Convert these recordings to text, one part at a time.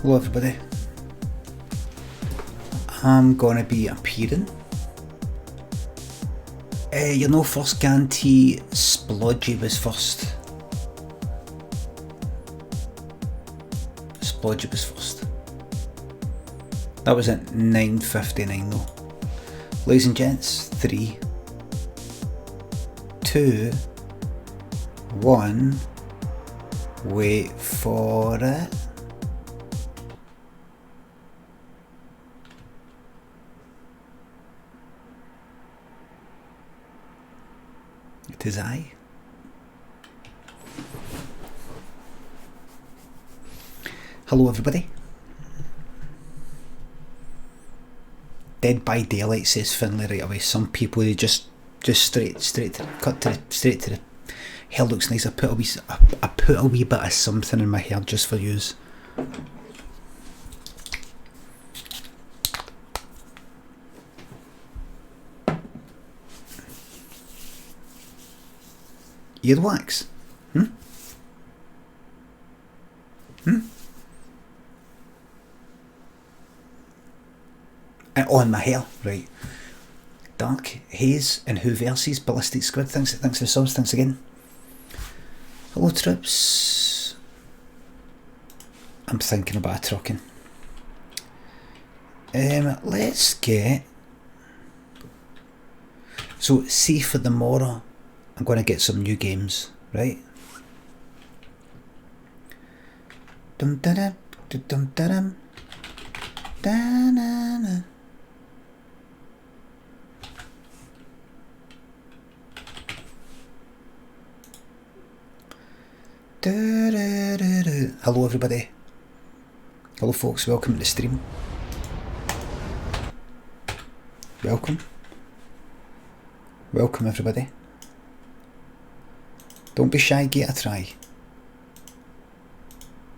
Hello everybody. I'm gonna be appearing. You know, first guarantee Splodgy was first. Splodgy was first. That was at 9:59 though. Ladies and gents, 3, 2, 1. Wait for it. It is I. Hello everybody. Dead by Daylight, says Finlay right away. Some people, they just straight to the hair looks nice. I put a wee bit of something in my hair just for yous. Earwax? On my hair, right. Dark Haze and Who versus Ballistic Squid. Thanks for the subs, thanks again. Hello Trips. I'm thinking about a trucking. Let's get... So, see for the morrow, I'm going to get some new games, right? Dum da da dum da dum da na na. Hello everybody. Hello folks, welcome to the stream. Welcome everybody. Don't be shy, give it a try.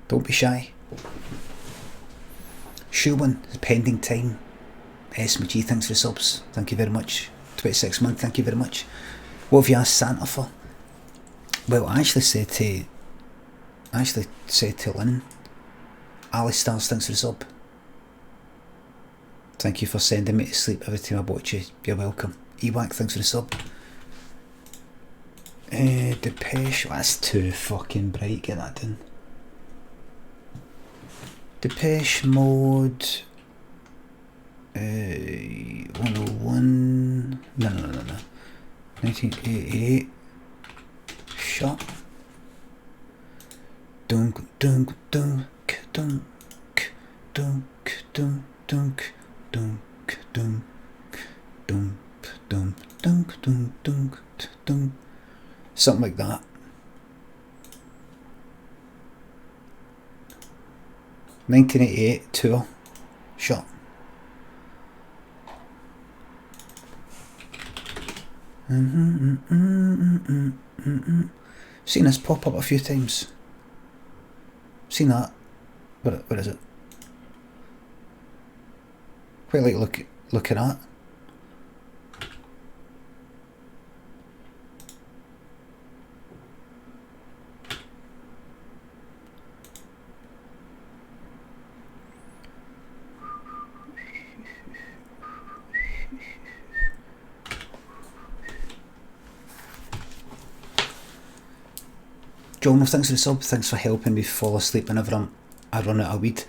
Don't be shy. Shuwin, pending time. SMG, thanks for the subs. Thank you very much. 26 month, thank you very much. What have you asked Santa for? Well, I actually said to Lynn. Alice Stars, thanks for the sub. Thank you for sending me to sleep every time I watch you. You're welcome. Ewak, thanks for the sub. Depeche, that's too fucking bright, get that done. Depeche Mode 101, no 1988. Shut. Dunk dunk dunk dunk dunk dunk dunk dunk dunk dunk dunk dunk dunk dunk dunk, something like that. (1988) tour. Shot. Seen this pop up a few times. Seen that. What is it? Quite like look at that. John, thanks for the sub. Thanks for helping me fall asleep whenever I run out of weed.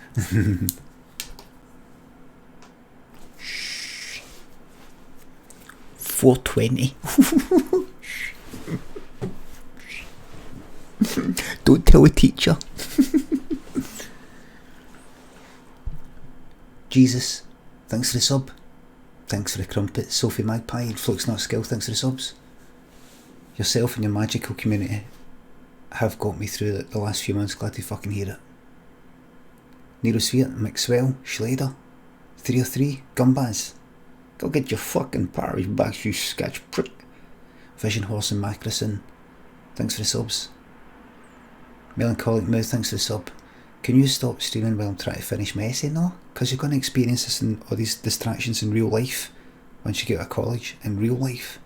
420. Don't tell a teacher. Jesus, thanks for the sub. Thanks for the crumpet. Sophie Magpie and Flux Not Skill, thanks for the subs. Yourself and your magical community have got me through the last few months. Glad to fucking hear it. Nero Sphere, Maxwell, Schlader, 303, Gumbaz. Go get your fucking parish back, you sketch prick. Vision Horse and Macrison, thanks for the subs. Melancholic Mood, thanks for the sub. Can you stop streaming while I'm trying to finish my essay? No, because you're going to experience this and all these distractions in real life once you get out of college. In real life.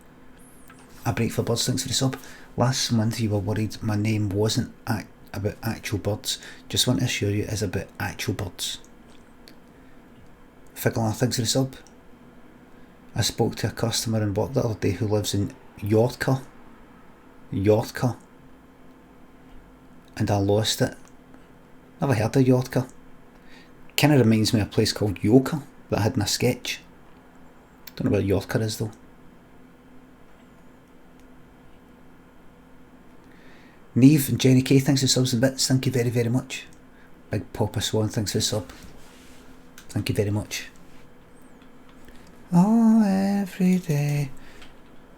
A Break for Birds, thanks for the sub. Last month you were worried my name wasn't about actual birds. Just want to assure you it is about actual birds. Figure thanks for the sub. I spoke to a customer in work the other day who lives in Yorka, and I lost it. Never heard of Yorka. Kind of reminds me of a place called Yoka that I had in a sketch. Don't know where Yorka is though. Neve and Jenny K, thanks for subs and bits. Thank you very, very much. Big Papa Swan, thanks for the sub. Thank you very much. Oh, every day.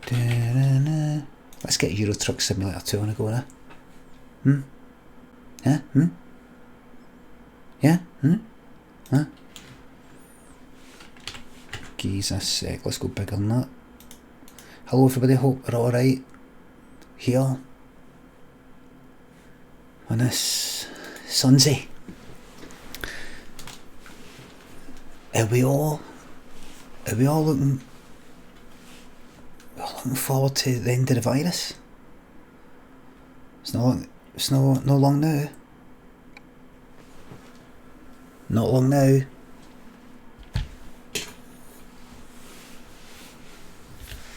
Da-da-da. Let's get Euro Truck Simulator 2 on a go now. Yeah? Yeah? Huh? Geez a sec, let's go bigger than that. Hello everybody, hope we're alright here on this Sunday. Are we all looking forward to the end of the virus? It's no long now. Not long now.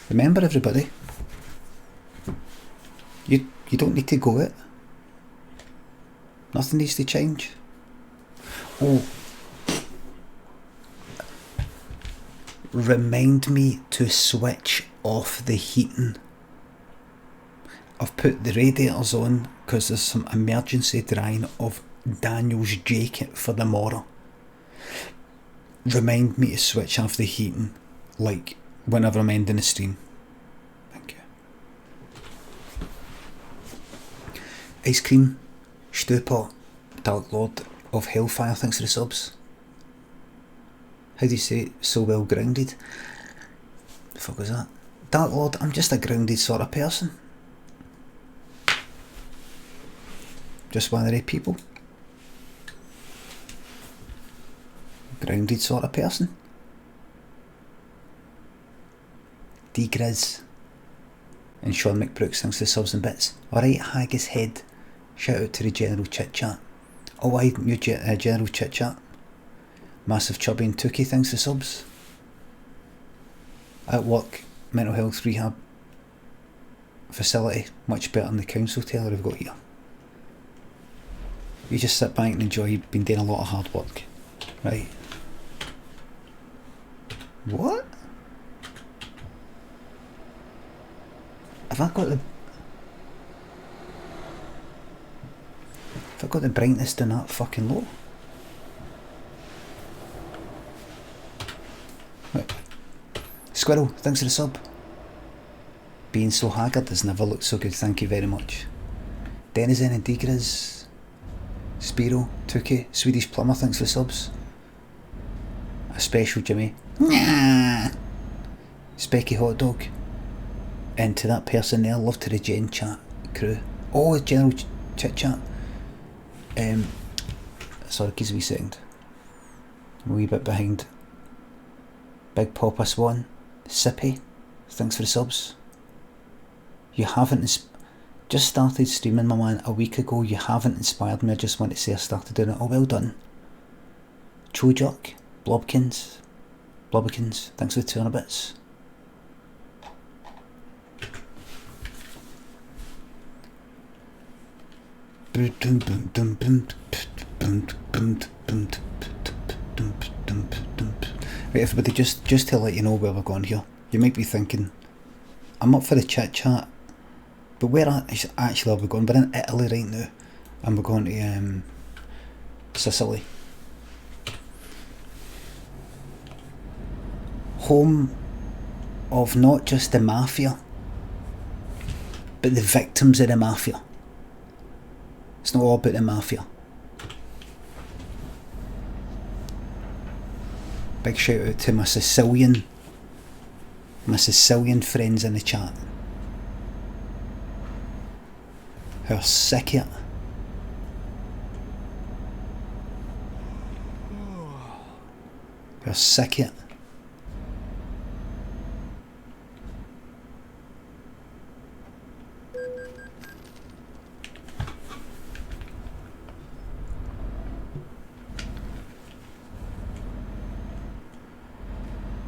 Remember everybody, you don't need to go out. Nothing needs to change. Oh, remind me to switch off the heating. I've put the radiators on because there's some emergency drying of Daniel's jacket for tomorrow. Remind me to switch off the heating, like whenever I'm ending the stream. Thank you. Ice Cream, Stupor, Dark Lord of Hellfire, thanks for the subs. How do you say it? So well grounded? The fuck was that? Dark Lord, I'm just a grounded sort of person. Just one of the people. Grounded sort of person. D Grizz and Sean McBrooks, thanks for the subs and bits. Alright, Haggis Head, shout out to the general chit chat. Oh, I new general chit chat. Massive Chubby and Tookie, thanks for subs. At work, mental health rehab facility, much better than the council teller we've got here. You just sit back and enjoy. You've been doing a lot of hard work, right? What? Have I got the brightness down that fucking low? Right. Squirrel, thanks for the sub. Being so haggard has never looked so good, thank you very much. Denizen and Degriz, Spiro, Tookie, Swedish Plumber, thanks for the subs. A special Jimmy. Specky Hot Dog. And to that person there, love to the Gen Chat crew. Oh, general chit chat. Sorry, give me a second. I'm a wee bit behind. Big Papa Swan, Sippy, thanks for the subs. You haven't just started streaming, my man, a week ago. You haven't inspired me. I just want to say I started doing it. Oh, well done. Chojuk, Blobkins, thanks for the 200 bits. Right, everybody, just to let you know where we're going here. You might be thinking, I'm up for the chit chat, but where actually are we going? We're in Italy right now, and we're going to Sicily, home of not just the mafia, but the victims of the mafia. It's not all about the mafia. Big shout out to my Sicilian friends in the chat who are sick of it. Who are sick of it.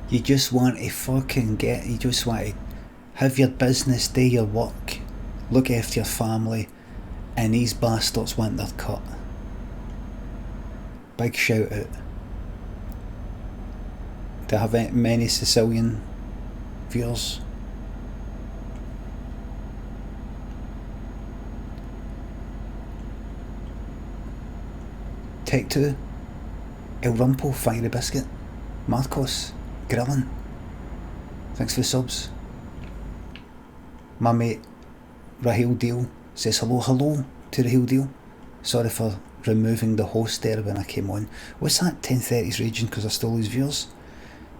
You just want to fucking you just want to have your business, do your work, look after your family, and these bastards want their cut. Big shout out. Do I have many Sicilian viewers? Take Two, El Rumpo, Fiery Biscuit, Marcos, Grillin, thanks for the subs. My mate Raheel Deal says hello to Raheel Deal. Sorry for removing the host there when I came on. What's that 1030's raging because I stole his viewers?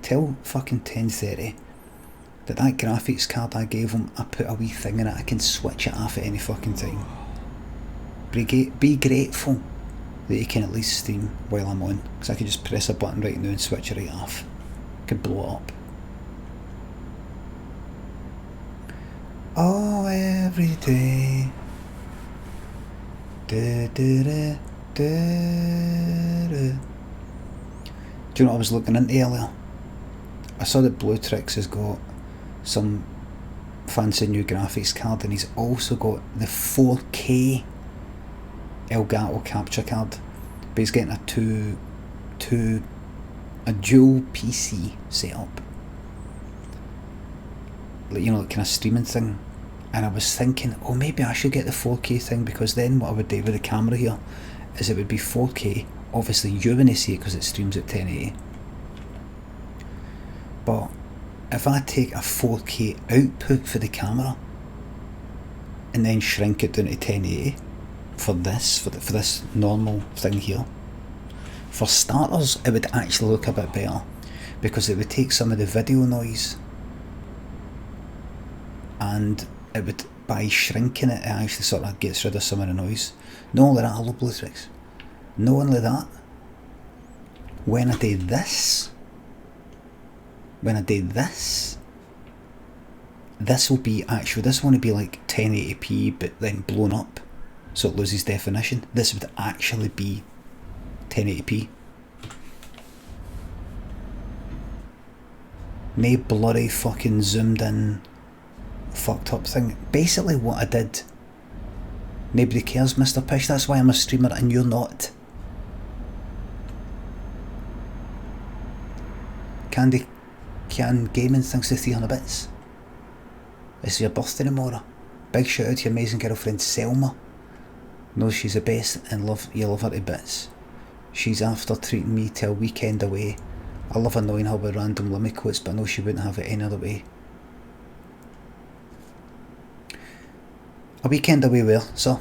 Tell fucking 1030 that graphics card I gave him, I put a wee thing in it, I can switch it off at any fucking time. Be grateful that you can at least stream while I'm on, because I could just press a button right now and switch it right off. Could blow it up. Oh, every day. Da, da, da, da, da. Do you know what I was looking into earlier? I saw that Blue Tricks has got some fancy new graphics card, and he's also got the 4K Elgato capture card, but he's getting a dual PC setup, like, you know, like kind of streaming thing. And I was thinking, oh, maybe I should get the 4K thing, because then what I would do with the camera here is it would be 4K. Obviously you wouldn't see it because it streams at 1080, but if I take a 4K output for the camera and then shrink it down to 1080 for this normal thing here, for starters it would actually look a bit better, because it would take some of the video noise, and it would, by shrinking it, it actually sort of gets rid of some of the noise. Not only that, I love Blue Tricks. Not only that, when I do this, this will be actually, this won't be like 1080p but then blown up so it loses definition. This would actually be 1080p. No blurry fucking zoomed in fucked up thing. Basically what I did, nobody cares, Mr. Pish, that's why I'm a streamer and you're not. Candy Can Gaming, thanks to 300 bits. It's your birthday tomorrow. Big shout out to your amazing girlfriend Selma. Knows she's the best and you love her to bits. She's after treating me till weekend away. I love annoying her with random Limmy quotes, but I know she wouldn't have it any other way. A weekend away where, sir?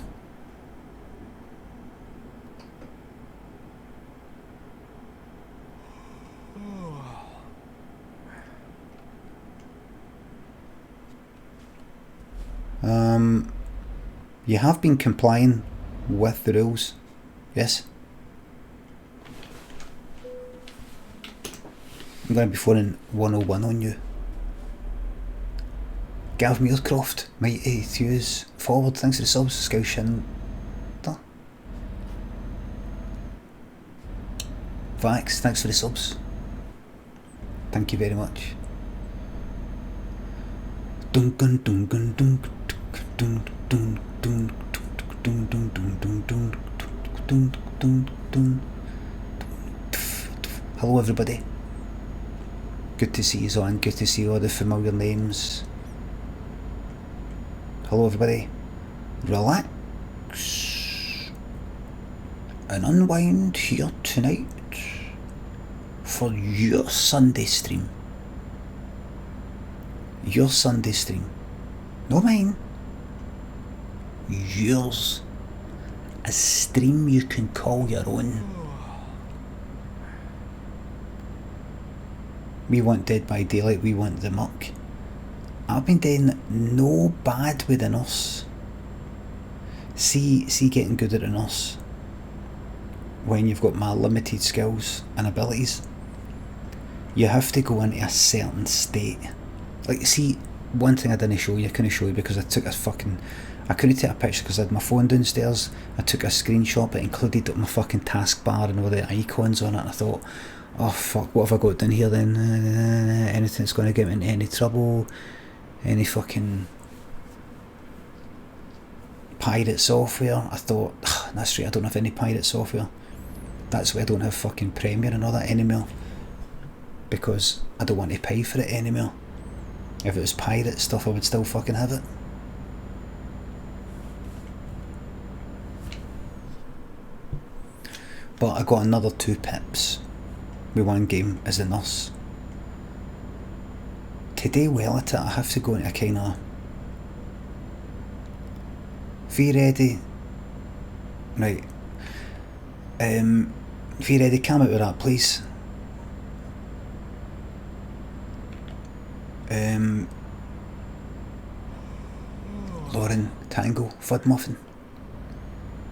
You have been complying with the rules, yes? I'm going to be phoning 101 on you. Gav Muircroft, Mighty Thews, Forward, thanks for the subs, Scoushin. Vax, thanks for the subs. Thank you very much. Duncan, Duncan, Duncan, Duncan, Duncan, Duncan, Duncan, Duncan, Duncan, Duncan. Hello everybody. Good to see you on, good to see all the familiar names. Hello everybody. Relax and unwind here tonight for your Sunday stream. Your Sunday stream. No mine. Yours. A stream you can call your own. We want Dead by Daylight, we want the muck. I've been doing no bad with the nurse. See getting good at the nurse when you've got my limited skills and abilities. You have to go into a certain state. Like, see, one thing I didn't show you, I couldn't show you because I took I couldn't take a picture because I had my phone downstairs. I took a screenshot, but included my fucking taskbar and all the icons on it, and I thought, oh fuck, what have I got down here then? Anything that's going to get me into any trouble, any fucking pirate software. I thought, that's right, I don't have any pirate software. That's why I don't have fucking Premiere and all that anymore, because I don't want to pay for it anymore. If it was pirate stuff, I would still fucking have it. But I got another 2 pips with one game as a nurse. Today, well at it, I have to go into a kind of... If you're ready... Right. If you're ready, come out with that, please. Lauren, Tango, Fud Muffin.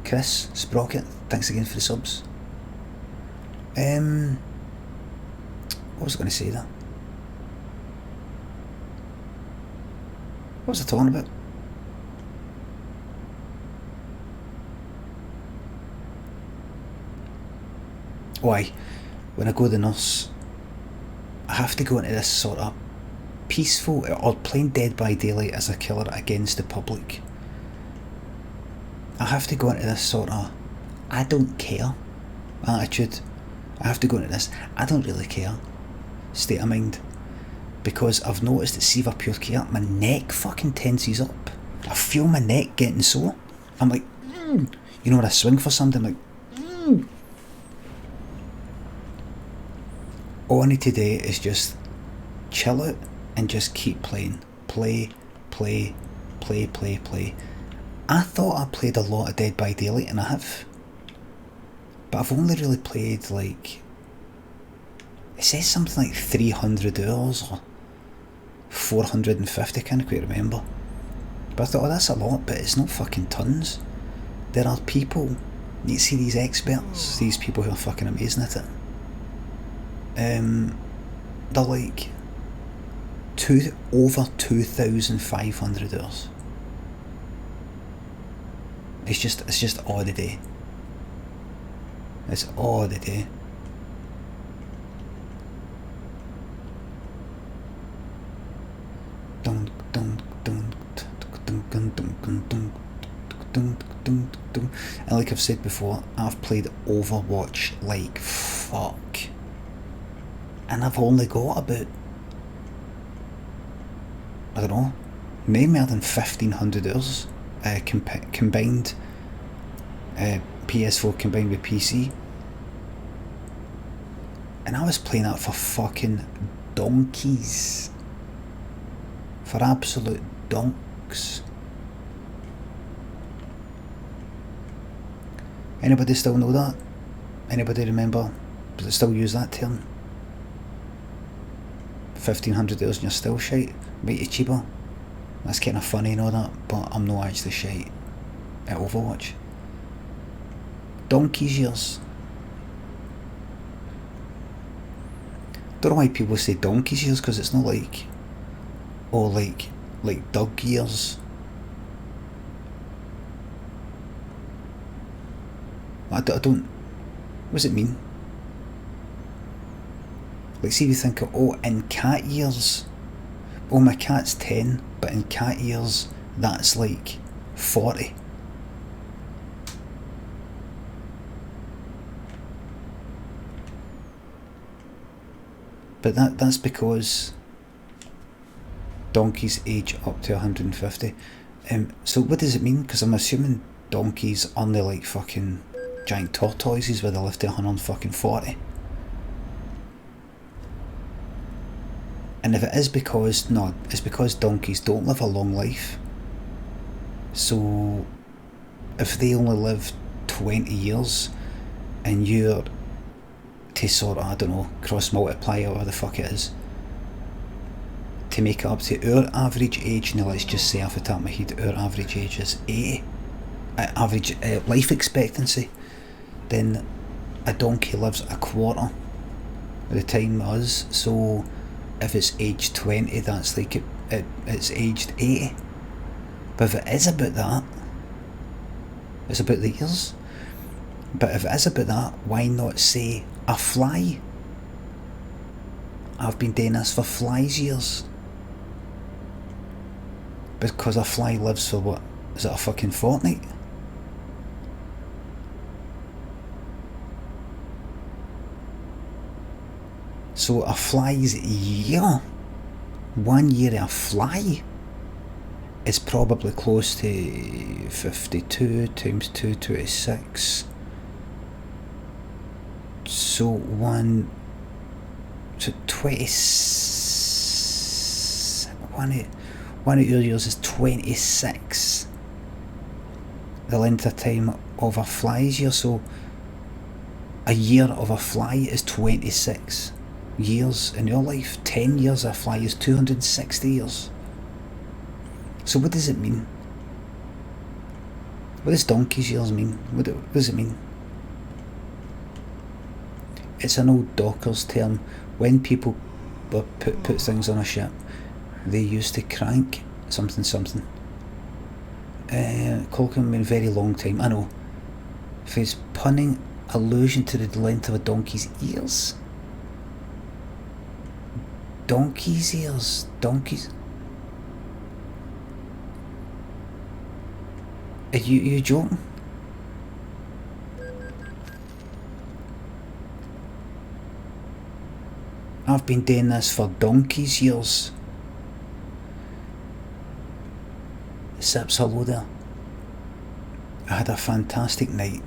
Chris, Sprocket, thanks again for the subs. What was I going to say there? What was I talking about? Why? When I go to the nurse, I have to go into this sort of peaceful, or playing Dead by Daylight as a killer against the public. I have to go into this sort of I don't care attitude. I have to go into this I don't really care state of mind, because I've noticed that see if I pure care, my neck fucking tenses up. I feel my neck getting sore. I'm like, you know, when I swing for something, I'm like, all I need today is just chill out and just keep playing. Play. I thought I played a lot of Dead by Daylight, and I have. But I've only really played like... It says something like 300 hours or 450, I can't quite remember. But I thought, oh, that's a lot, but it's not fucking tons. There are people, you see these experts, these people who are fucking amazing at it. They're like over 2,500 hours. It's just all the day. It's all the day. And like I've said before, I've played Overwatch like fuck, and I've only got about, I don't know, maybe more than 1,500 hours combined, PS4 combined with PC. And I was playing that for fucking donkeys. For absolute donks. Anybody still know that? Anybody remember? Does it still use that term? 1,500 hours and you're still shite? Mighty cheaper. That's kind of funny and all that, but I'm not actually shite at Overwatch. Donkey's years. Don't know why people say donkey's years, because it's not like, oh, like dog years. I don't, what does it mean? Like, see if you think of, oh, in cat years, oh, my cat's 10, but in cat years, that's like 40. But that's because donkeys age up to 150. So what does it mean? Because I'm assuming donkeys aren't like fucking giant tortoises where they live to 140. And if it is because, no, it's because donkeys don't live a long life. So if they only live 20 years and you're to sort of, I don't know, cross multiply or whatever the fuck it is, to make it up to our average age, now let's just say off the top of my head, our average age is 80, average life expectancy, then a donkey lives a quarter of the time it is. So if it's aged 20, that's like it's aged 80. But if it is about that, It's about the ears. But if it is about that, why not say a fly? I've been doing this for flies years. Because a fly lives for what? Is it a fucking fortnight? So a fly's year, 1 year of a fly is probably close to 52 times 2, 26. So 20, one of your years is 26. The length of time of a fly's year, so a year of a fly is 26 years in your life. 10 years of a fly is 260 years. So what does it mean? What does donkey's years mean? What does it mean? It's an old docker's term. When people put things on a ship, they used to crank something. Colquhoun been a very long time, I know. If he's punning allusion to the length of a donkey's ears. Donkey's ears. Donkeys. Are you joking? I've been doing this for donkey's years. Sips, hello there. I had a fantastic night.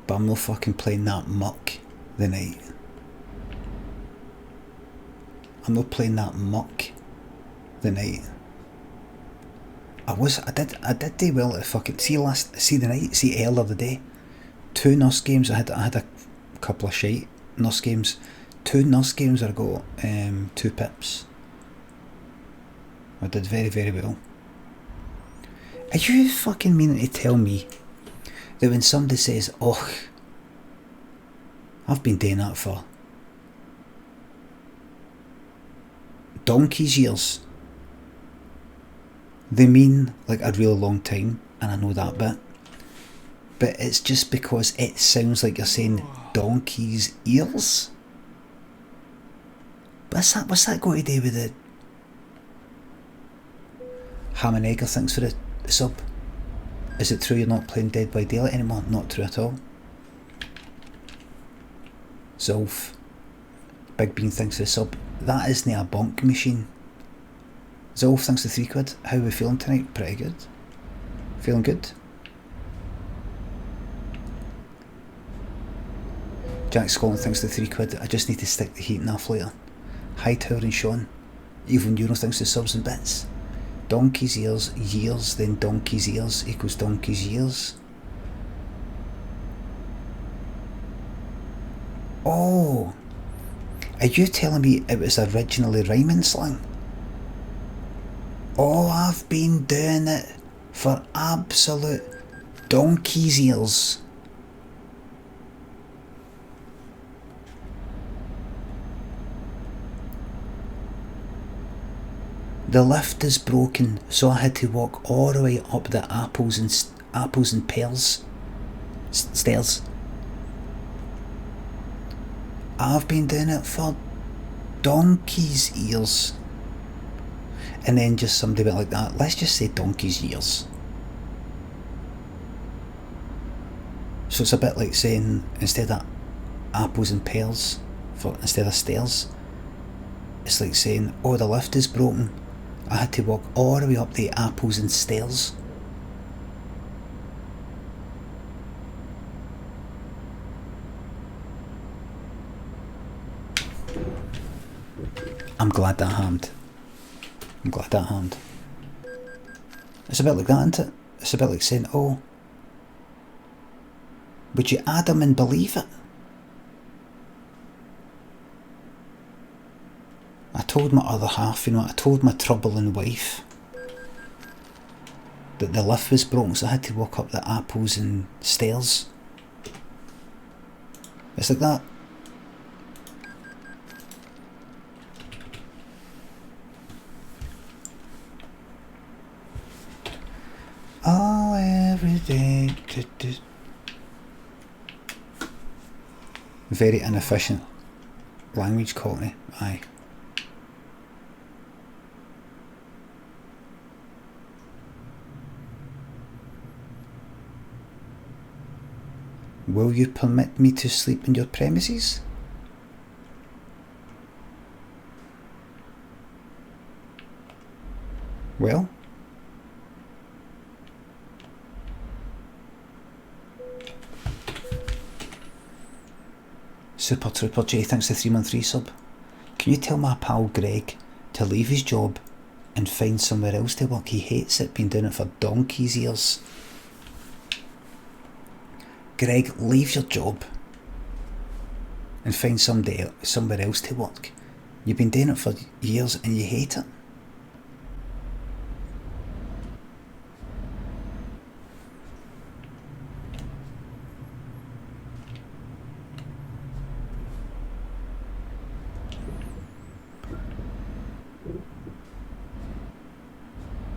But I'm not fucking playing that muck the night. I'm not playing that muck the night. I did do well at fucking see the night, see earlier the day. 2 nurse games. I had a couple of shite nurse games. 2 nurse games where I got 2 pips. I did very, very well. Are you fucking meaning to tell me that when somebody says, "Oh, I've been doing that for donkey's years," they mean like a real long time, and I know that bit. But it's just because it sounds like you're saying donkey's ears? What's that got to do with the Ham and Egger? Thanks for the sub. Is it true you're not playing Dead by Daylight anymore? Not true at all. Zolf. Big Bean thanks for the sub. That isn't a bonk machine. Zolf thanks for £3. How are we feeling tonight? Pretty good. Feeling good. Jack Scotland thanks for £3. I just need to stick the heating off later. Hightower and Sean. Even Euro thanks for subs and bits. Donkey's ears, years, then donkey's ears equals donkey's years. Oh, are you telling me it was originally rhyming slang? Oh, I've been doing it for absolute donkey's ears. The lift is broken, so I had to walk all the way up the apples and pears stairs. I've been doing it for donkey's ears. And then just somebody went like that. Let's just say donkey's ears. So it's a bit like saying instead of apples and pears instead of stairs, it's like saying, oh, the lift is broken. I had to walk all the way up the apples and stairs. I'm glad that happened. It's a bit like that, isn't it? It's a bit like saying, oh, would you Adam and believe it? I told my other half, I told my troubling wife that the lift was broken, so I had to walk up the apples and stairs. It's like that. Oh, everything. Very inefficient language quality, aye. Will you permit me to sleep in your premises? Well, Super Trooper J, thanks for 3-month resub. Can you tell my pal Greg to leave his job and find somewhere else to work? He hates it, been doing it for donkey's years. Greg, leave your job and find somewhere else to work. You've been doing it for years and you hate it.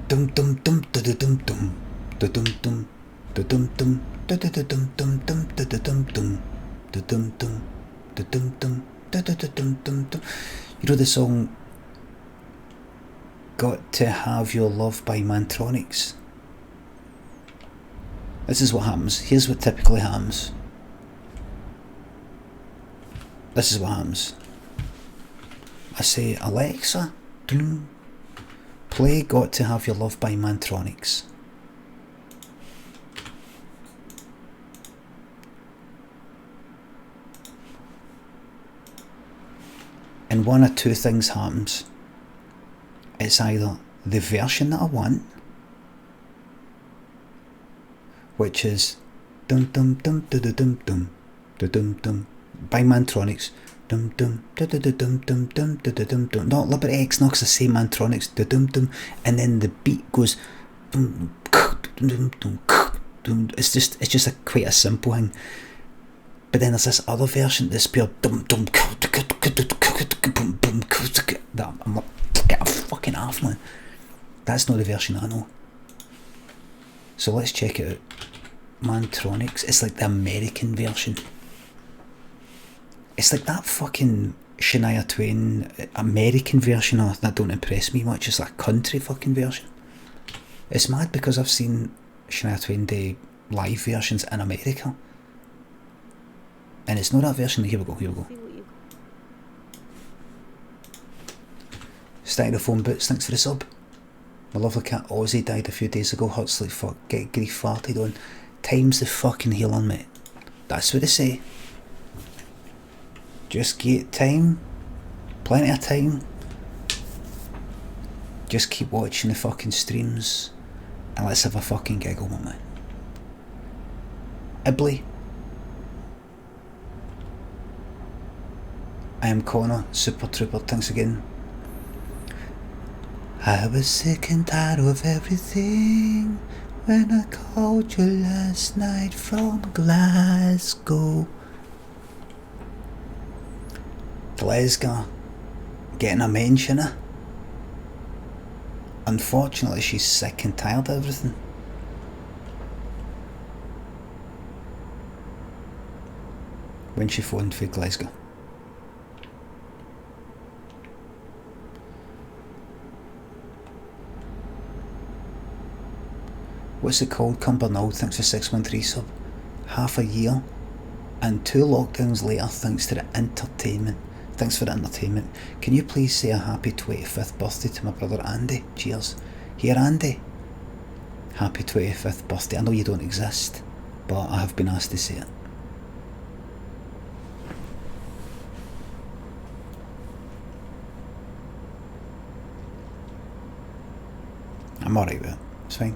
Dum dum dum dum dum dum dum dum dum dum dum. You know the song Got to Have Your Love by Mantronics? This is what happens. Here's what typically happens. This is what happens. I say, Alexa, play Got to Have Your Love by Mantronics. And one or two things happens. It's either the version that I want, which is dum dum dum dum dum dum dum dum by Mantronics. Dum dum dum dum dum dum dum dum. Not Liberty X, not because I say Mantronics. Dum dum, and then the beat goes. It's just quite a simple thing. But then there's this other version that's pure dum dum that I'm like, get a fucking off, man. That's not the version I know. So let's check it out. Mantronics. It's like the American version. It's like that fucking Shania Twain American version that don't impress me much. It's like a country fucking version. It's mad because I've seen Shania Twain do live versions in America. And it's not that version. Here we go. Styrofoam Boots, thanks for the sub. My lovely cat Ozzy died a few days ago. Hurts like fuck. Get grief farted on. Time's the fucking healing, mate. That's what they say. Just get time. Plenty of time. Just keep watching the fucking streams. And let's have a fucking giggle, my man. Ibley. I am Connor, Super Trooper, thanks again. I was sick and tired of everything when I called you last night from Glasgow. Glasgow, getting a mention of. Unfortunately, she's sick and tired of everything. When she phoned for Glasgow. What's it called? Cumbernauld, thanks for 613 sub. Half a year and 2 lockdowns later, thanks to the entertainment. Thanks for the entertainment. Can you please say a happy 25th birthday to my brother Andy? Cheers. Here, Andy. Happy 25th birthday. I know you don't exist, but I have been asked to say it. I'm alright with it. It's fine.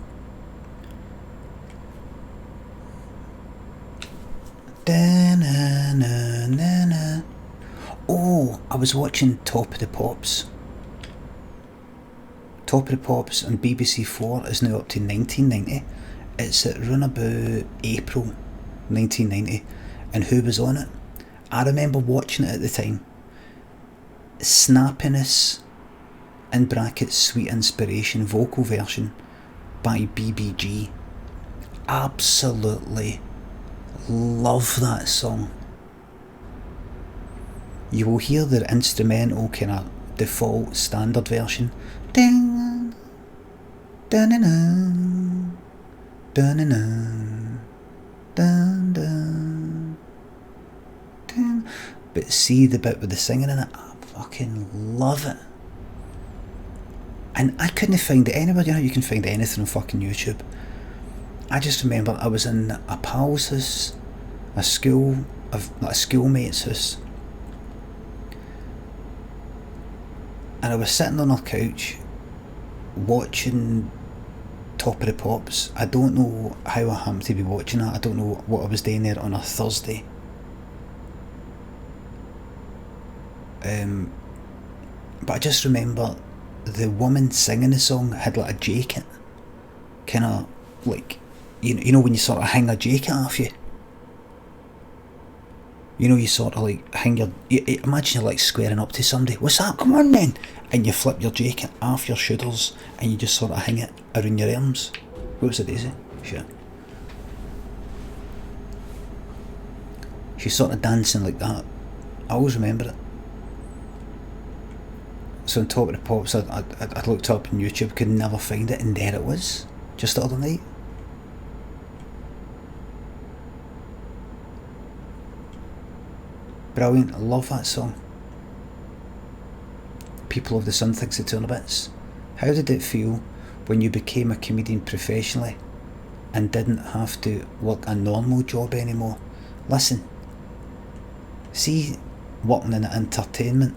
Da-na-na-na-na. Oh, I was watching Top of the Pops. Top of the Pops on BBC 4 is now up to 1990. It's at run about April 1990. And who was on it? I remember watching it at the time. Snappiness, in brackets, Sweet Inspiration, vocal version by BBG. absolutely love that song. You will hear the instrumental kind of default standard version. Ding, dun, dun, dun, dun, dun, dun, dun, dun. But see the bit with the singing in it, I fucking love it. And I couldn't find it anywhere. You know, you can find anything on fucking YouTube. I just remember I was in a pal's house, a schoolmate's house, and I was sitting on our couch watching Top of the Pops. I don't know how I happened to be watching that. I don't know what I was doing there on a Thursday. But I just remember the woman singing the song had like a jacket, kind of like, you know when you sort of hang a jacket off you. You know, you sort of like hang your, imagine you're like squaring up to somebody, what's that, come on then, and you flip your jacket off your shoulders and you just sort of hang it around your arms. What was it, Daisy? Shit. She's sort of dancing like that. I always remember it. So on Top of the Pops, I looked up on YouTube, could never find it, and there it was, just the other night. Brilliant, I love that song. People of the Sun thinks it's on bits. How did it feel when you became a comedian professionally and didn't have to work a normal job anymore? Listen, see, working in the entertainment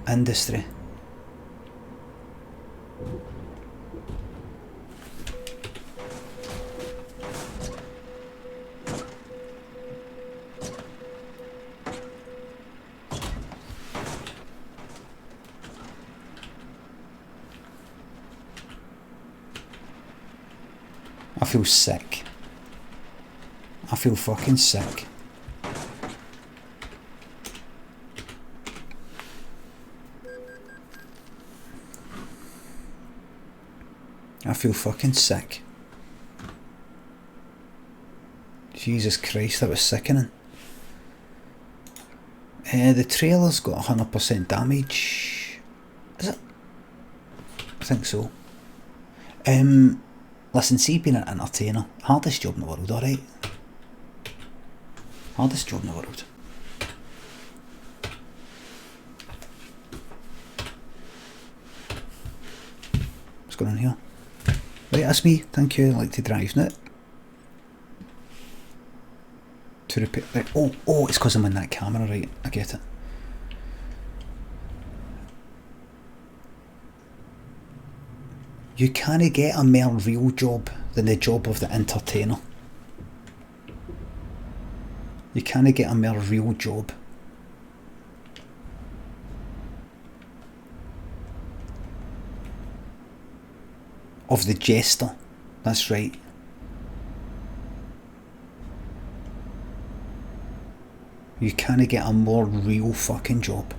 industry, I feel sick. I feel fucking sick. I feel fucking sick. Jesus Christ, that was sickening. The trailer's got 100% damage. Is it? I think so. Listen, see, being an entertainer, hardest job in the world, alright? Hardest job in the world. What's going on here? Right, that's me, thank you, I like to drive now. To repair, right, oh, it's because I'm in that camera, right, I get it. You can't get a more real job than the job of the entertainer. You can't get a more real job. Of the jester, that's right. You can't get a more real fucking job.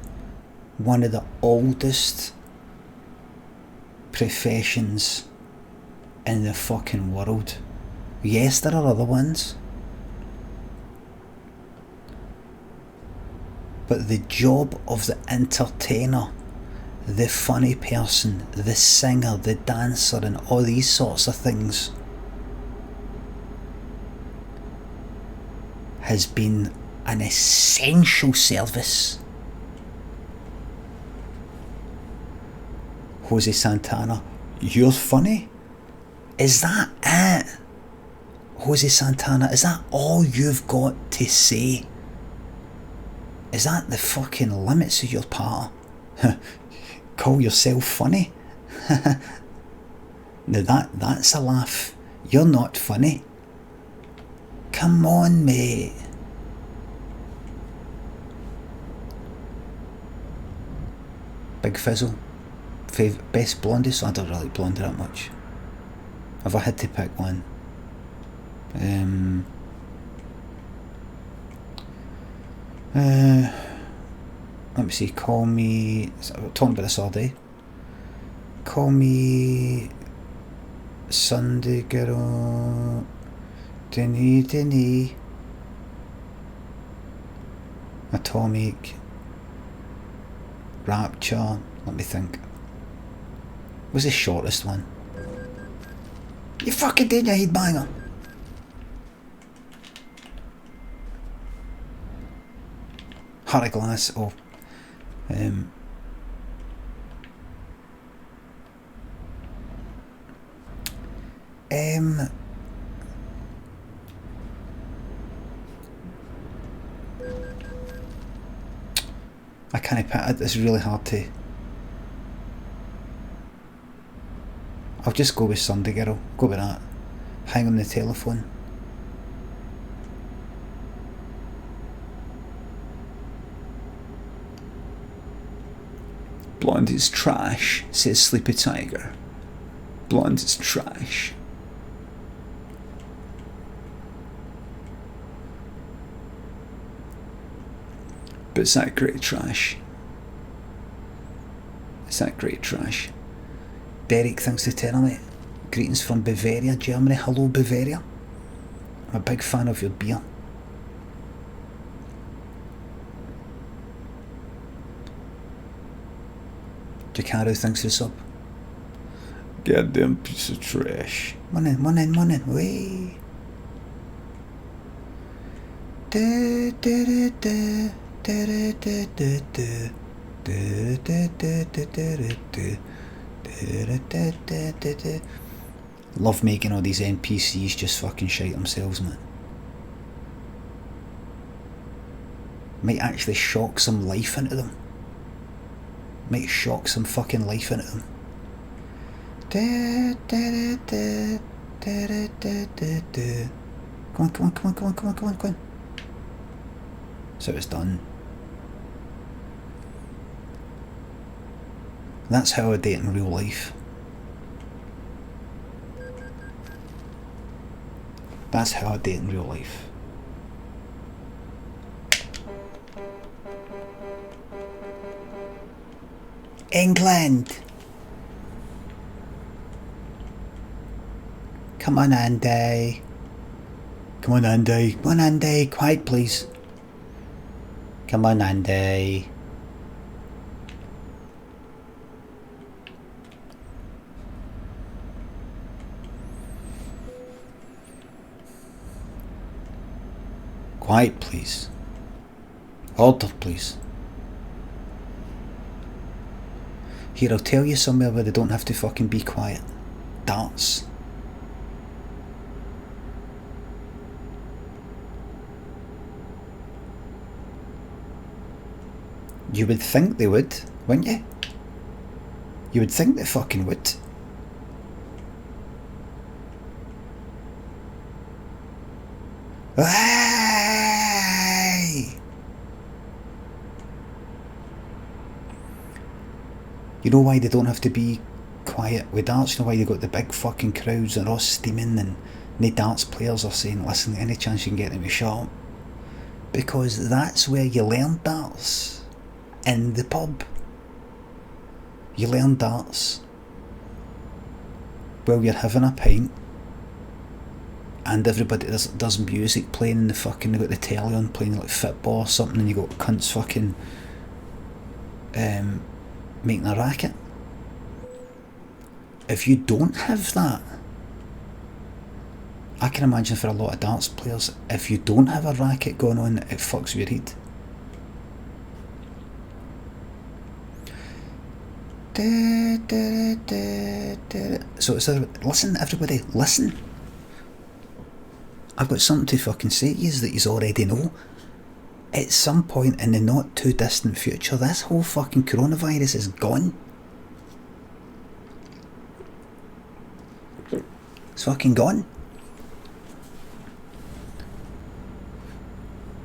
One of the oldest professions in the fucking world. Yes, there are other ones, but the job of the entertainer, the funny person, the singer, the dancer, and all these sorts of things has been an essential service. Jose Santana, you're funny? Is that it? Jose Santana, is that all you've got to say? Is that the fucking limits of your power? Call yourself funny? Now that's a laugh. You're not funny. Come on, mate. Big Fizzle. Best Blondie, so I don't really like Blondie that much. If I had to pick one, let me see. Call me. I'm talking about this all day. Call me Sunday Girl. Denis. Atomic. Rapture. Let me think. Was the shortest one? You fucking did, you headbanger. Heart of Glass. Oh. I can't put it. It's really hard to. I'll just go with Sunday Girl. Go with that. Hang on the telephone. Blonde is trash, says Sleepy Tiger. Blonde is trash. But is that great trash? Is that great trash? Derek, thanks for telling me. Greetings from Bavaria, Germany. Hello, Bavaria. I'm a big fan of your beer. Jacardo, thanks for the sub. Goddamn piece of trash. Morning, way. Love making all these NPCs just fucking shite themselves, man. Might actually shock some life into them. Might shock some fucking life into them. Come on. So it's done. That's how I date in real life. That's how I date in real life. England! Come on, Andy. Come on, Andy. Quiet, please. Come on, Andy. Quiet, please. Order, please. Here, I'll tell you somewhere where they don't have to fucking be quiet. Darts. You would think they would, wouldn't you? You would think they fucking would. Hey! You know why they don't have to be quiet with darts? You know why they got the big fucking crowds and all steaming and no darts players are saying, listen, any chance you can get them to shut up? Because that's where you learn darts. In the pub. You learn darts while you're having a pint and everybody does music playing in the fucking, they've got the telly on playing like football or something, and you got cunts fucking making a racket. If you don't have that, I can imagine for a lot of darts players, if you don't have a racket going on, it fucks with your head. So it's listen, everybody, listen. I've got something to fucking say to you that you already know. At some point in the not too distant future, this whole fucking coronavirus is gone. It's fucking gone.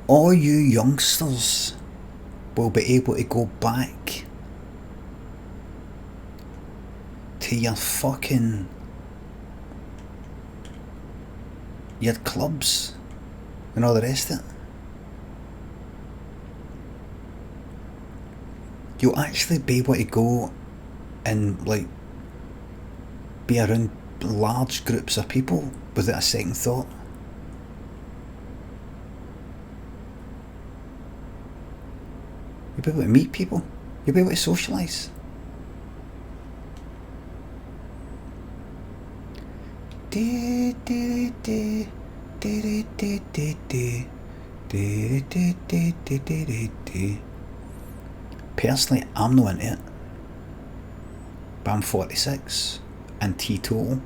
All you youngsters will be able to go back to your fucking, your clubs and all the rest of it. You'll actually be able to go and like be around large groups of people without a second thought. You'll be able to meet people. You'll be able to socialise. Personally, I'm not into it. But I'm 46 and teetotal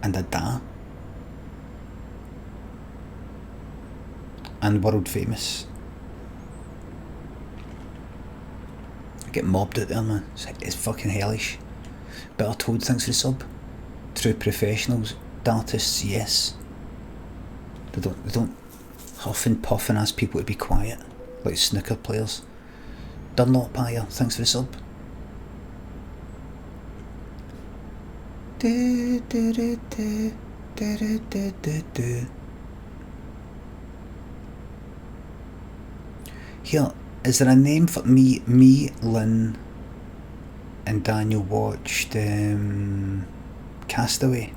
and a da. And world famous. I get mobbed out there, man. It's fucking hellish. Better Toad, thanks for the sub. True professionals, artists, yes. They don't huff and puff and ask people to be quiet, like snooker players. Dunlop buyer, thanks for the sub. Here, is there a name for me, Lynn, and Daniel watched Castaway?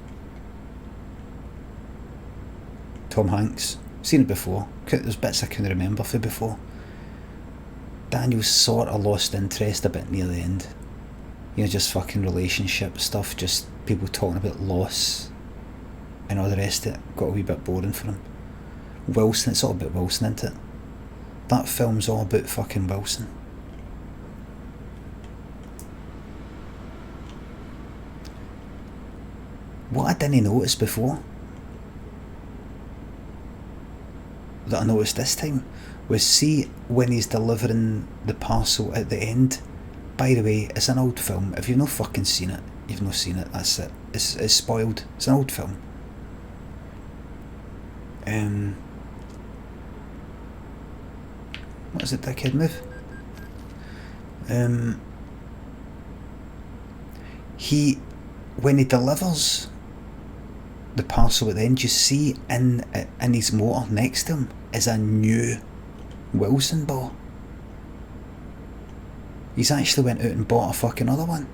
Tom Hanks. Seen it before. There's bits I couldn't remember from before. Daniel sort of lost interest a bit near the end. You know, just fucking relationship stuff, just people talking about loss and all the rest of it. Got a wee bit boring for him. Wilson, it's all about Wilson, isn't it? That film's all about fucking Wilson. What I didn't notice before, that I noticed this time, was see when he's delivering the parcel at the end. By the way, it's an old film. If you've not fucking seen it, you've not seen it, that's it. It's spoiled. It's an old film. What is it, dickhead move? When he delivers the parcel at the end, you see in his motor next to him is a new Wilson ball. He's actually went out and bought a fucking other one.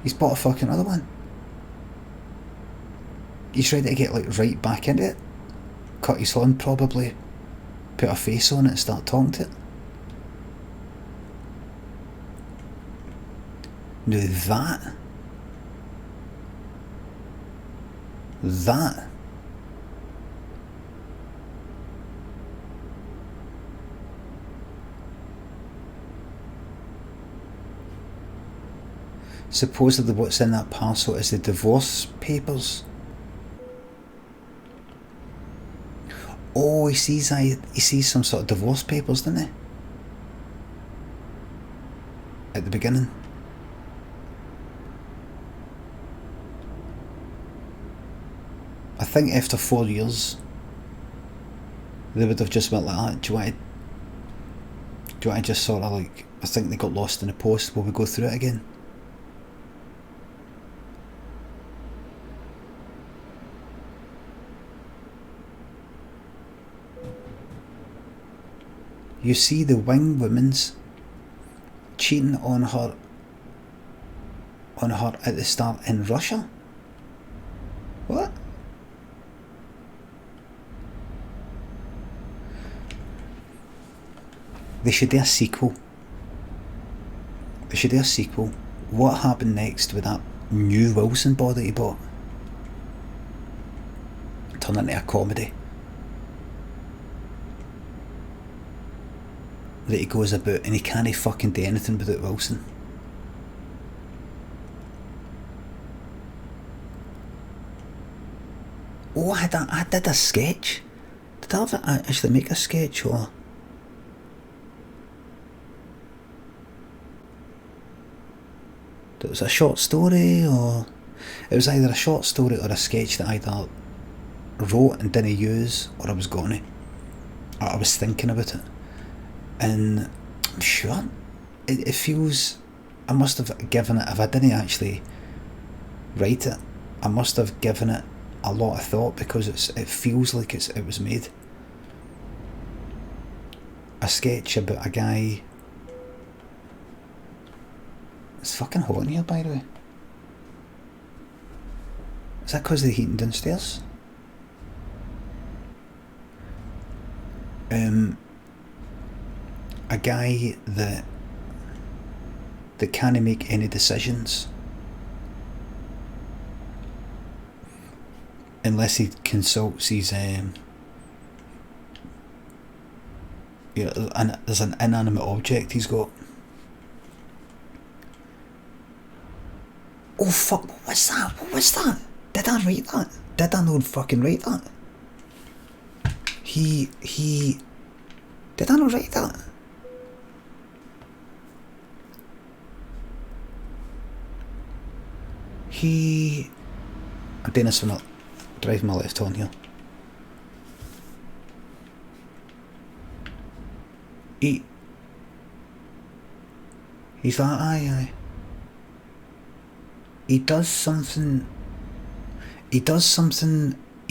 He's bought a fucking other one. He's ready to get like right back into it. Cut his lawn probably. Put a face on it and start talking to it. Now that supposedly what's in that parcel is the divorce papers. Oh, he sees some sort of divorce papers, doesn't he? At the beginning. I think after 4 years they would have just went like that. Do you want to just sort of like, I think they got lost in the post, will we go through it again? You see the wing woman's cheating on her at the start in Russia? What? They should do a sequel. What happened next with that new Wilson ball that he bought? Turn into a comedy that he goes about, and he can't fucking do anything without Wilson. Oh, I did a sketch. Did I ever actually make a sketch, or? It was a short story, or it was either a short story or a sketch that I either wrote and didn't use, or I was gonna, or I was thinking about it. And I'm sure it feels, I must have given it, if I didn't actually write it, I must have given it a lot of thought, because it feels like it was made. A sketch about a guy. It's fucking hot in here, by the way. Is that because of the heating downstairs? A guy that can't make any decisions unless he consults his there's an inanimate object he's got. Oh fuck, what was that? Did I write that? Did I not fucking write that? He did I not write that? I'm doing this when I'm driving my left on here. He's like, aye. He does something. He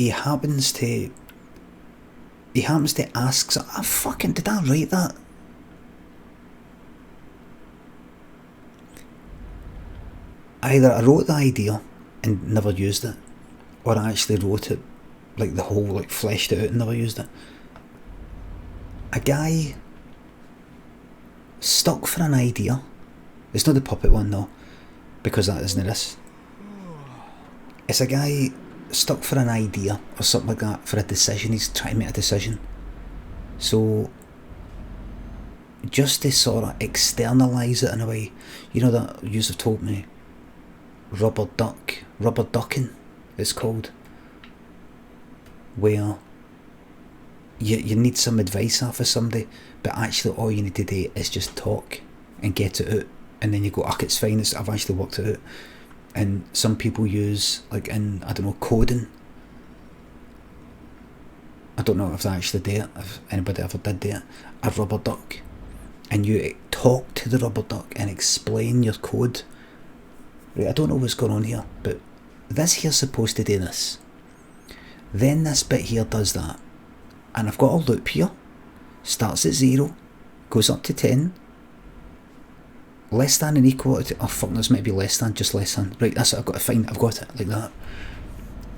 happens to ask. So, fucking, did I write that? Either I wrote the idea and never used it, or I actually wrote it, like the whole, like fleshed it out and never used it. A guy stuck for an idea. It's not the puppet one though, because that isn't this. It's a guy stuck for an idea or something like that, for a decision. He's trying to make a decision. So just to sort of externalise it in a way, you know that you have told me, rubber ducking it's called, where you need some advice off of somebody, but actually all you need to do is just talk and get it out, and then you go, it's fine, I've actually worked it out. And some people use, like in, I don't know, coding. I don't know if they actually do it, if anybody ever did do it, a rubber duck, and you talk to the rubber duck and explain your code. Right, I don't know what's going on here, but this here's supposed to do this. Then this bit here does that. And I've got a loop here. Starts at 0, goes up to 10. Less than and equal to, oh fuck, this might be less than, just less than. Right, that's what I've got to find, I've got it, like that.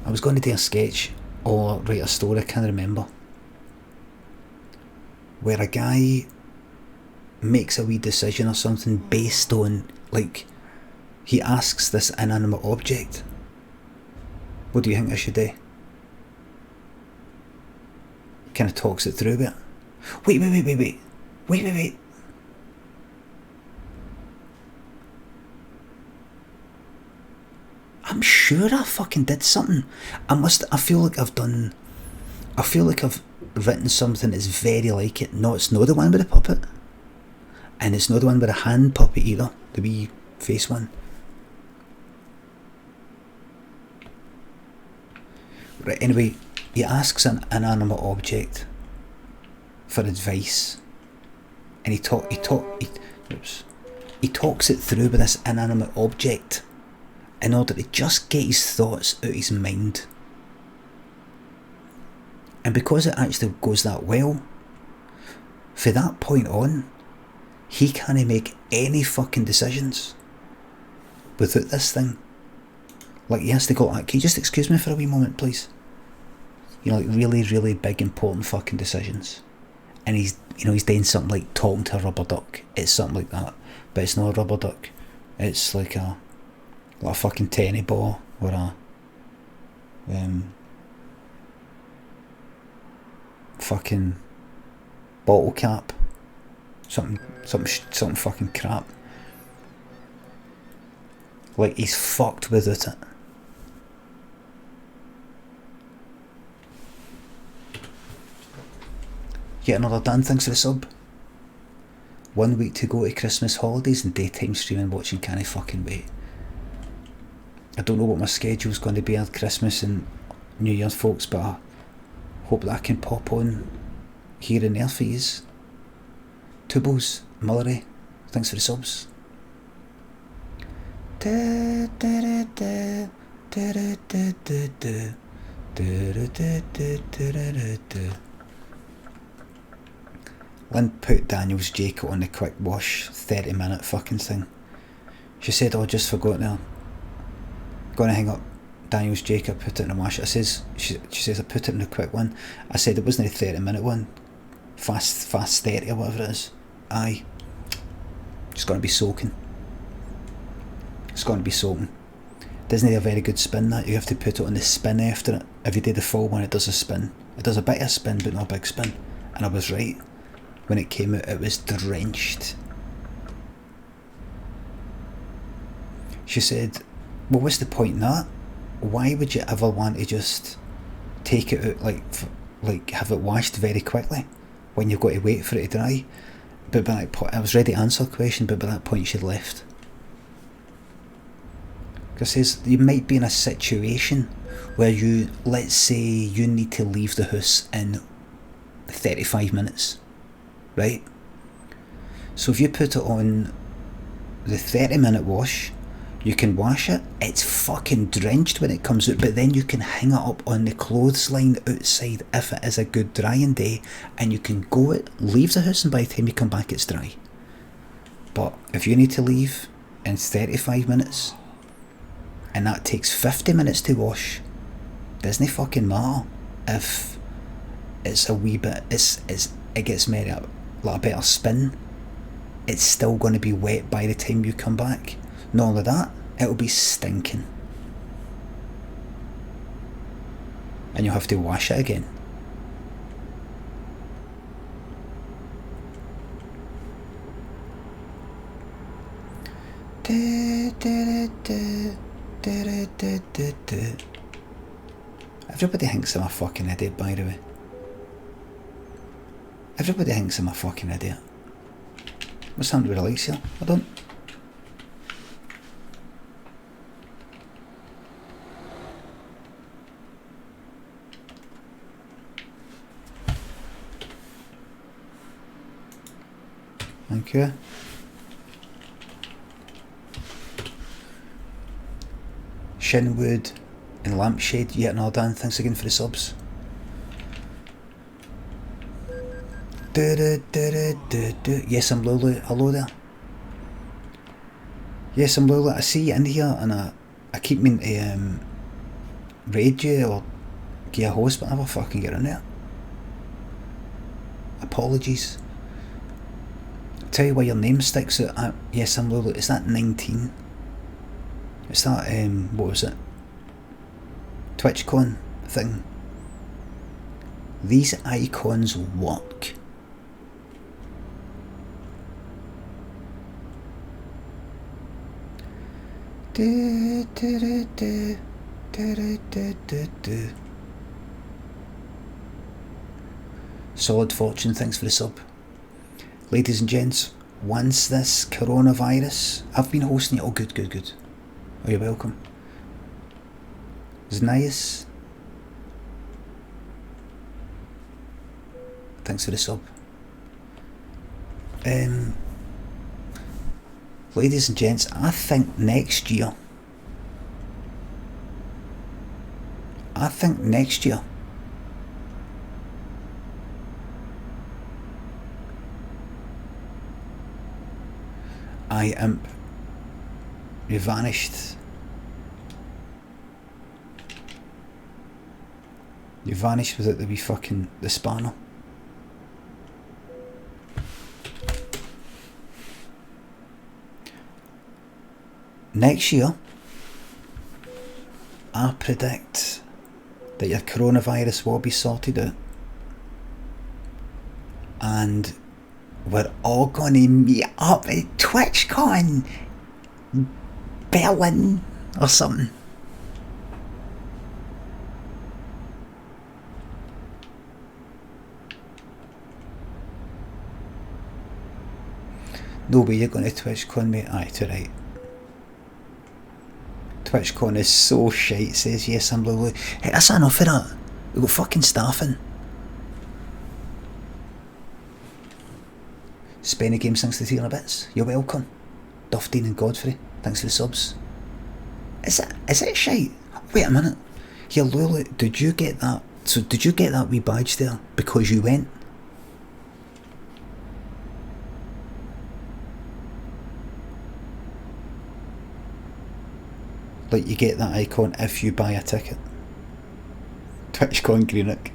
I was going to do a sketch or write a story, I can't remember, where a guy makes a wee decision or something based on, like, he asks this inanimate object, what do you think I should do? Kind of talks it through a bit. Wait. I'm sure I fucking did something. I feel like I've written something that's very like it. No, it's not the one with the puppet. And it's not the one with a hand puppet either. The wee face one. Right, anyway, he asks an inanimate object for advice. And he talks it through with this inanimate object, in order to just get his thoughts out of his mind. And because it actually goes that well, from that point on, he can't make any fucking decisions without this thing. Like, he has to go, can you just excuse me for a wee moment, please? You know, like really, really big, important fucking decisions. And he's doing something like talking to a rubber duck. It's something like that. But it's not a rubber duck. It's like a fucking tennis ball, or a fucking bottle cap, something fucking crap. Like, he's fucked without it. Yet another Dan, thanks for the sub. 1 week to go to Christmas holidays and daytime streaming watching, can't fucking wait. I don't know what my schedule's going to be at Christmas and New Year's, folks, but I hope that I can pop on here and there for yous. Tubbles, Mullery, thanks for the subs. Lynn put Daniel's jacket on the quick wash 30-minute fucking thing. She said, just forgot now. Gonna hang up Daniel's Jacob put it in the wash. She says I put it in a quick one. I said it wasn't a 30-minute one. Fast 30 or whatever it is. Aye. It's going to be soaking. It's going to be soaking. Doesn't need a very good spin, that. You have to put it on the spin after it. If you do the full one, it does a spin. It does a bit of a spin, but not a big spin. And I was right. When it came out, it was drenched. She said, well, what's the point in that? Why would you ever want to just take it out, like have it washed very quickly when you've got to wait for it to dry? But by that point, I was ready to answer the question, but by that point she'd left. Because it says you might be in a situation where let's say you need to leave the house in 35 minutes, right? So if you put it on the 30-minute wash, you can wash it, it's fucking drenched when it comes out, but then you can hang it up on the clothesline outside if it is a good drying day, and you can go out, leave the house, and by the time you come back it's dry. But if you need to leave in 35 minutes, and that takes 50 minutes to wash, doesn't fucking matter if it's a wee bit, it gets made up like a better spin, it's still going to be wet by the time you come back. Not only that, it'll be stinking. And you'll have to wash it again. Everybody thinks I'm a fucking idiot, by the way. Everybody thinks I'm a fucking idiot. What's happened with the lights here? I don't. Thank you. Shinwood and Lampshade, yet another Dan, thanks again for the subs. Yes, I'm Lulu. Hello there. Yes, I'm Lulu. I see you in here, and I keep meaning to raid you or give a host, but I never fucking get in there. Apologies. Tell you why your name sticks out. Yes, I'm Lulu. Is that 19? It's that what was it? TwitchCon thing. These icons work. Solid Fortune, thanks for the sub. Ladies and gents, once this coronavirus, I've been hosting it. Oh, good. Oh, you're welcome. Znaius, thanks for the sub. Ladies and gents, I think next year Imp, you vanished. You vanished without the wee fucking the spanner. Next year, I predict that your coronavirus will be sorted out, and we're all gonna meet up at TwitchCon Berlin or something. No way you're going to TwitchCon, mate. Aye, to right. TwitchCon is so shite, says yes, I'm Lulu. Hey, that's enough of that. We've got fucking staffing. Spenny Games, thanks for the 300 bits. You're welcome. Duffdeen and Godfrey, thanks for the subs. Is it shite? Wait a minute. Here, Lulu, did you get that? So, did you get that wee badge there because you went? Like, you get that icon if you buy a ticket. TwitchCon Greenock.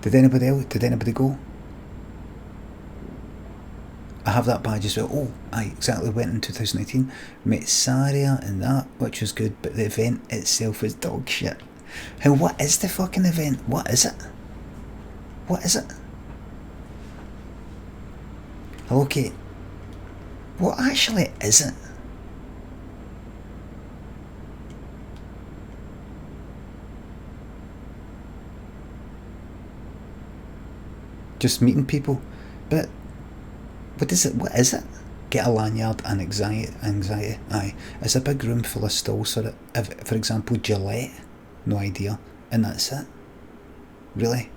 Did anybody go? I have that badge as well. Oh, I exactly went in 2018. Met Saria and that, which was good, but the event itself was dog shit. What is the fucking event? What is it? What is it? Okay. What actually is it? Just meeting people. But what is it? What is it? Get a lanyard and anxiety. Aye. It's a big room full of stalls for it. For example, Gillette. No idea. And that's it. Really?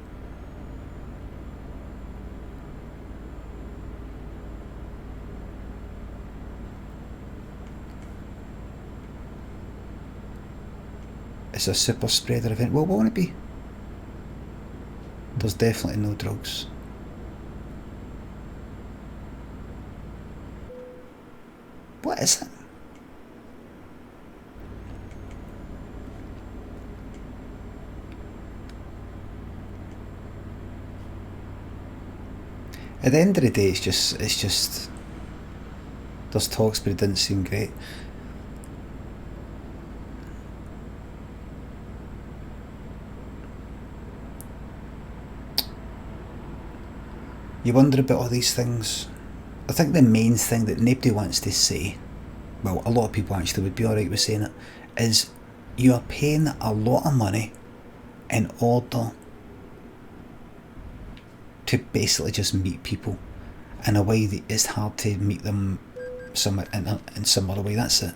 It's a super spreader event. Well, what won't it be? There's definitely no drugs. What is it? At the end of the day, it's just there's talks, but it didn't seem great. You wonder about all these things. I think the main thing that nobody wants to say, well, a lot of people actually would be alright with saying it, is you are paying a lot of money in order to basically just meet people in a way that it's hard to meet them in some other way. That's it.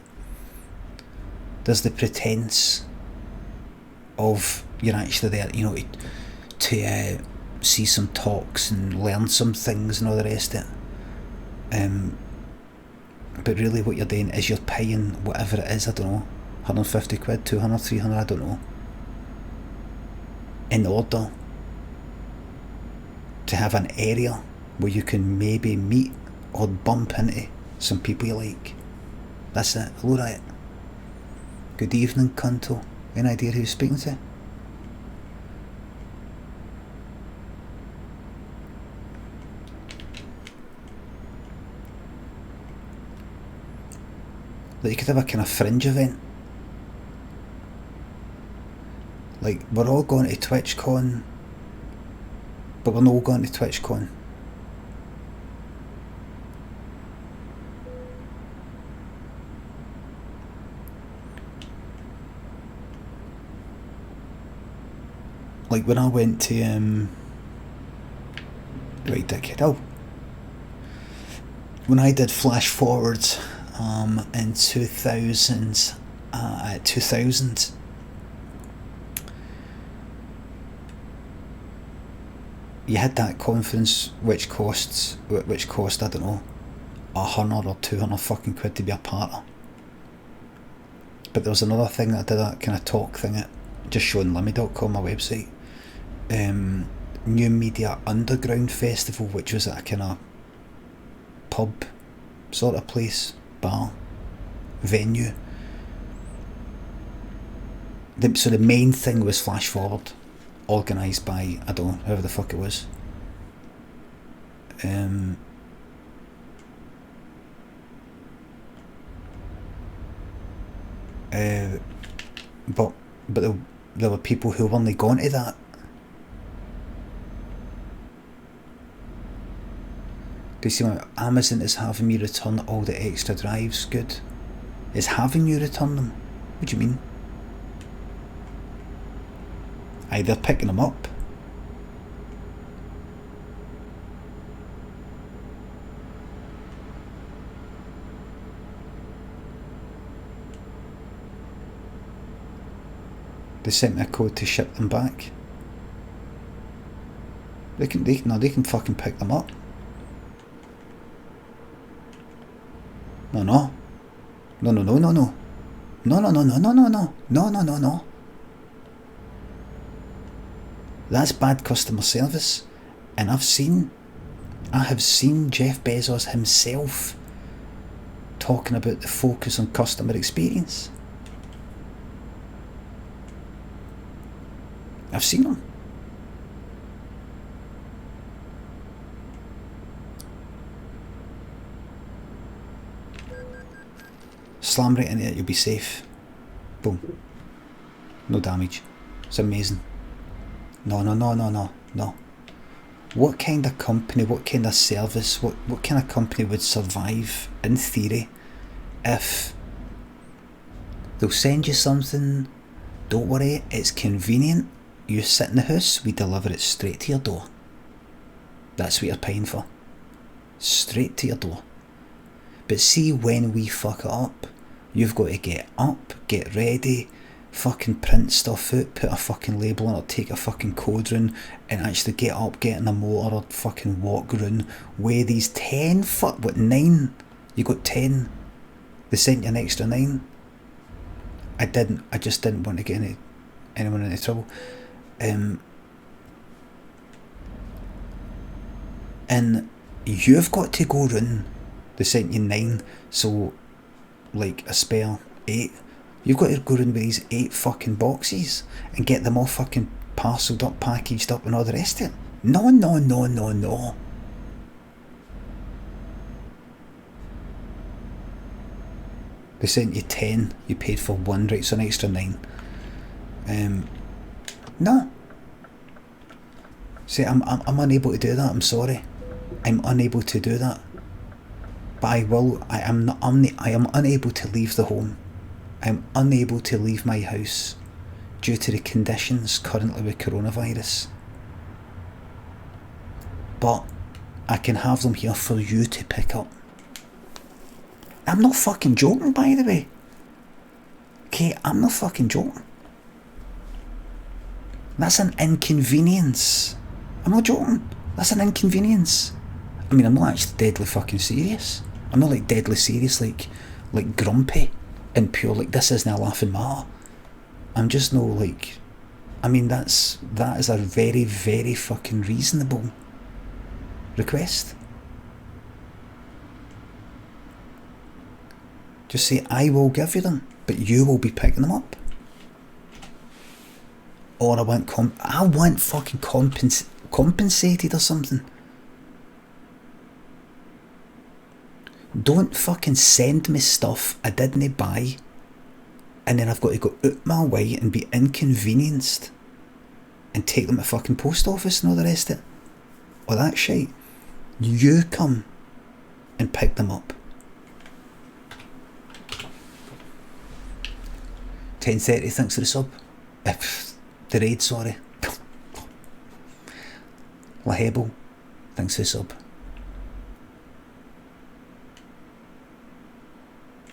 There's the pretense of you're actually there, you know, to see some talks and learn some things and all the rest of it. But really what you're doing is you're paying whatever it is, I don't know, 150 quid, 200, 300, I don't know, in order to have an area where you can maybe meet or bump into some people you like. That's it. Hello, Riot. Good evening, Cunto. Any idea who you're speaking to? Like, you could have a kind of fringe event. Like, we're all going to TwitchCon, but we're not going to TwitchCon. Like, when I went to right dickhead. Oh, when I did flash forwards in 2000, you had that conference which cost I don't know, 100 or 200 fucking quid to be a part of. But there was another thing that I did, a kind of talk thing at just showing Limmy.com, my website. New Media Underground Festival, which was at a kind of pub sort of place, bar, venue. So the main thing was Flash Forward, organised by, I don't know, whoever the fuck it was. But there were people who weren't going to that. Do you see what Amazon is having me return all the extra drives? Good. Is having you return them? What do you mean? Aye, they're picking them up. They sent me a code to ship them back. They can fucking pick them up. No. That's bad customer service. And I have seen Jeff Bezos himself talking about the focus on customer experience. I've seen him. Slam right into it, you'll be safe. Boom. No damage. It's amazing. No. What kind of company, what kind of service, what kind of company would survive, in theory, if they'll send you something, don't worry, it's convenient, you sit in the house, we deliver it straight to your door. That's what you're paying for. Straight to your door. But see, when we fuck it up, you've got to get up, get ready, fucking print stuff out, put a fucking label on it, take a fucking code round, and actually get up, get in a motor, or fucking walk round, weigh these 9? You got 10. They sent you an extra 9. I just didn't want to get anyone into trouble. And you've got to go round, they sent you 9, so like a spare 8. You've got to go round with these 8 fucking boxes and get them all fucking parcelled up, packaged up and all the rest of it. No. They sent you 10, you paid for 1, right, so an extra 9. No. See, I'm unable to do that, I'm sorry. I'm unable to do that. But I am unable to leave the home. I'm unable to leave my house due to the conditions currently with coronavirus. But I can have them here for you to pick up. I'm not fucking joking, by the way. Okay, I'm not fucking joking. That's an inconvenience. I'm not joking. That's an inconvenience. I mean, I'm not actually deadly fucking serious. I'm not like deadly serious, like grumpy and pure, like this isn't a laughing matter. I'm just no like, I mean, that is a very, very fucking reasonable request. Just say, I will give you them, but you will be picking them up. Or I want fucking compensated or something. Don't fucking send me stuff I didn't buy and then I've got to go out my way and be inconvenienced and take them to the fucking post office and all the rest of it. Or that shite. You come and pick them up. 10:30, thanks for the sub. The raid, sorry. Lahebel, thanks for the sub.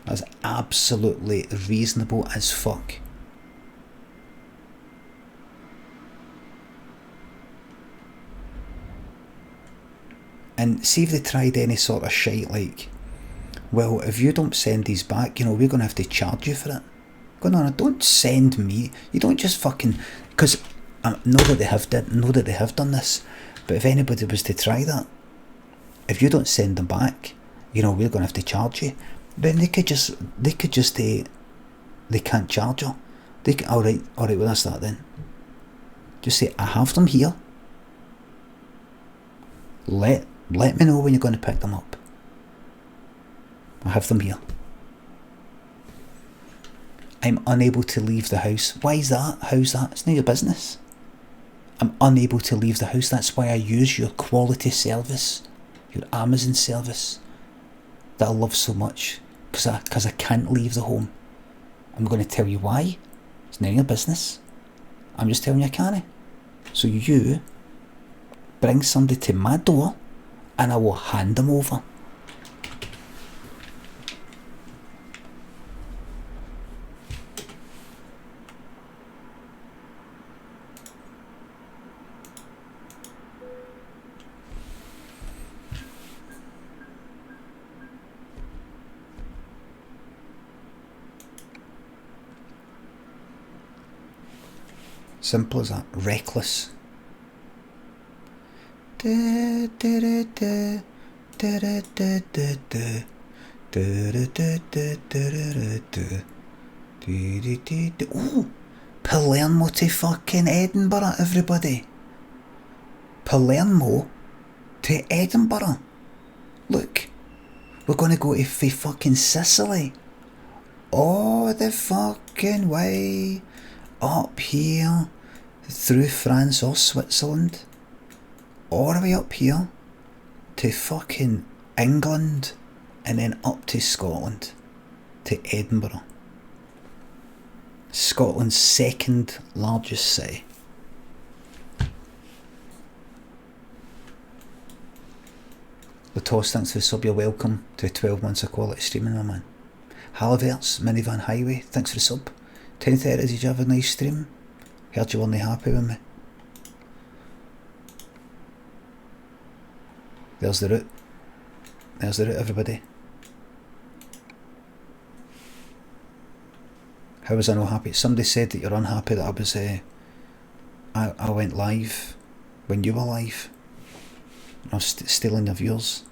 That's absolutely reasonable as fuck. And see if they tried any sort of shite like, well, if you don't send these back, we're going to have to charge you for it. Go, no, don't send me. You don't just fucking... Because I know that they have done this, but if anybody was to try that, if you don't send them back, we're going to have to charge you. Then they can't charge you. Alright, well that's that then. Just say, I have them here. Let me know when you're going to pick them up. I have them here. I'm unable to leave the house. Why is that? How's that? It's not your business. I'm unable to leave the house. That's why I use your quality service, your Amazon service that I love so much, because I can't leave the home. I'm going to tell you why. It's none of your business. I'm just telling you I can't. So you bring somebody to my door and I will hand them over. Simple as that. Reckless. Oh, Palermo to fucking Edinburgh, everybody. Palermo to Edinburgh. Look, we're gonna go to fucking Sicily. All the fucking way up here through France or Switzerland, all the way up here to fucking England, and then up to Scotland, to Edinburgh. Scotland's second largest city. Latos, thanks for the sub, you're welcome to 12 months of quality streaming, my man. Haliverts, Minivan Highway, thanks for the sub. 10:30, did you have a nice stream? Heard you weren't happy with me. There's the route. There's the route, everybody. How was I not happy? Somebody said that you're unhappy that I was I went live when you were live. I was stealing your viewers.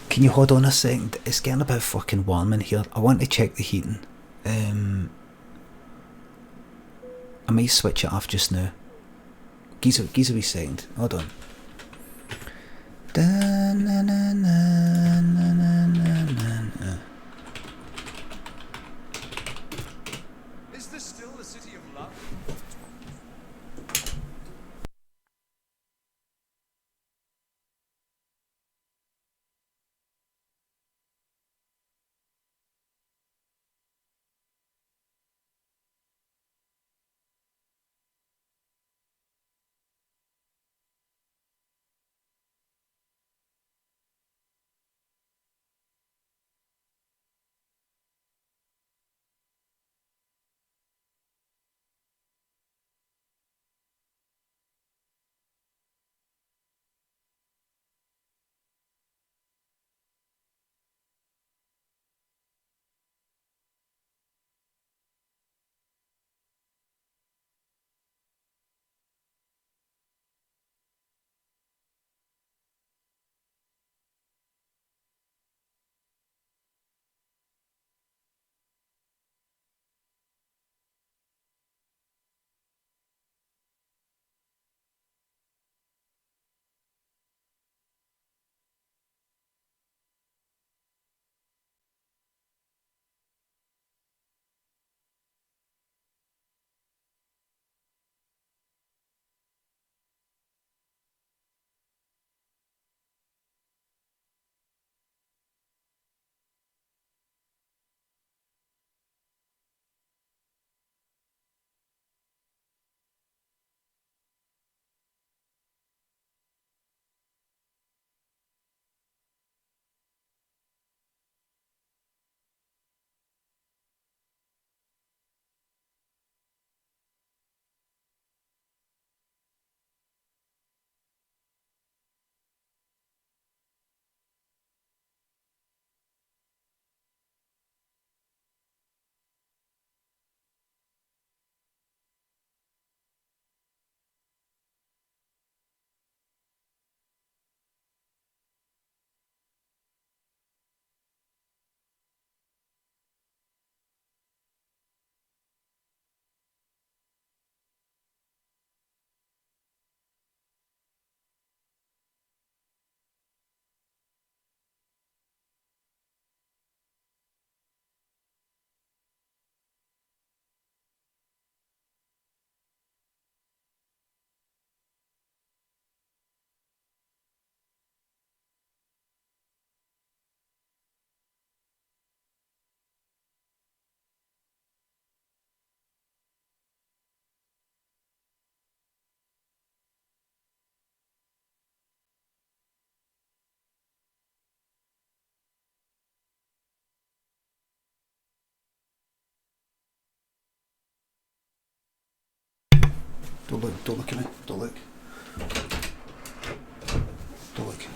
Can you hold on a second? It's getting a bit fucking warm in here. I want to check the heating. I might switch it off just now. Geez a wee second. Hold on. Is this still the city of love? Don't look at me. Don't look.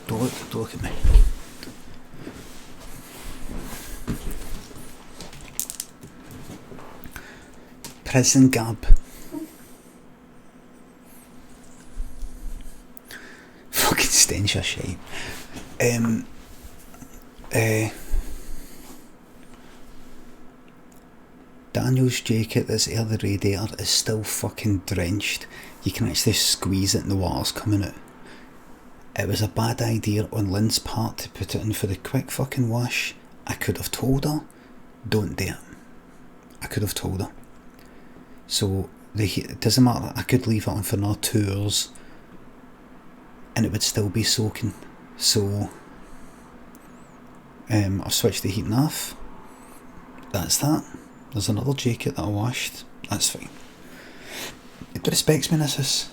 Don't look at me. Prison Gab. Finish your shite. Daniel's jacket that's air the radiator is still fucking drenched. You can actually squeeze it and the water's coming out. It was a bad idea on Lynn's part to put it in for the quick fucking wash. I could have told her, don't do it. I could have told her. So it doesn't matter, I could leave it on for another 2 hours and it would still be soaking. So I've switched the heating off. That's that. There's another jacket that I washed. That's fine. It respects me, missus.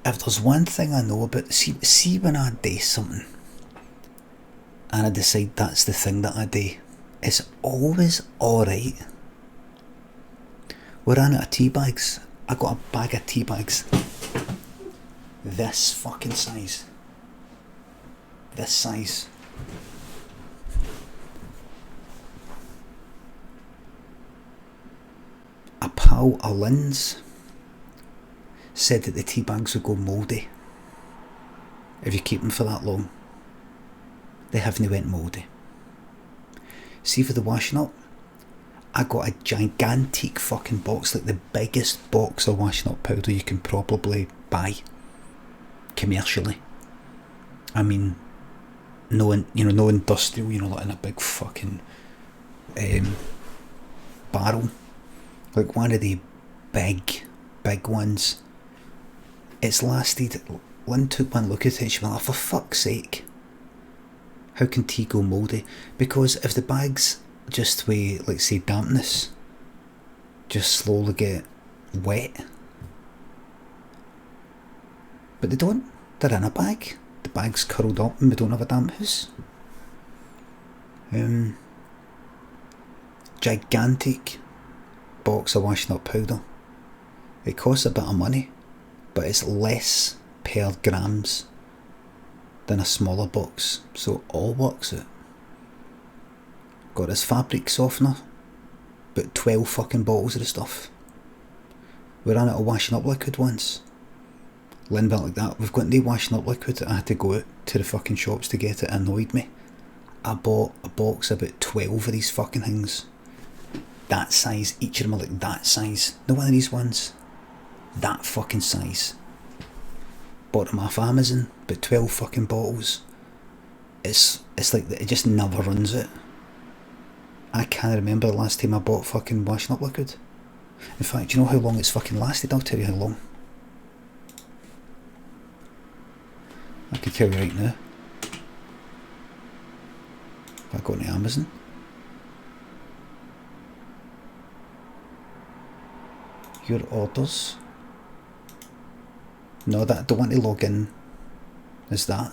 If there's one thing I know about, see when I do something and I decide that's the thing that I do, it's always alright. We ran out of tea bags. I got a bag of tea bags. This fucking size. This size. A pal of Lynn's said that the tea bags would go mouldy if you keep them for that long. They haven't went mouldy. See, for the washing up, I got a gigantic fucking box, like the biggest box of washing up powder you can probably buy commercially. I mean, no industrial, like in a big fucking barrel, like one of the big ones. It's lasted. Lynn took one look at it and she went, oh, for fuck's sake, how can tea go mouldy? Because if the bags just with, like, say, dampness just slowly get wet, but they don't, they're in a bag, the bag's curled up and we don't have a damp house. Gigantic box of washing up powder. It costs a bit of money, but it's less per grams than a smaller box, so it all works out. Got this fabric softener, about 12 fucking bottles of the stuff. We ran out of washing up liquid once. Lynn went like that, we've got no washing up liquid. I had to go out to the fucking shops to get it. It annoyed me. I bought a box of about 12 of these fucking things. That size, each of them are like that size. No one of these ones. That fucking size. Bought them off Amazon, but 12 fucking bottles. It's like, it just never runs out. I can't remember the last time I bought fucking washing up liquid. In fact, do you know how long it's fucking lasted? I'll tell you how long. I can tell you right now. If I go to Amazon. Your orders. No, that I don't want to log in. Is that?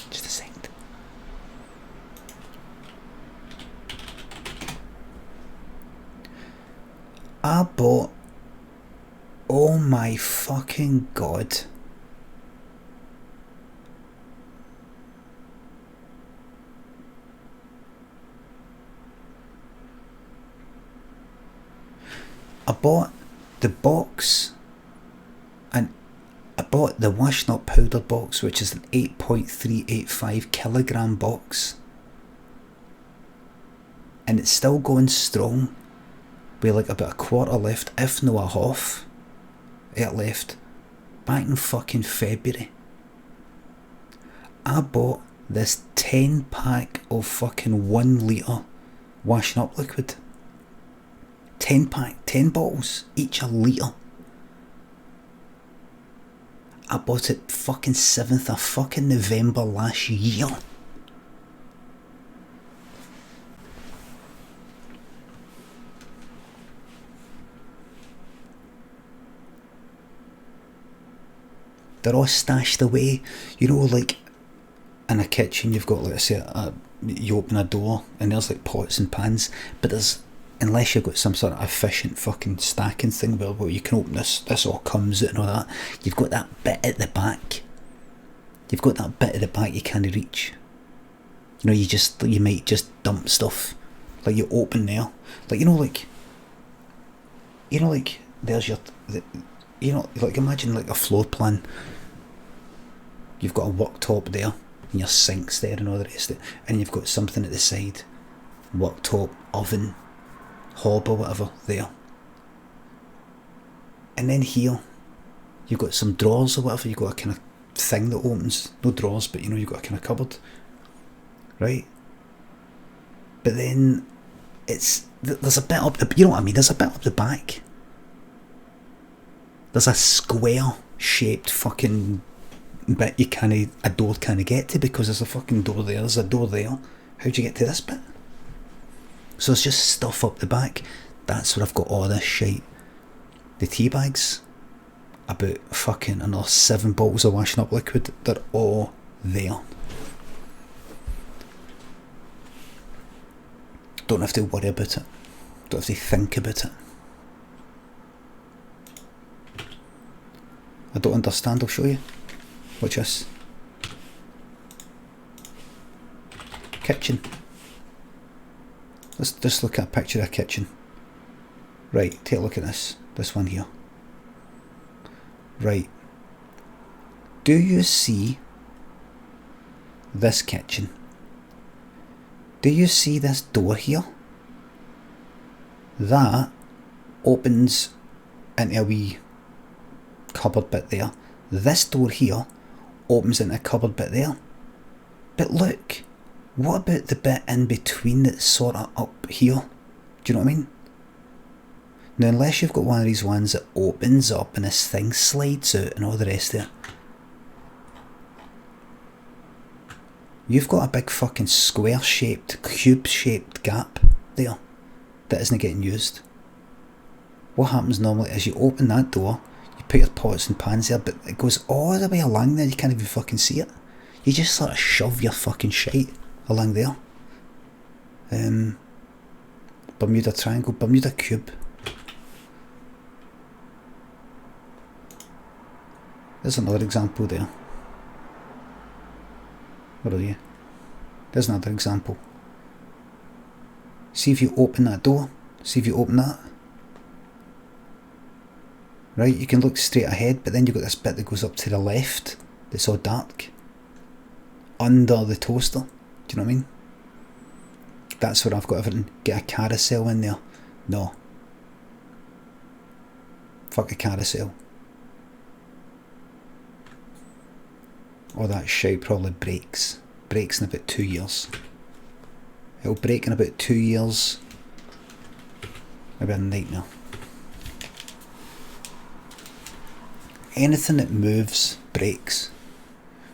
Just a second. I bought, oh my fucking god, I bought the box, and I bought the washing up powder box, which is an 8.385 kilogram box, and it's still going strong with like about a quarter left, if no a half it left, back in fucking February. I bought this 10 pack of fucking 1 litre washing up liquid. 10 pack, 10 bottles, each a litre. I bought it fucking 7th of fucking November last year. They're all stashed away, you know, like in a kitchen you've got, let's say, you open a door and there's like pots and pans, but there's, unless you've got some sort of efficient fucking stacking thing where you can open this all comes out and all that, you've got that bit at the back. You've got that bit at the back you can't reach. You know, you might just dump stuff. Like you open there. Like, like there's like imagine like a floor plan. You've got a worktop there, and your sink's there and all the rest of it, and you've got something at the side, worktop, oven, hob or whatever there. And then here, you've got some drawers or whatever, you've got a kind of thing that opens, no drawers, but you've got a kind of cupboard, right? But then there's a bit up the, you know what I mean, there's a bit up the back. There's a square shaped fucking bit a door can't get to because there's a fucking door there, there's a door there. How'd you get to this bit? So it's just stuff up the back. That's where I've got all this shite. The tea bags, about fucking another 7 bottles of washing up liquid, they're all there. Don't have to worry about it. Don't have to think about it. I don't understand, I'll show you. Watch this. Kitchen. Let's just look at a picture of a kitchen. Right, take a look at this. This one here. Right. Do you see this kitchen? Do you see this door here? That opens into a wee cupboard bit there. This door here opens into a cupboard bit there. But look, what about the bit in between that's sort of up here? Do you know what I mean? Now, unless you've got one of these ones that opens up and this thing slides out and all the rest of it, you've got a big fucking square shaped, cube shaped gap there that isn't getting used. What happens normally is you open that door, you put your pots and pans there, but it goes all the way along there, you can't even fucking see it. You just sort of shove your fucking shite along there. Bermuda Triangle, Bermuda Cube. There's another example there. Where are you? There's another example. See if you open that door. See if you open that. Right, you can look straight ahead, but then you've got this bit that goes up to the left that's all dark. Under the toaster. Do you know what I mean? That's where I've got everything. Get a carousel in there. No. Fuck a carousel. All that shit probably breaks. Breaks in about 2 years. It'll break in about 2 years. Maybe a nightmare. Anything that moves breaks.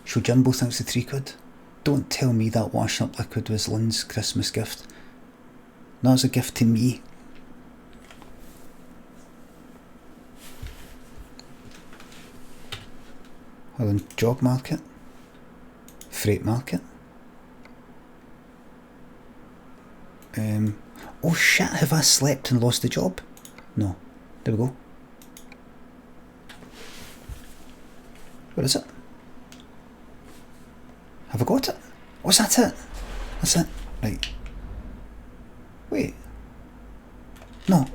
So Jumbo thinks the £3. Don't tell me that washing up liquid was Lynn's Christmas gift. No, it's a gift to me. Hold on, job market. Freight market. Oh shit, have I slept and lost the job? No. There we go. Where is it? Have I got it? Oh, is that it? That's it. Right. Wait. No.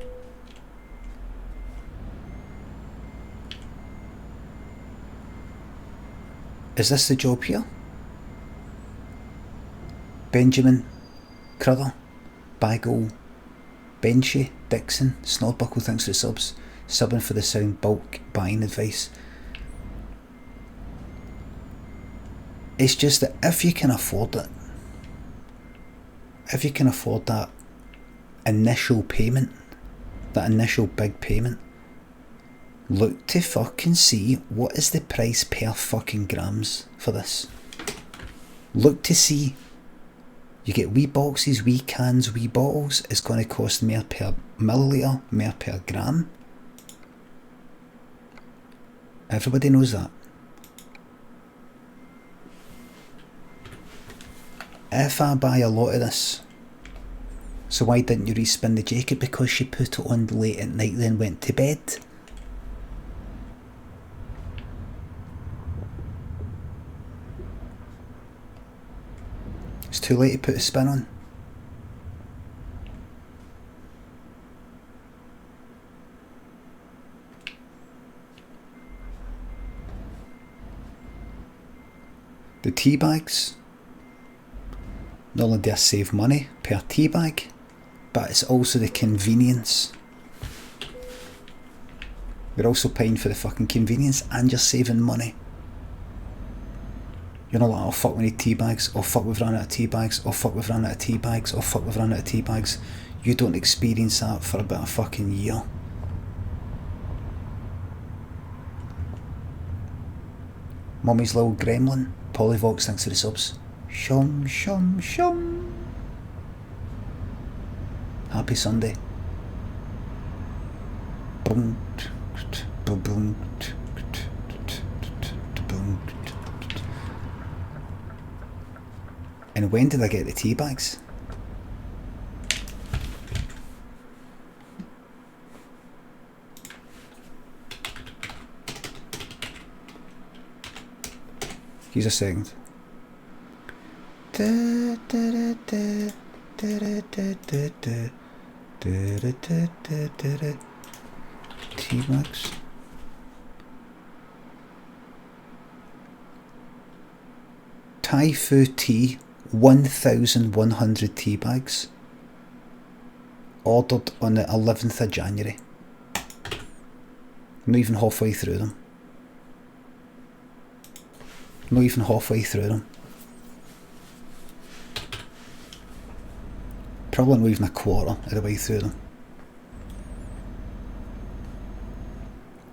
Is this the job here? Benjamin, Cruther, Bagel, Benchy, Dixon, Snodbuckle thanks for the subs. Subbing for the sound bulk buying advice. It's just that if you can afford it, if you can afford that initial payment, that initial big payment, look to fucking see what is the price per fucking grams for this. Look to see. You get wee boxes, wee cans, wee bottles. It's going to cost more per milliliter, more per gram. Everybody knows that. If I buy a lot of this, so why didn't you respin the jacket? Because she put it on late at night then went to bed. It's too late to put a spin on. The tea bags. Not only do I save money per tea bag, but it's also the convenience. You're also paying for the fucking convenience and you're saving money. You're not like, oh fuck, we need tea bags, oh fuck, we've run out of tea bags, oh fuck, we've run out of tea bags, oh fuck, we've run out of tea bags. You don't experience that for about a fucking year. Mummy's little gremlin. Polyvox, thanks for the subs. Shum, shum, shum. Happy Sunday. And when did I get the tea bags? Here's a second. Tea bags. Thai food tea, 1,100 tea bags. Ordered on the 11th of January. I'm not even halfway through them. Not even halfway through them. Probably not even a quarter of the way through them.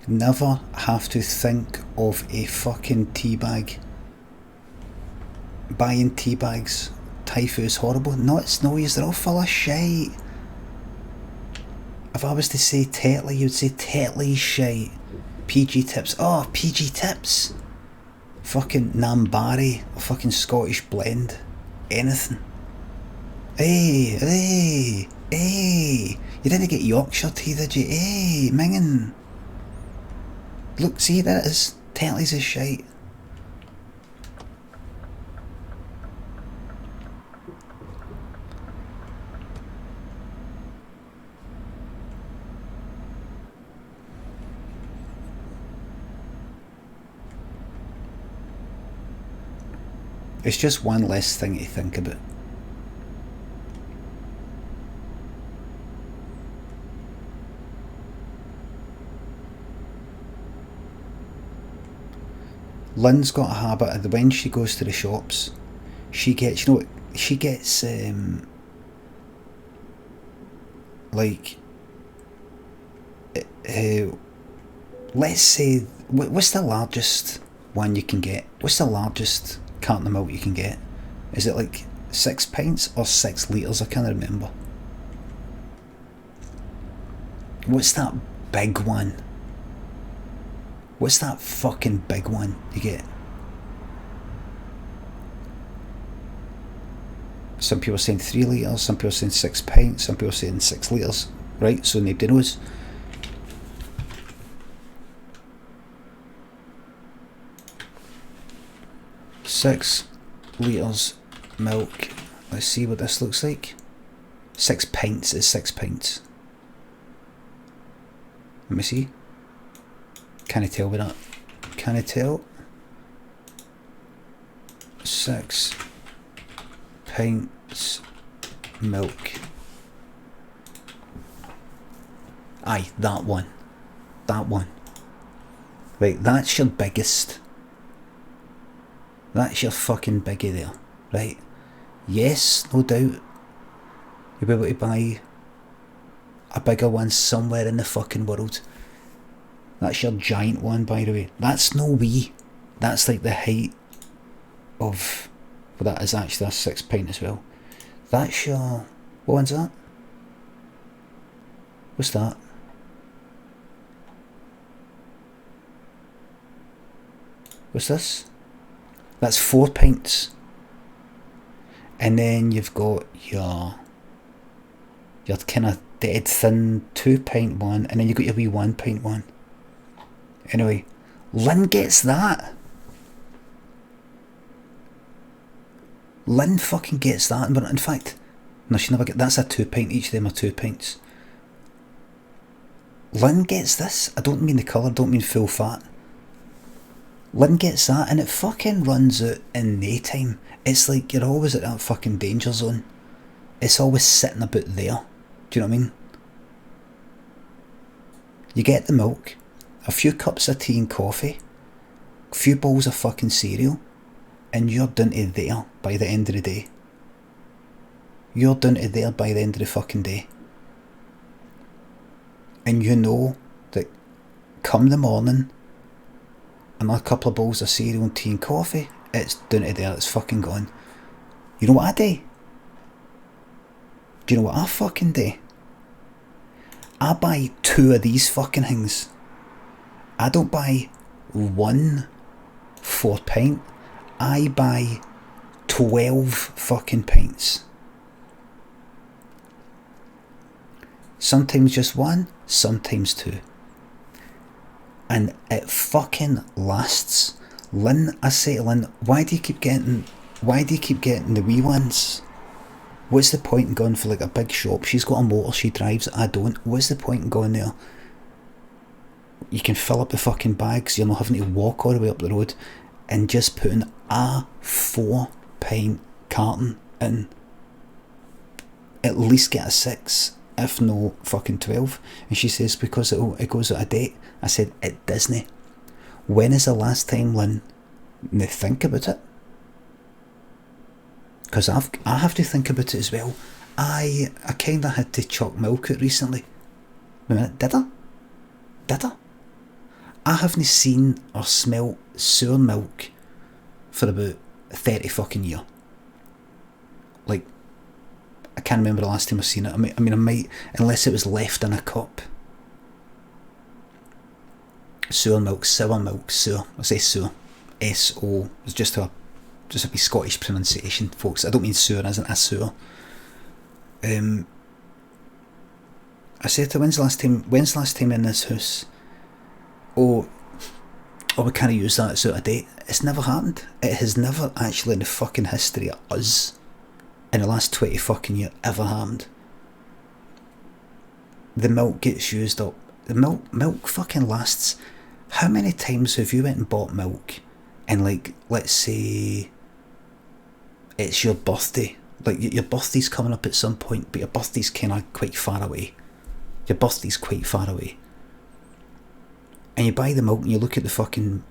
Never have to think of a fucking tea bag. Buying tea bags. Thai food is horrible. No, it's no use. They're all full of shite. If I was to say Tetley, you'd say Tetley's shite. PG Tips. Oh, PG Tips. Fucking Nambari, a fucking Scottish blend, anything. Hey, you didn't get Yorkshire tea, did you? Hey, minging. Look, see, there it is. Tetley's is shite. It's just one less thing to think about. Lynn's got a habit of when she goes to the shops, she gets, you know, she gets like let's say, what's the largest one you can get? What's the largest carton of milk you can get? Is it like 6 pints or 6 litres? I can't remember. What's that big one? What's that fucking big one you get? Some people are saying 3 litres, some people are saying 6 pints, some people are saying 6 litres. Right, so nobody knows. Six litres milk. Let's see what this looks like. 6 pints is 6 pints. Let me see. Can I tell with that? Can I tell? 6 pints milk. Aye, that one. That one. Right, that's your biggest. That's your fucking biggie there, right? Yes, no doubt, you'll be able to buy a bigger one somewhere in the fucking world. That's your giant one, by the way. That's no wee. That's like the height of... Well, that is actually a 6 pint as well. That's your... What one's that? What's that? What's this? That's 4 pints. And then you've got your kind of dead thin 2 pint one, and then you've got your wee 1 pint one. Anyway, Lynn gets that. Lynn fucking gets that, and in fact, no, she never get. That's a 2 pint. Each of them are 2 pints. Lynn gets this. I don't mean the colour. Don't mean full fat. Lynn gets that, and it fucking runs out in no time. It's like you're always at that fucking danger zone. It's always sitting about there. Do you know what I mean? You get the milk, a few cups of tea and coffee, a few bowls of fucking cereal, and you're down to there by the end of the day. You're down to there by the end of the fucking day. And you know that come the morning, another couple of bowls of cereal and tea and coffee, it's down to there, it's fucking gone. You know what I do? Do you know what I fucking do? I buy 2 of these fucking things. I don't buy 1 4 pint. I buy 12 fucking pints. Sometimes just 1, sometimes 2. And it fucking lasts. Lynn, I say to Lynn, why do you keep getting the wee ones? What's the point in going for like a big shop? She's got a motor, she drives, I don't. What's the point in going there? You can fill up the fucking bags, you're not having to walk all the way up the road, and just putting a 4 pint carton in. At least get a 6, if no fucking 12. And she says because it goes out of date. I said, it doesn't. When is the last time, Lynn, you think about it? Because I have to think about it as well. I kind of had to chuck milk out recently. Wait a minute, did I? I haven't seen or smelt sour milk for about 30 fucking years. Like, I can't remember the last time I've seen it. I mean, I might, unless it was left in a cup. Sour milk. I say sour. S-O. It's just a wee Scottish pronunciation, folks. I don't mean sour as in a sewer. I said to her, when's the last time in this house? Oh, we can't use that, it's out of date. It's never happened. It has never actually in the fucking history of us in the last 20 fucking years ever happened. The milk gets used up. The milk fucking lasts. How many times have you went and bought milk and, like, let's say it's your birthday, like your birthday's coming up at some point, but your birthday's kind of quite far away. And you buy the milk and you look at the fucking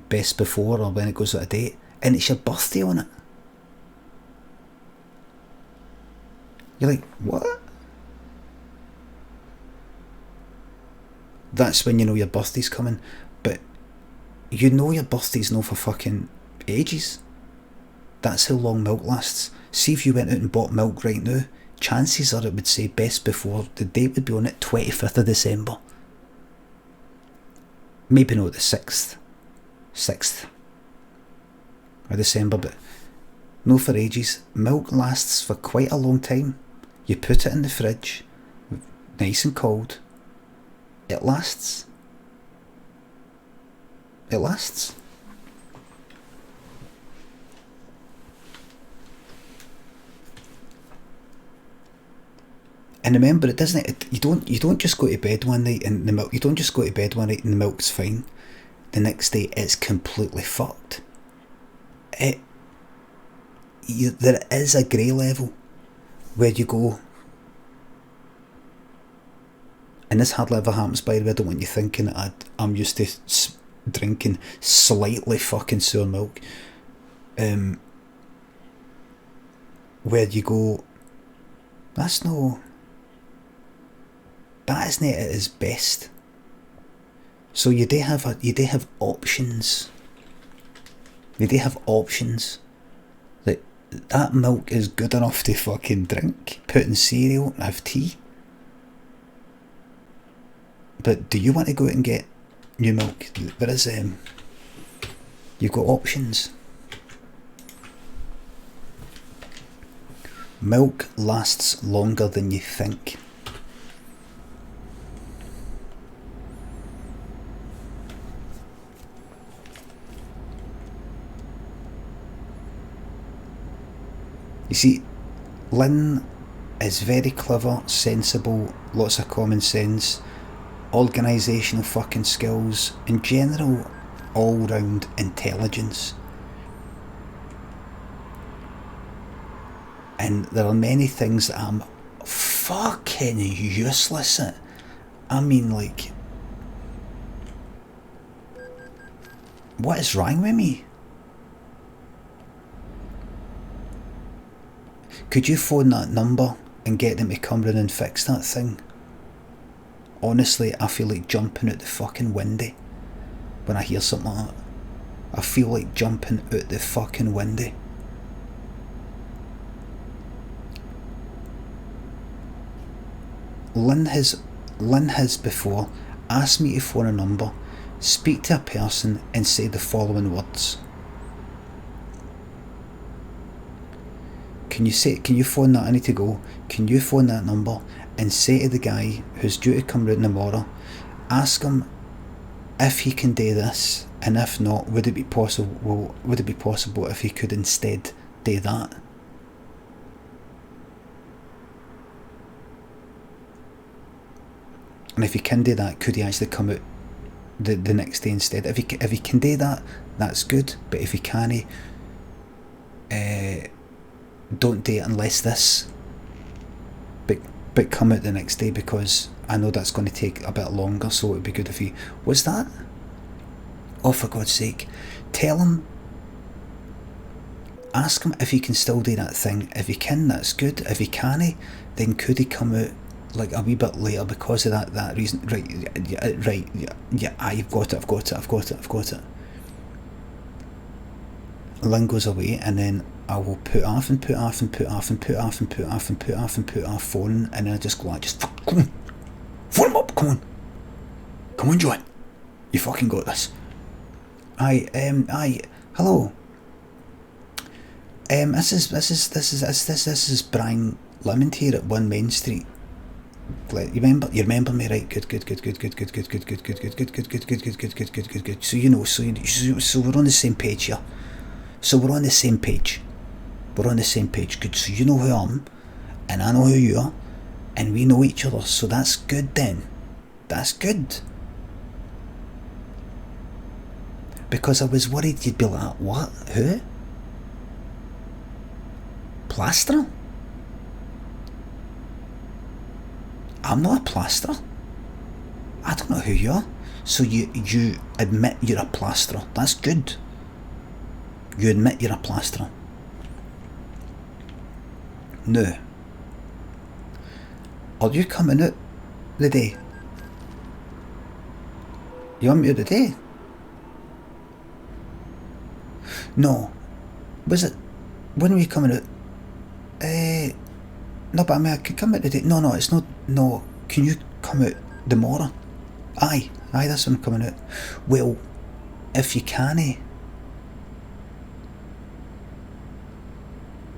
best before or when it goes out of date, and it's your birthday on it. You're like, what? That's when you know your birthday's coming. But you know your birthday's no for fucking ages. That's how long milk lasts. See if you went out and bought milk right now, chances are it would say best before, the date would be on it 25th of December. Maybe not the 6th of December, but no for ages. Milk lasts for quite a long time. You put it in the fridge, nice and cold. It lasts. And remember, it doesn't. You don't just go to bed one night and the milk. You don't just go to bed one night and the milk's fine. The next day, it's completely fucked. There is a grey level where you go, and this hardly ever happens. By the way, I don't want you thinking that I'm used to drinking slightly fucking sour milk. Where you go, that isn't it at its best. So you do have options. That milk is good enough to fucking drink, put in cereal, and have tea. But do you want to go out and get new milk? There is you've got options. Milk lasts longer than you think. You see, Lynn is very clever, sensible, lots of common sense, organisational fucking skills, in general, all round intelligence. And there are many things that I'm fucking useless at. I mean, like, what is wrong with me? Could you phone that number and get them to come round and fix that thing? Honestly, I feel like jumping out the fucking window when I hear something like that. I feel like jumping out the fucking window. Lynn has before asked me to phone a number, speak to a person and say the following words. Can you phone that? I need to go. Can you phone that number and say to the guy who's due to come round tomorrow, ask him if he can do this, and if not, would it be possible if he could instead do that? And if he can do that, could he actually come out the next day instead? If he can do that, that's good. But if he can't, don't do it unless this. But come out the next day, because I know that's going to take a bit longer. So it would be good if he was that. Oh, for God's sake, tell him. Ask him if he can still do that thing. If he can, that's good. If he can't, then could he come out like a wee bit later because of that reason? Right, yeah, I've got it. Lynn goes away, and then I will put off phone, and then I just go, come on, phone him up, come on, John, you fucking got this. Hello. This is Brian Lemon here at 1 Main Street. You remember me, right? Good. So you know, so we're on the same page here. We're on the same page. Good. So you know who I am, and I know who you are, and we know each other. So that's good then. That's good. Because I was worried you'd be like, what? Who? Plasterer? I'm not a plasterer. I don't know who you are. So you admit you're a plasterer. That's good. You admit you're a plasterer. No. Are you coming out the day? You want me out the day? No. Was it? When were you coming out? No, but I mean, I could come out today. No, it's not. No, can you come out tomorrow? Aye, that's when I'm coming out. Well, if you can,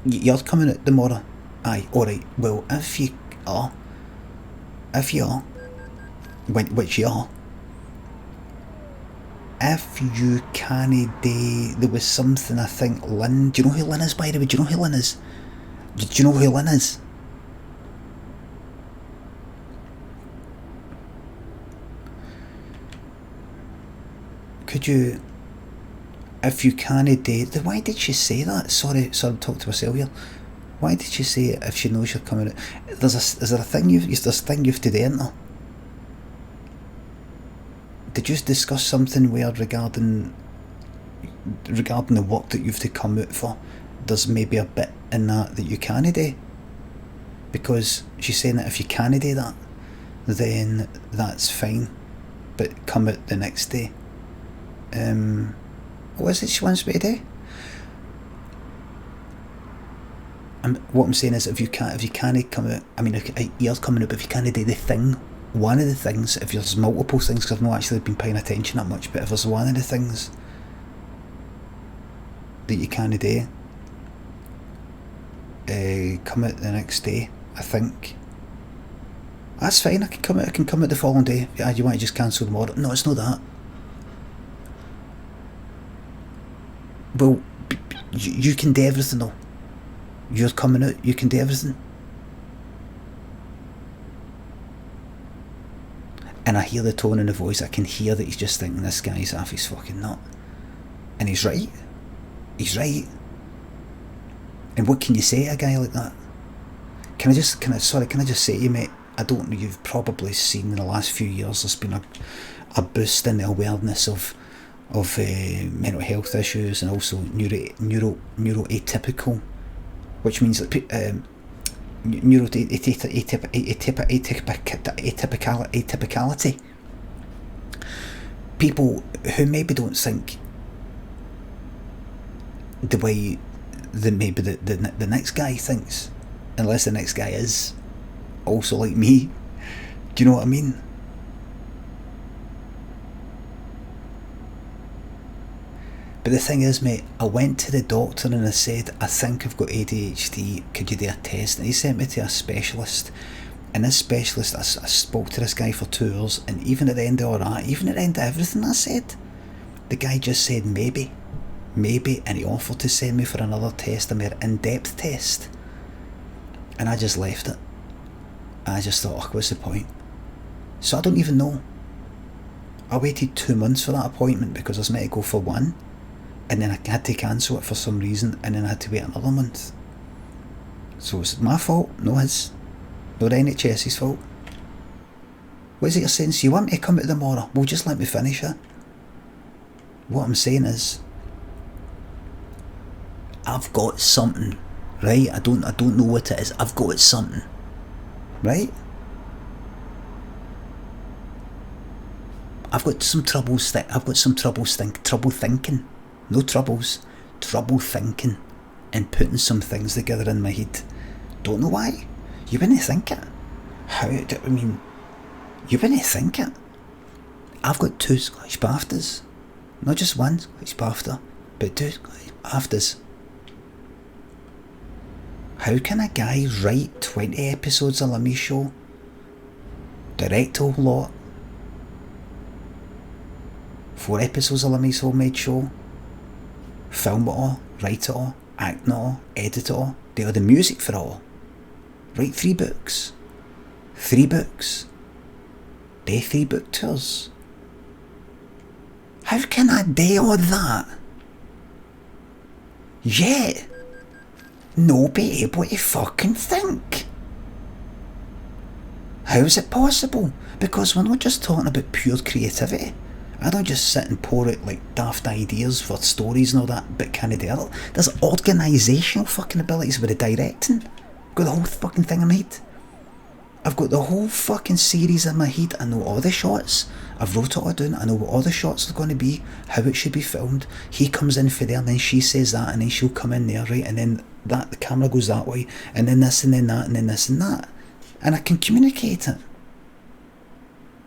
you're coming out tomorrow. Aye, alright. Well, if you are, which you are, if you can't do, there was something, I think, Lynn, do you know who Lynn is, by the way? Do you know who Lynn is? Do you know who Lynn is? Could you, if you can't date, why did she say that? Sorry, I'm talking to myself here. Why did she say it if she knows you're coming out? Is there a thing you have to do, isn't there? Did you discuss something weird regarding the work that you have to come out for? There's maybe a bit in that you can't do. Because she's saying that if you can't do that, then that's fine. But come out the next day. What is it she wants me to do? What I'm saying is, if you can't come out, I mean, you're coming out, but if you can't do the thing, one of the things, if there's multiple things, because I've not actually been paying attention that much, but if there's one of the things that you can't do, come out the next day, I think. That's fine, I can come out the following day. Yeah, you want to just cancel tomorrow? No, it's not that. Well, you can do everything though. You're coming out, you can do everything. And I hear the tone in the voice, I can hear that he's just thinking this guy's half his fucking nut. And he's right. He's right. And what can you say to a guy like that? Can I just say to you, mate, I don't know, you've probably seen in the last few years there's been a boost in the awareness of mental health issues and also neuroatypical, which means that atypicality. People who maybe don't think the way that maybe the next guy thinks, unless the next guy is also like me. Do you know what I mean? But the thing is, mate, I went to the doctor and I said, I think I've got ADHD, could you do a test? And he sent me to a specialist. And this specialist, I spoke to this guy for 2 hours, and even at the end of all that, even at the end of everything I said, the guy just said maybe, and he offered to send me for another test, a more in-depth test. And I just left it. I just thought, oh, what's the point? So I don't even know. I waited 2 months for that appointment because I was meant to go for one, and then I had to cancel it for some reason, and then I had to wait another month. So it's my fault, no his. Not the NHS's fault. What is it you're saying? So you want me to come out tomorrow? Well, just let me finish it. What I'm saying is, I've got something, right? I don't know what it is. I've got something, right? I've got some trouble thinking. No troubles. Trouble thinking and putting some things together in my head. Don't know why. You wouldn't think it. You wouldn't think it. I've got 2 Scottish BAFTAs. Not just one Scottish BAFTA, but 2 Scottish BAFTAs. How can a guy write 20 episodes of Limmy show, direct a whole lot, 4 episodes of Limmy's homemade show, film it all, write it all, act it all, edit it all, do all the music for it all, write 3 books, do 3 book tours? How can I do all that yet not be able to fucking think? How is it possible? Because we're not just talking about pure creativity. I don't just sit and pour out like daft ideas for stories and all that, but can I do it? There's organisational fucking abilities with the directing. I've got the whole fucking thing in my head. I've got the whole fucking series in my head. I know all the shots. I've wrote it all down. I know what all the shots are going to be, how it should be filmed. He comes in for there, and then she says that, and then she'll come in there, right? And then that the camera goes that way, and then this, and then that, and then this and that. And I can communicate it.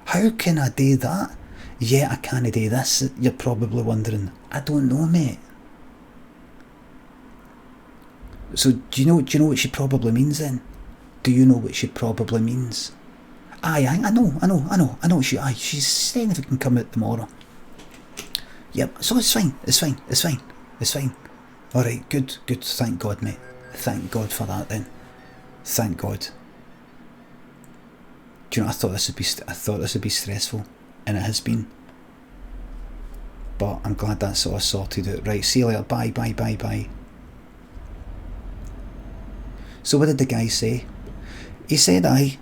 How can I do that? Yeah, I can't do this. You're probably wondering. I don't know, mate. So do you know what she probably means then? Do you know what she probably means? Aye, I know. She's saying if it can come out tomorrow. Yep, so it's fine. Alright, good, thank God, mate. Thank God for that then. Thank God. Do you know, I thought this would be stressful, and it has been. But I'm glad that's all sorted out. Right, see you later. Bye. So what did the guy say? He said aye.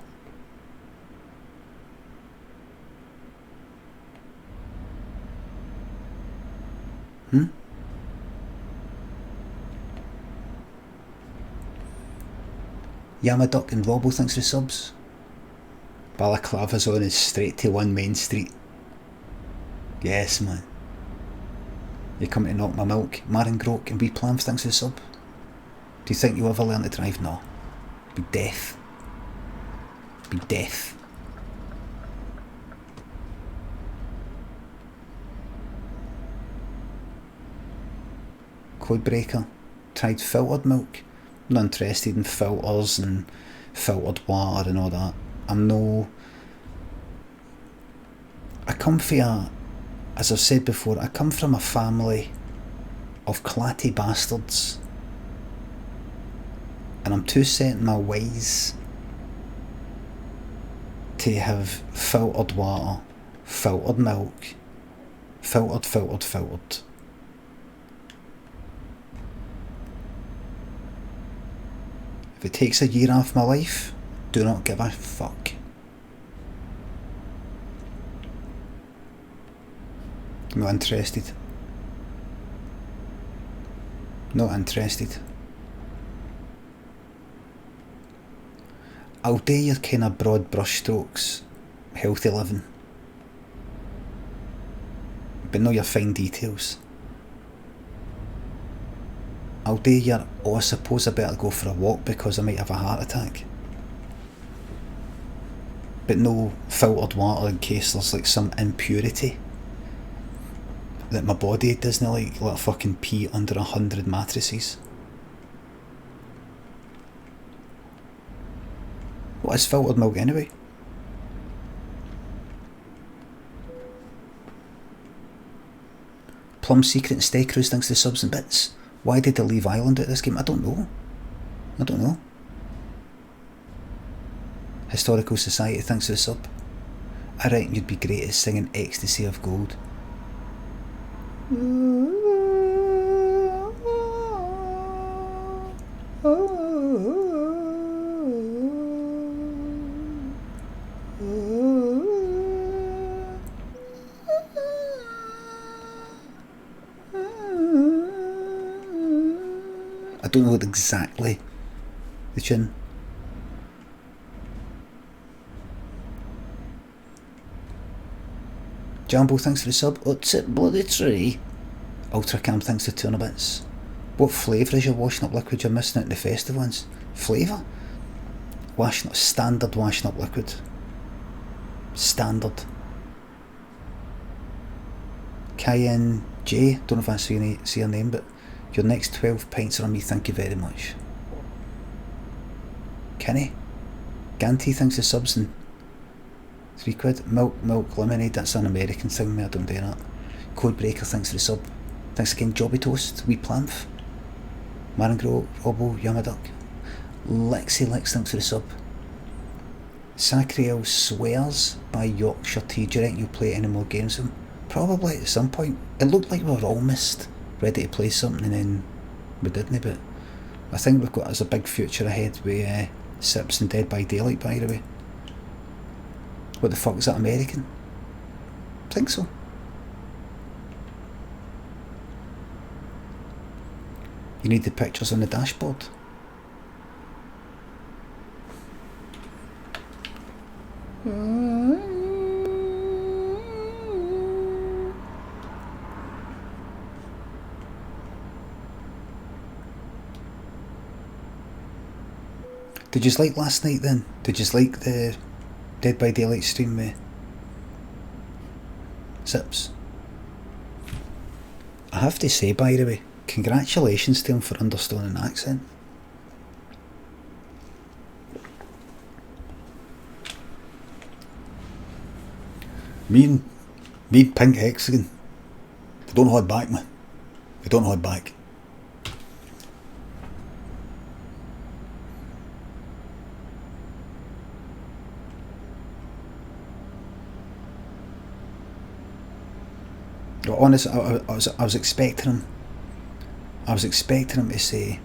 Yamaduck and Robbo, thanks for the subs. Balaclava's on is straight to 1 Main Street. Yes, man. You come to knock my milk. Marin Grok and Wee Plams, thanks for the sub. Do you think you'll ever learn to drive? No. Be deaf. Codebreaker. Tried filtered milk. I'm not interested in filters and filtered water and all that. I come from as I've said before, I come from a family of clatty bastards. and I'm too set in my ways to have filtered water, filtered milk, filtered. If it takes a year off my life, do not give a fuck. Not interested. Not interested. I'll do your kind of broad brushstrokes, healthy living, but not your fine details. I'll do your, oh I suppose I better go for a walk because I might have a heart attack, but no filtered water in case there's like some impurity that my body doesn't like, let fucking pee under 100 mattresses. What is filtered milk anyway? Plum Secret and Stay Cruise thanks to subs and bits. Why did they leave Ireland at this game? I don't know. Historical Society thanks to the sub. I reckon you'd be great at singing Ecstasy of Gold. I don't know exactly the tune. Jambo thanks for the sub. What's it bloody tree? Ultracam thanks for 200 bits. What flavour is your washing up liquid you're missing out in the festive ones? Flavour? Standard washing up liquid. Standard. Cayenne J, don't know if I see your name, but your next 12 pints are on me, thank you very much. Kenny? Ganty thanks for subs and £3. Milk lemonade, that's an American thing, I don't do that. Codebreaker thanks for the sub. Thanks again, Jobby Toast, Wee Planth, Marangro, Robo, Yamaduck, Lexi Lex thanks for the sub. Sacriel swears by Yorkshire Tea. Do you reckon you'll play any more games with him? Probably at some point. It looked like we were almost ready to play something and then we didn't, but I think we've got us a big future ahead with Sips and Dead by Daylight, by the way. What the fuck is that, American? I think so. You need the pictures on the dashboard. Did you like last night then? Did you like the Dead by Daylight stream with Sips? I have to say, by the way, congratulations to him for understanding an accent. Me and Pink Hexagon, they don't hold back, man. They don't hold back. Honestly, I was expecting him. I was expecting him to say,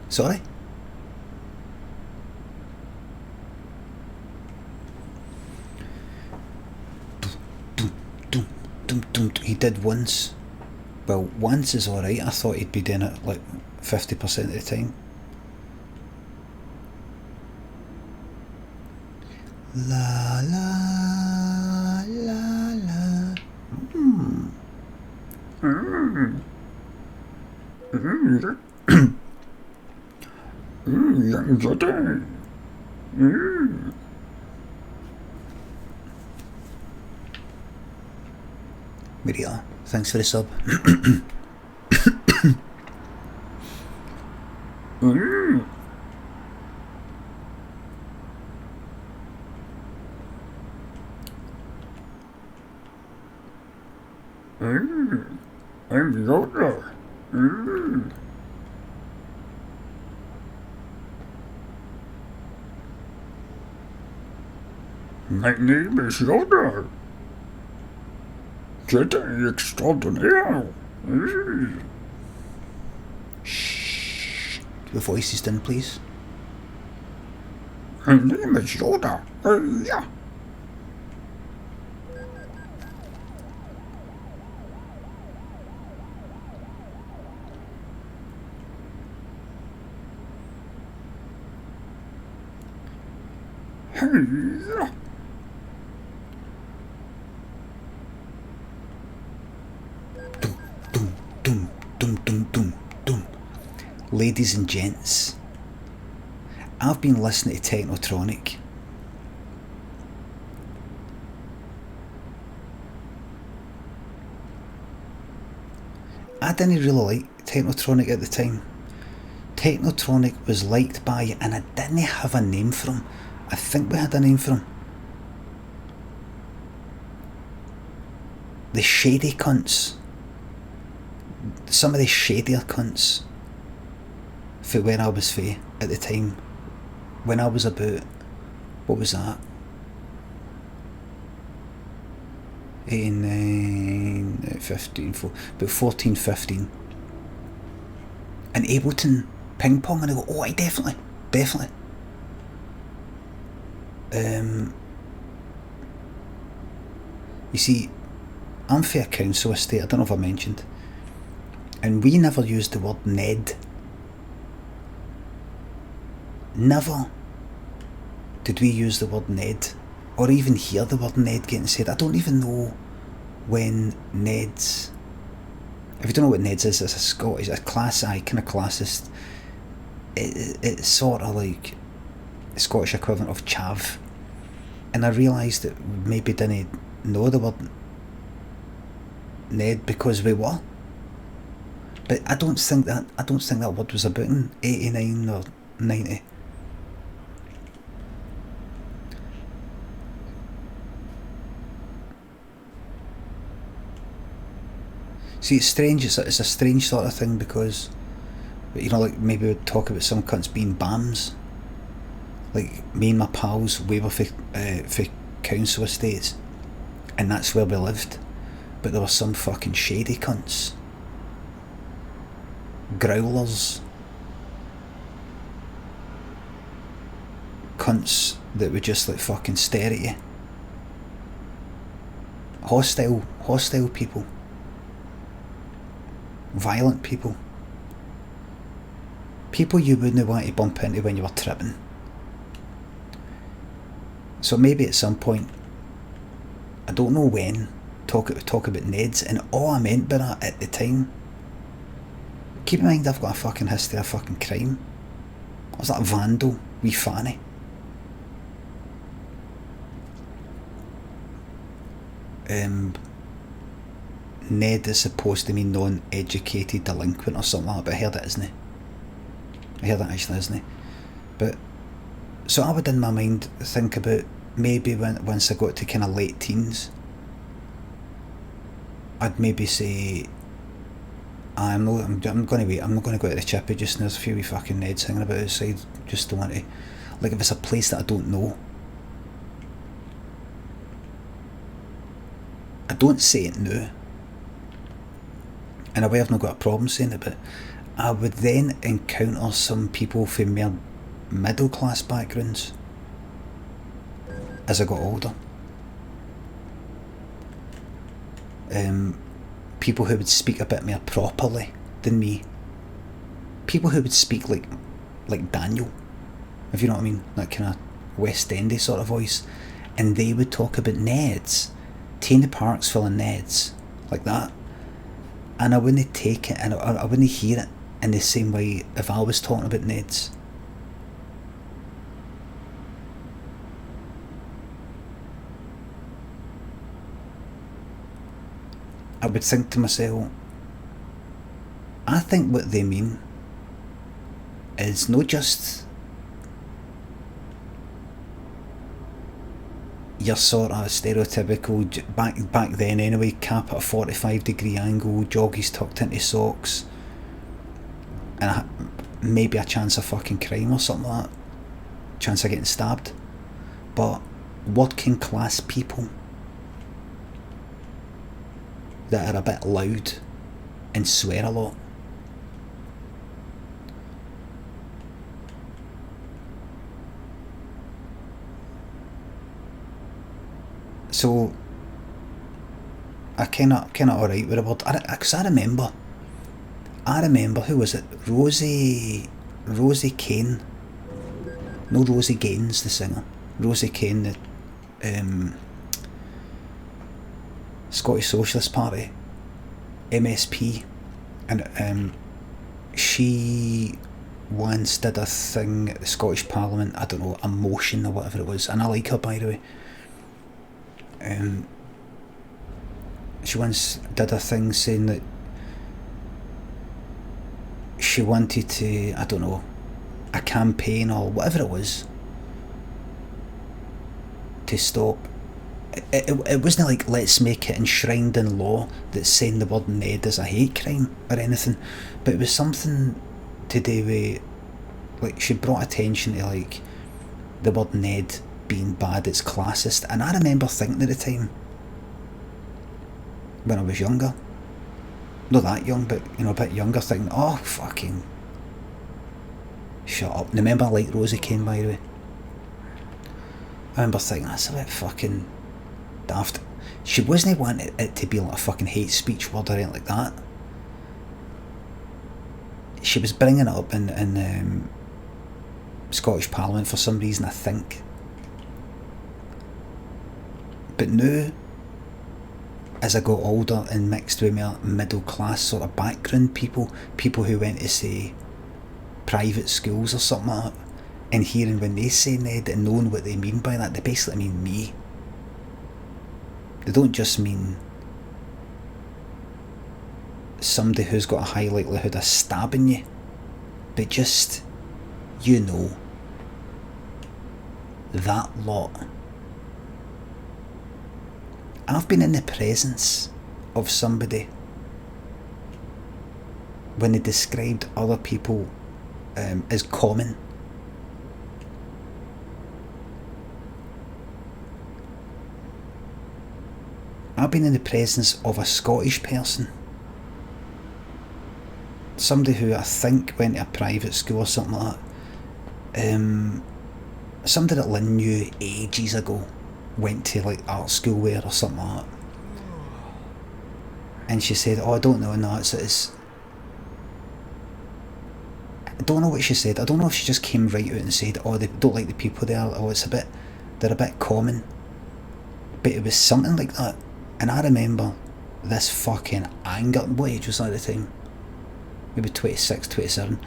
sorry? He did once. Well, once is alright. I thought he'd be doing it like 50% of the time. La la la la. Maria, thanks for the sub. My name is Yoda. Jedi extraordinaire. Shh. The voice is done, please. My name is Yoda. Yeah. Yeah. Doom, doom, doom, doom, doom, doom. Ladies and gents, I've been listening to Technotronic. I didn't really like Technotronic at the time. Technotronic was liked by, and I didn't have a name for him. I think we had a name for him. The shady cunts. Some of the shadier cunts for where I was for at the time. When I was about, what was that? 18, 15, about 14, 15. And Ableton ping pong, and I go, oh, I definitely. You see, I'm for a council estate, I don't know if I mentioned, and we never used the word Ned. Never did we use the word Ned, or even hear the word Ned getting said. I don't even know when Ned's... If you don't know what Ned's is, it's a Scottish, a class I, kind of classist. It's sort of like the Scottish equivalent of chav. And I realised that we maybe didn't know the word Ned because we were. But I don't think that word was about in 89 or 90. See, it's strange. It's a strange sort of thing because, you know, like maybe we'd talk about some cunts being BAMs. Like me and my pals, we were for council estates, and that's where we lived. But there were some fucking shady cunts, growlers, cunts that would just like fucking stare at you. Hostile people. Violent people. People you wouldn't want to bump into when you were tripping. So maybe at some point, I don't know when, talk about Neds, and all I meant by that at the time, keep in mind I've got a fucking history of fucking crime. I was like a vandal, wee fanny. Ned is supposed to mean non-educated delinquent or something like that, but I heard it isn't it? I heard that actually isn't it? But so I would in my mind think about maybe once I got to kind of late teens, I'd maybe say I'm not going to wait, I'm not going to go to the chippy just now. There's a few wee fucking Neds hanging about outside, just don't want to, like if it's a place that I don't know, I don't say it now. In a way I've not got a problem saying it, but I would then encounter some people from mere middle class backgrounds as I got older. People who would speak a bit more properly than me. People who would speak like Daniel, if you know what I mean, that kind of West Endy sort of voice, and they would talk about Neds, Tina Park's full of Neds, like that. And I wouldn't take it, and I wouldn't hear it in the same way if I was talking about Neds. I would think to myself, I think what they mean is not just your sort of stereotypical, back then anyway, cap at a 45-degree angle, joggies tucked into socks, and maybe a chance of fucking crime or something like that, chance of getting stabbed. But working class people that are a bit loud and swear a lot. So I kind of alright with the word, because I remember, who was it? Rosie Kane. No, Rosie Gaines, the singer. Rosie Kane, the Scottish Socialist Party, MSP, and she once did a thing at the Scottish Parliament, I don't know, a motion or whatever it was, and I like her, by the way. She once did a thing saying that she wanted to, I don't know, a campaign or whatever it was to stop. It wasn't like let's make it enshrined in law that saying the word Ned is a hate crime or anything, but it was something to do with, like, she brought attention to like the word Ned being bad, it's classist. And I remember thinking at the time, when I was younger, not that young, but you know, a bit younger, thinking, oh fucking shut up. And remember I liked Rosie Kane, by the way. I remember thinking, that's a bit fucking daft. She wasn't wanting it to be like a fucking hate speech word or anything like that. She was bringing it up in Scottish Parliament for some reason, I think. But now, as I got older and mixed with my middle class sort of background, people who went to, say, private schools or something like that, and hearing when they say Ned and knowing what they mean by that, they basically mean me. They don't just mean somebody who's got a high likelihood of stabbing you, but just, you know, that lot. I've been in the presence of somebody when they described other people as common. I've been in the presence of a Scottish person, somebody who I think went to a private school or something like that. Somebody that Lynn knew ages ago went to like art school with or something like that. And she said, oh, I don't know, no, it's I don't know what she said. I don't know if she just came right out and said, oh, they don't like the people there, or they're a bit common. But it was something like that. And I remember this fucking anger. What age was I at the time? Maybe 26, 27.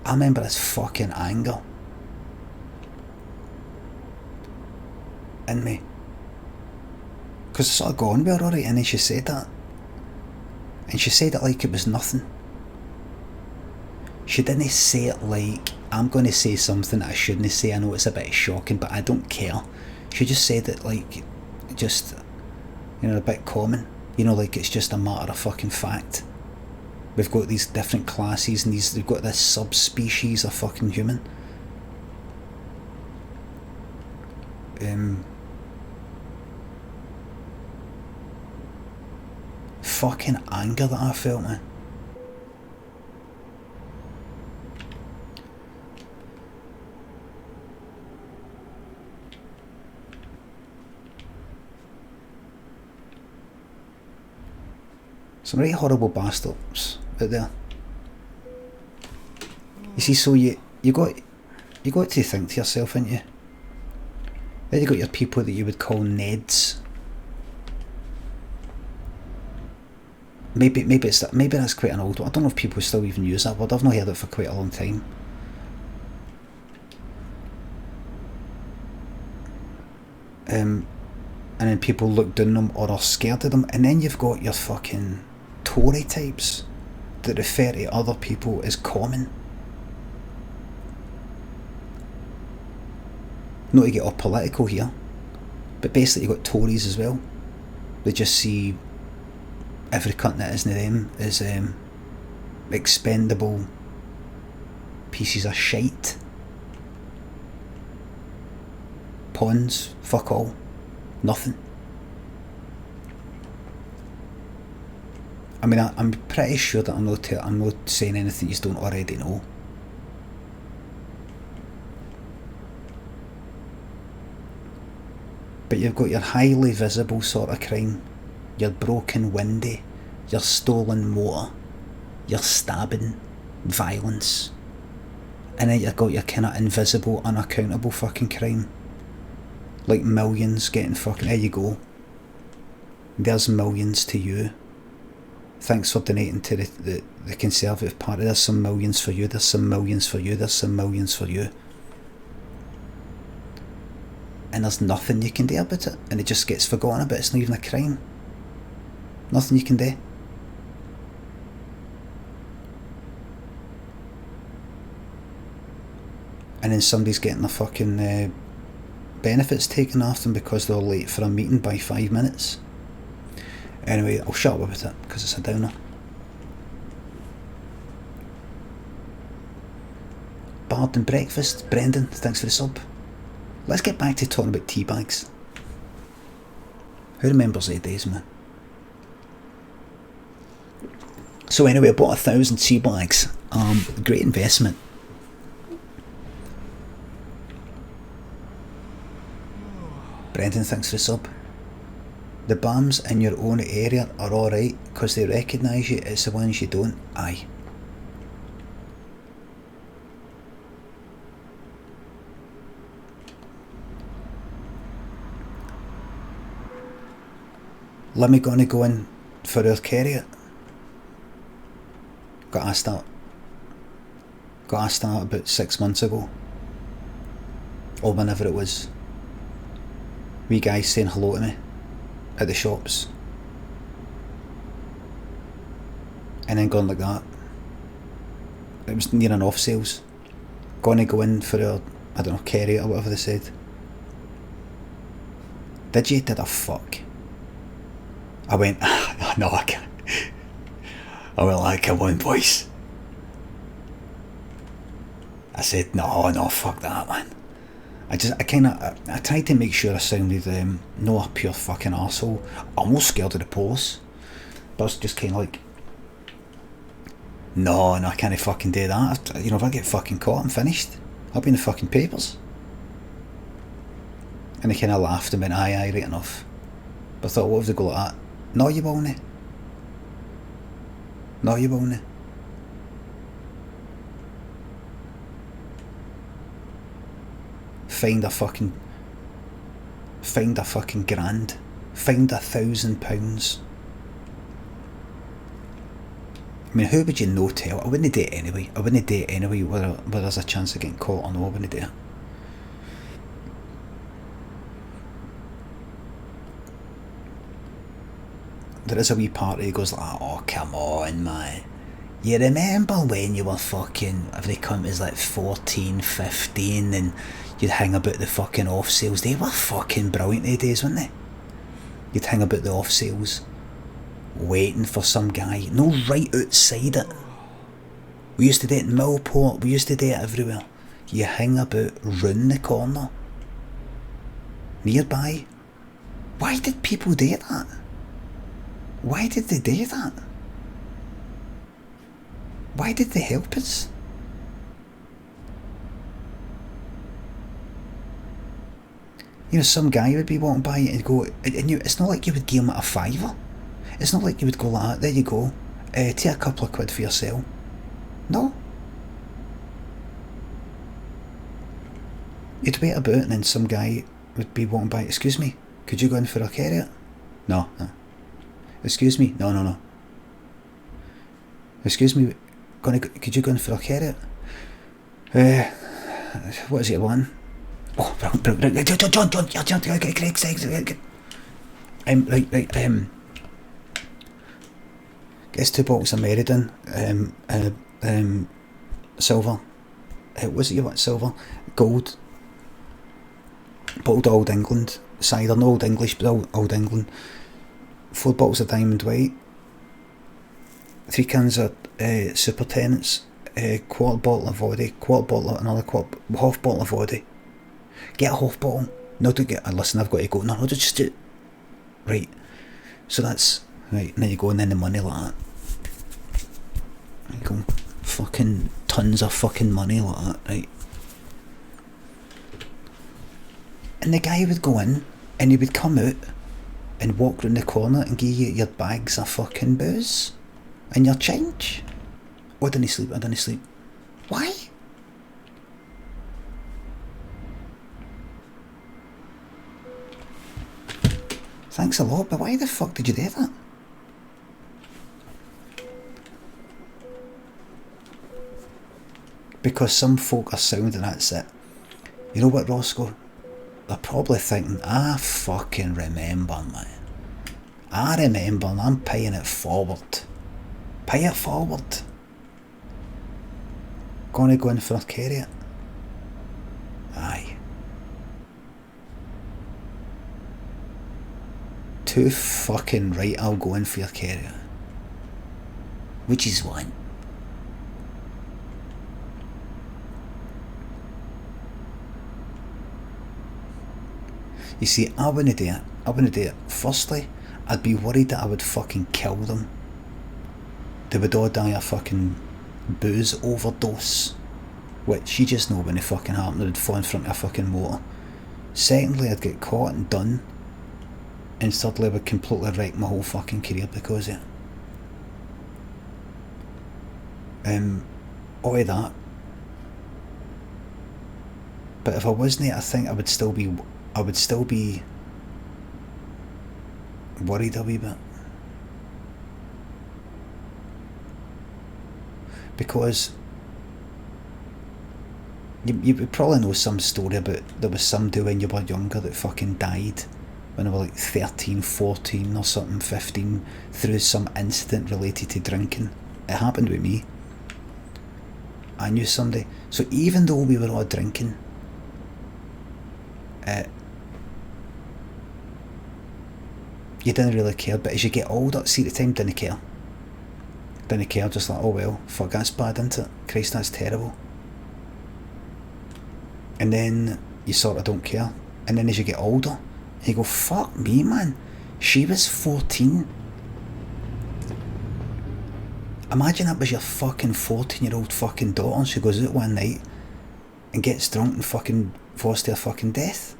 I remember this fucking anger in me. Because I sort of gone with her alright, and then she said that. And she said it like it was nothing. She didn't say it like, I'm going to say something that I shouldn't say, I know it's a bit shocking, but I don't care. She just said it like, just, you know, a bit common. You know, like it's just a matter of fucking fact. We've got these different classes and we've got this subspecies of fucking human. Fucking anger that I felt, man. Some right horrible bastards out there. You see, so you got to think to yourself, ain't you? Then you got your people that you would call Neds. Maybe that's quite an old one. I don't know if people still even use that word. I've not heard it for quite a long time. And then people look down on them or are scared of them. And then you've got your fucking Tory types that refer to other people as common. Not to get all political here, but basically you've got Tories as well. They just see every cunt that isn't them as expendable pieces of shite. Pawns, fuck all. Nothing. I mean, I'm pretty sure that I'm not saying anything you don't already know. But you've got your highly visible sort of crime, your broken window, your stolen motor, your stabbing, violence, and then you've got your kind of invisible, unaccountable fucking crime, like millions getting fucking, there you go, there's millions to you. Thanks for donating to the Conservative Party. There's some millions for you, there's some millions for you, there's some millions for you. And there's nothing you can do about it, and it just gets forgotten about. It's not even a crime. Nothing you can do. And then somebody's getting their fucking benefits taken off them because they're late for a meeting by 5 minutes. Anyway, I'll shut up about it because it's a downer. Bard and Breakfast, Brendan, thanks for the sub. Let's get back to talking about tea bags. Who remembers the days, man? So anyway, I bought 1,000 tea bags. Great investment. Brendan, thanks for the sub. The BAMs in your own area are alright because they recognise you. It's the ones you don't. Aye. Limmy gonna go in for our carrier? Got asked that about 6 months ago. Or whenever it was. Wee guys saying hello to me at the shops. And then gone like that. It was near an off sales. Gonna go in for our, I don't know, carrier or whatever they said. Did you? Did I fuck? I went, no, I can't. I went like, come on, boys. I said, no, fuck that, man. I tried to make sure I sounded not a pure fucking arsehole. I'm not scared of the police. But I was just kind of like, no, I can't fucking do that. You know, if I get fucking caught, I'm finished. I'll be in the fucking papers. And they kind of laughed and went, aye, right enough. But I thought, what if they go like that? No, you won't. No, you won't. Find a fucking grand. Find £1,000. I mean, who would you no tell? I wouldn't do it anyway. Whether there's a chance of getting caught or no, I wouldn't do it. There is a wee part that goes like, oh come on, man. You remember when you were fucking, every cunt was like 14, 15 and you'd hang about the fucking off sales. They were fucking brilliant these days, weren't they? You'd hang about the off sales waiting for some guy, no, right outside it. We used to do it in Millport, we used to do it everywhere. You hang about round the corner, nearby. Why did people do that? Why did they do that? Why did they help us? You know, some guy would be walking by and go, and it's not like you would give him a fiver. It's not like you would go like that, there you go, take a couple of quid for yourself. No. You'd wait about and then some guy would be walking by, excuse me, could you go in for a carrot? No. Excuse me, no. Excuse me, could you go in for a carrot? What is it, one? Oh, John, Craig, gets 2 bottles of Meriden, silver. Was it you want silver? Gold. Bottled Old England cider, no Old English, but Old England. 4 bottles of Diamond White, 3 cans of Super Tenants, quarter bottle of vodka, quarter bottle of another half bottle of vodka. Get a half bottle. No, don't get. Listen, I've got to go. No, just do it. Right. So that's right. And then you go, and then the money like that. You go, fucking tons of fucking money like that, right? And the guy would go in, and he would come out, and walk round the corner and give you your bags of fucking booze, and your change. Oh, I didn't sleep. Why? Thanks a lot, but why the fuck did you do that? Because some folk are sounding, that's it. You know what, Roscoe? They're probably thinking, I fucking remember, man. I remember, and I'm paying it forward. Pay it forward. Gonna go in for a carrot? Aye. Too fucking right, I'll go in for your carrot. Which is one. You see, I wouldn't do it. Firstly, I'd be worried that I would fucking kill them. They would all die a fucking booze overdose. Which you just know when it fucking happened, they'd fall in front of a fucking motor. Secondly, I'd get caught and done. And thirdly, I would completely wreck my whole fucking career because of it. All of that. But if I wasn't, I think I would still be worried a wee bit. Because you would probably know some story about there was somebody when you were younger that fucking died when they were like 13, 14 or something, 15 through some incident related to drinking. It happened with me. I knew somebody. So even though we were all drinking, you didn't really care, but as you get older, see, at the time, didn't care, just like, oh well, fuck, that's bad, isn't it? Christ, that's terrible. And then you sort of don't care, and then as you get older, you go, fuck me, man, she was 14. Imagine that was your fucking 14-year-old fucking daughter, and she goes out one night and gets drunk and fucking falls to her fucking death.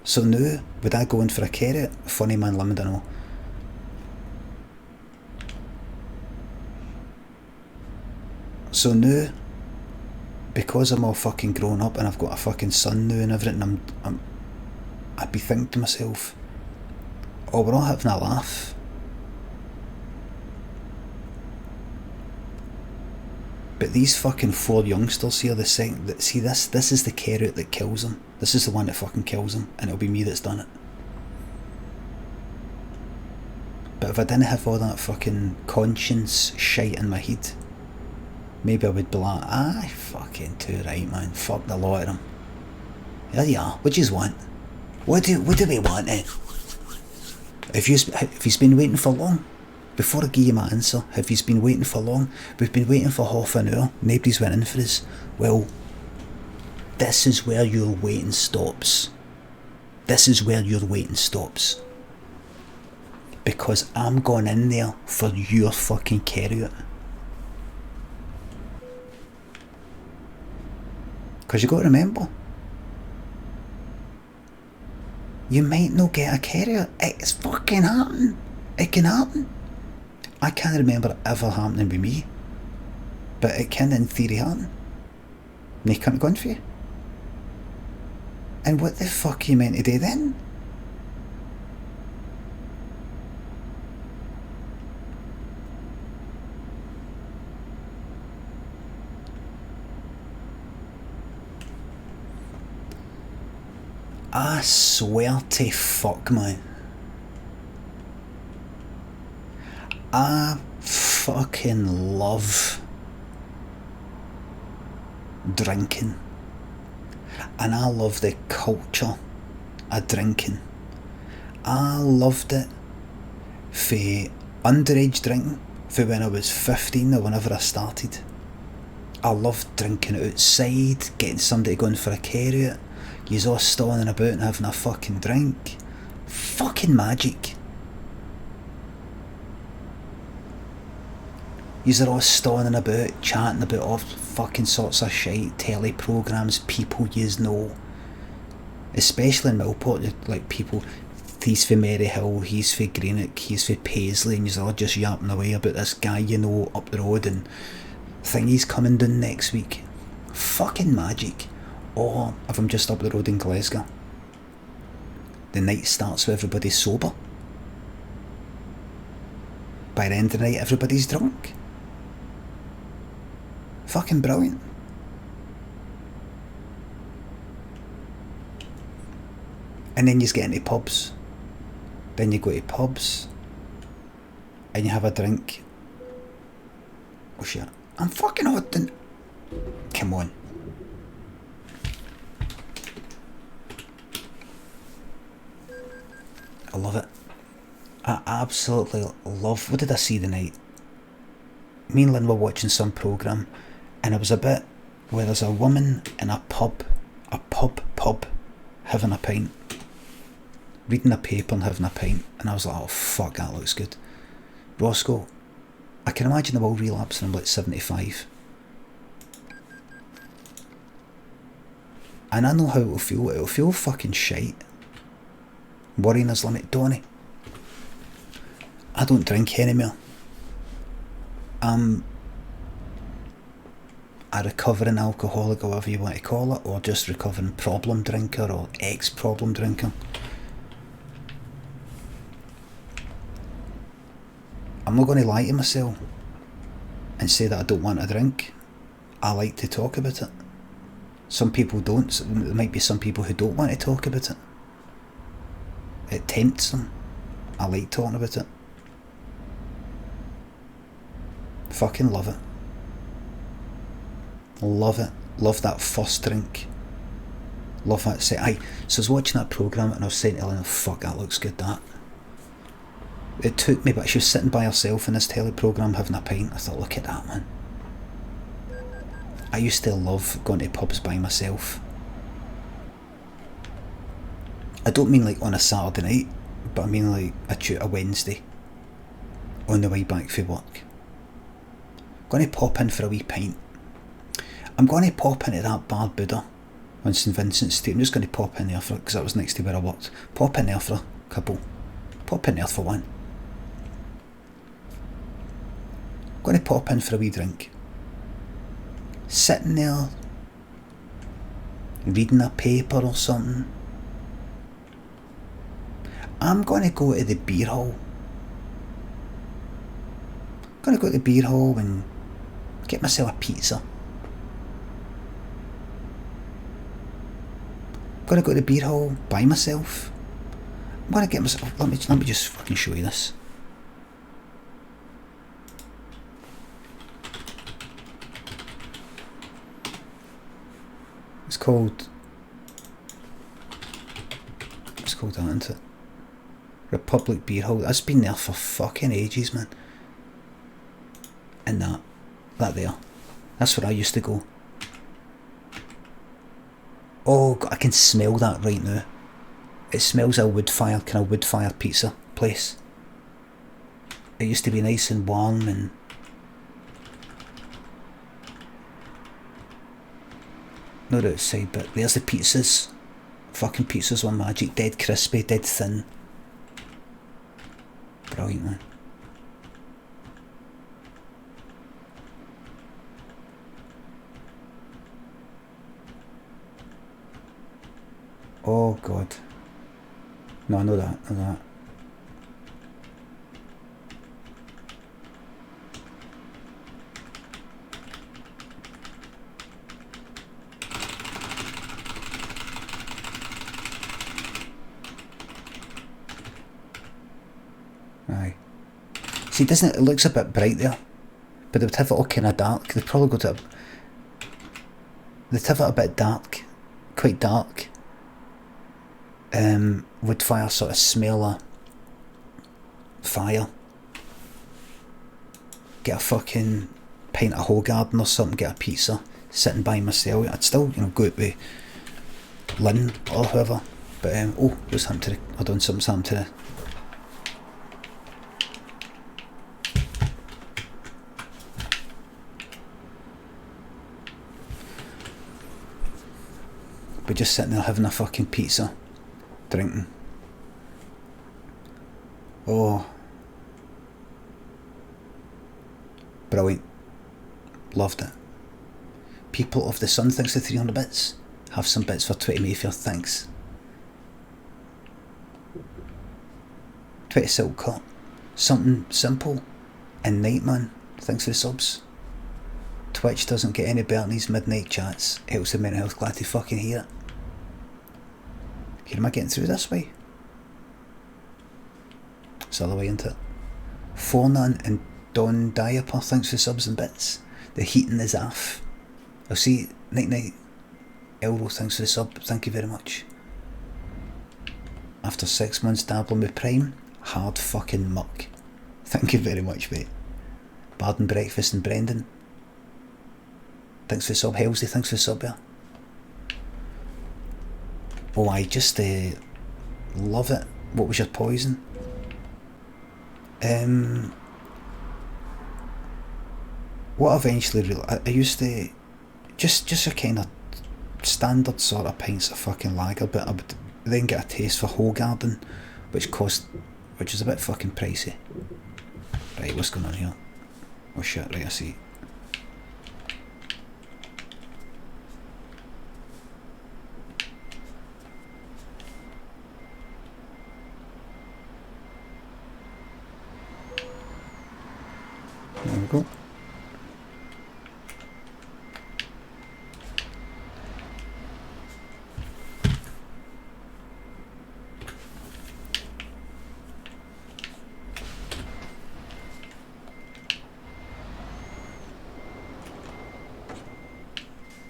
So now, would I go in for a carrot? Funny man, Limmy, I know. So now, because I'm all fucking grown up and I've got a fucking son now and everything, I'd be thinking to myself, oh, we're all having a laugh. But these fucking 4 youngsters here, this is the carrot that kills them. This is the one that fucking kills them, and it'll be me that's done it. But if I didn't have all that fucking conscience shite in my head, maybe I would be like, aye, fucking too right, man, fuck the lot of them. There you are, what do you want? What do we want, eh? If he's been waiting for long, before I give you my answer, have he's been waiting for long? We've been waiting for half an hour, nobody's went in for us. Well, this is where your waiting stops. Because I'm going in there for your fucking carrot. Because you got to remember, you might not get a carrot. It's fucking happening. It can happen. I can't remember it ever happening with me, but it can in theory happen. And they can't go in for you. And what the fuck are you meant to do then? I swear to fuck, man, I fucking love drinking, and I love the culture of drinking. I loved it for underage drinking, for when I was 15 or whenever I started. I love drinking outside, getting somebody going for a carry out, yous all stalling about and having a fucking drink. Fucking magic. Yous are all stalling about, chatting about all fucking sorts of shite, telly programmes, people yous know. Especially in Millport, like people, he's for Maryhill, he's for Greenock, he's for Paisley, and yous are all just yapping away about this guy you know up the road and thingy's coming down next week. Fucking magic. Or if I'm just up the road in Glasgow, the night starts with everybody sober. By the end of the night everybody's drunk. Fucking brilliant. And then you get into pubs. Then you go to pubs and you have a drink. Oh shit, I'm fucking hot and... Come on. I love it. I absolutely love... What did I see the night? Me and Lynn were watching some programme and it was a bit where there's a woman in a pub, having a pint, reading a paper and having a pint, and I was like, oh fuck, that looks good. Roscoe, I can imagine the will relapse when I'm like 75. And I know how it'll feel. It'll feel fucking shite. Worrying his limit, Donny. I don't drink anymore. I'm a recovering alcoholic, or whatever you want to call it, or just recovering problem drinker, or ex-problem drinker. I'm not going to lie to myself and say that I don't want to drink. I like to talk about it. Some people don't. There might be some people who don't want to talk about it. It tempts them. I like talking about it. Fucking love it. Love it. Love that first drink. Love that set. So I was watching that programme and I was saying to Ellen, fuck, that looks good, that. It took me, but she was sitting by herself in this telly programme having a pint. I thought, look at that, man. I used to love going to pubs by myself. I don't mean like on a Saturday night, but I mean like a Wednesday on the way back from work. Going to pop in for a wee pint. I'm going to pop into that bar Buddha on St Vincent Street. I'm just going to pop in there for it because that was next to where I worked. Pop in there for a couple. Pop in there for one. Going to pop in for a wee drink. Sitting there reading a paper or something. I'm going to go to the beer hall. I'm going to go to the beer hall and get myself a pizza. I'm going to go to the beer hall by myself. I'm going to get myself... Let me just fucking show you this. It's called that, isn't it? Republic Beer Hall. That's been there for fucking ages, man. And that there. That's where I used to go. Oh God, I can smell that right now. It smells a wood-fired, kind of wood-fired pizza place. It used to be nice and warm and... Not outside, but there's the pizzas. Fucking pizzas were magic. Dead crispy, dead thin. Brilliant, man. Oh God. No, I know that, Aye. See, doesn't it looks a bit bright there, but they would have it all kind of dark. They'd probably go to they'd have it a bit dark, quite dark. Wood fire sort of smell of fire. Get a fucking pint of Hogarden or something, get a pizza, sitting by myself, I'd still, you know, go out with Lynn or whoever. But oh, what's happened to the, I've done something's happened to the, but just sitting there having a fucking pizza, drinking. Oh, brilliant, loved it. People of the Sun, thanks for 300 bits. Have some bits for 20 Mayfair, thanks. 20 Silk Cut, something simple, and Nightman, thanks for the subs. Twitch doesn't get any better than these midnight chats, helps the mental health, glad to fucking hear it. Here, am I getting through this way? It's the other way, isn't it? Fornan and Don Diaper, thanks for subs and bits. The heating is off. I'll see, night night. Elro, thanks for the sub, thank you very much. After 6 months dabbling with Prime, hard fucking muck. Thank you very much, mate. Barden Breakfast and Brendan, thanks for the sub. Halsey, thanks for the sub, yeah. Oh, I just love it. What was your poison? What eventually I used to just a kind of standard sort of pints of fucking lager, but I would then get a taste for Hogarden, which is a bit fucking pricey. Right, what's going on here? Oh shit, right, I see. There we go.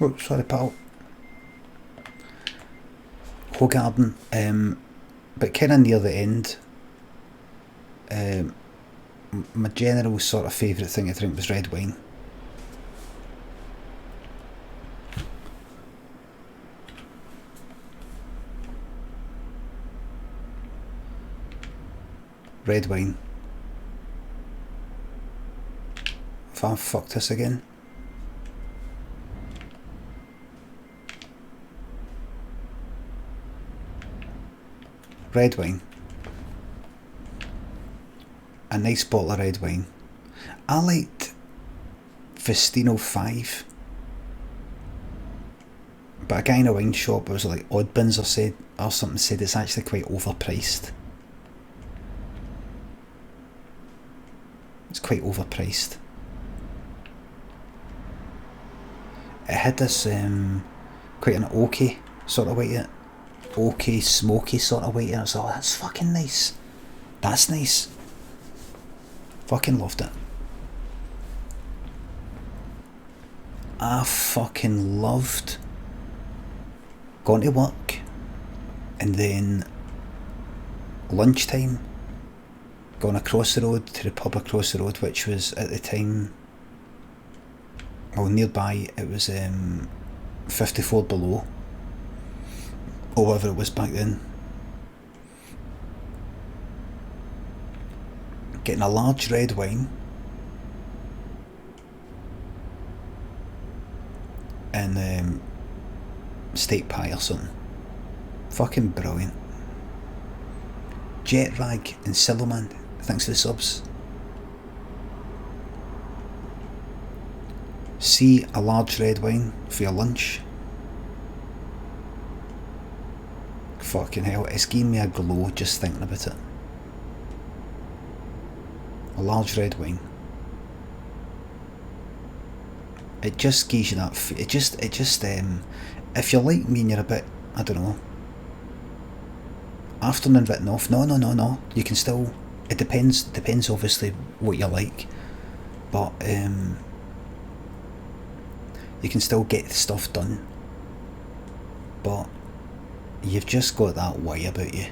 Oh, sorry pal. Hogarden, but kind of near the end. My general sort of favourite thing to drink was red wine. Red wine. If I fucked this again. Red wine. A nice bottle of red wine. I liked Festino 5, but a guy in a wine shop was like Oddbins or something said it's actually quite overpriced. It's quite overpriced. It had this quite an oaky sort of weight in it. Oaky, smoky sort of weight in it. I was like, oh, that's fucking nice. That's nice. Fucking loved it. I fucking loved going to work and then lunchtime going across the road to the pub across the road, which was at the time, well, nearby, it was 54 Below, or whatever it was back then. Getting a large red wine and steak pie or something. Fucking brilliant. Jet Rag and Silverman, thanks for the subs. See a large red wine for your lunch. Fucking hell, it's giving me a glow just thinking about it. A large red wine. It just gives you that. It just. If you're like me and you're a bit, I don't know, afternoon written off. No. You can still. It depends. Depends obviously what you like, but you can still get stuff done. But you've just got that way about you.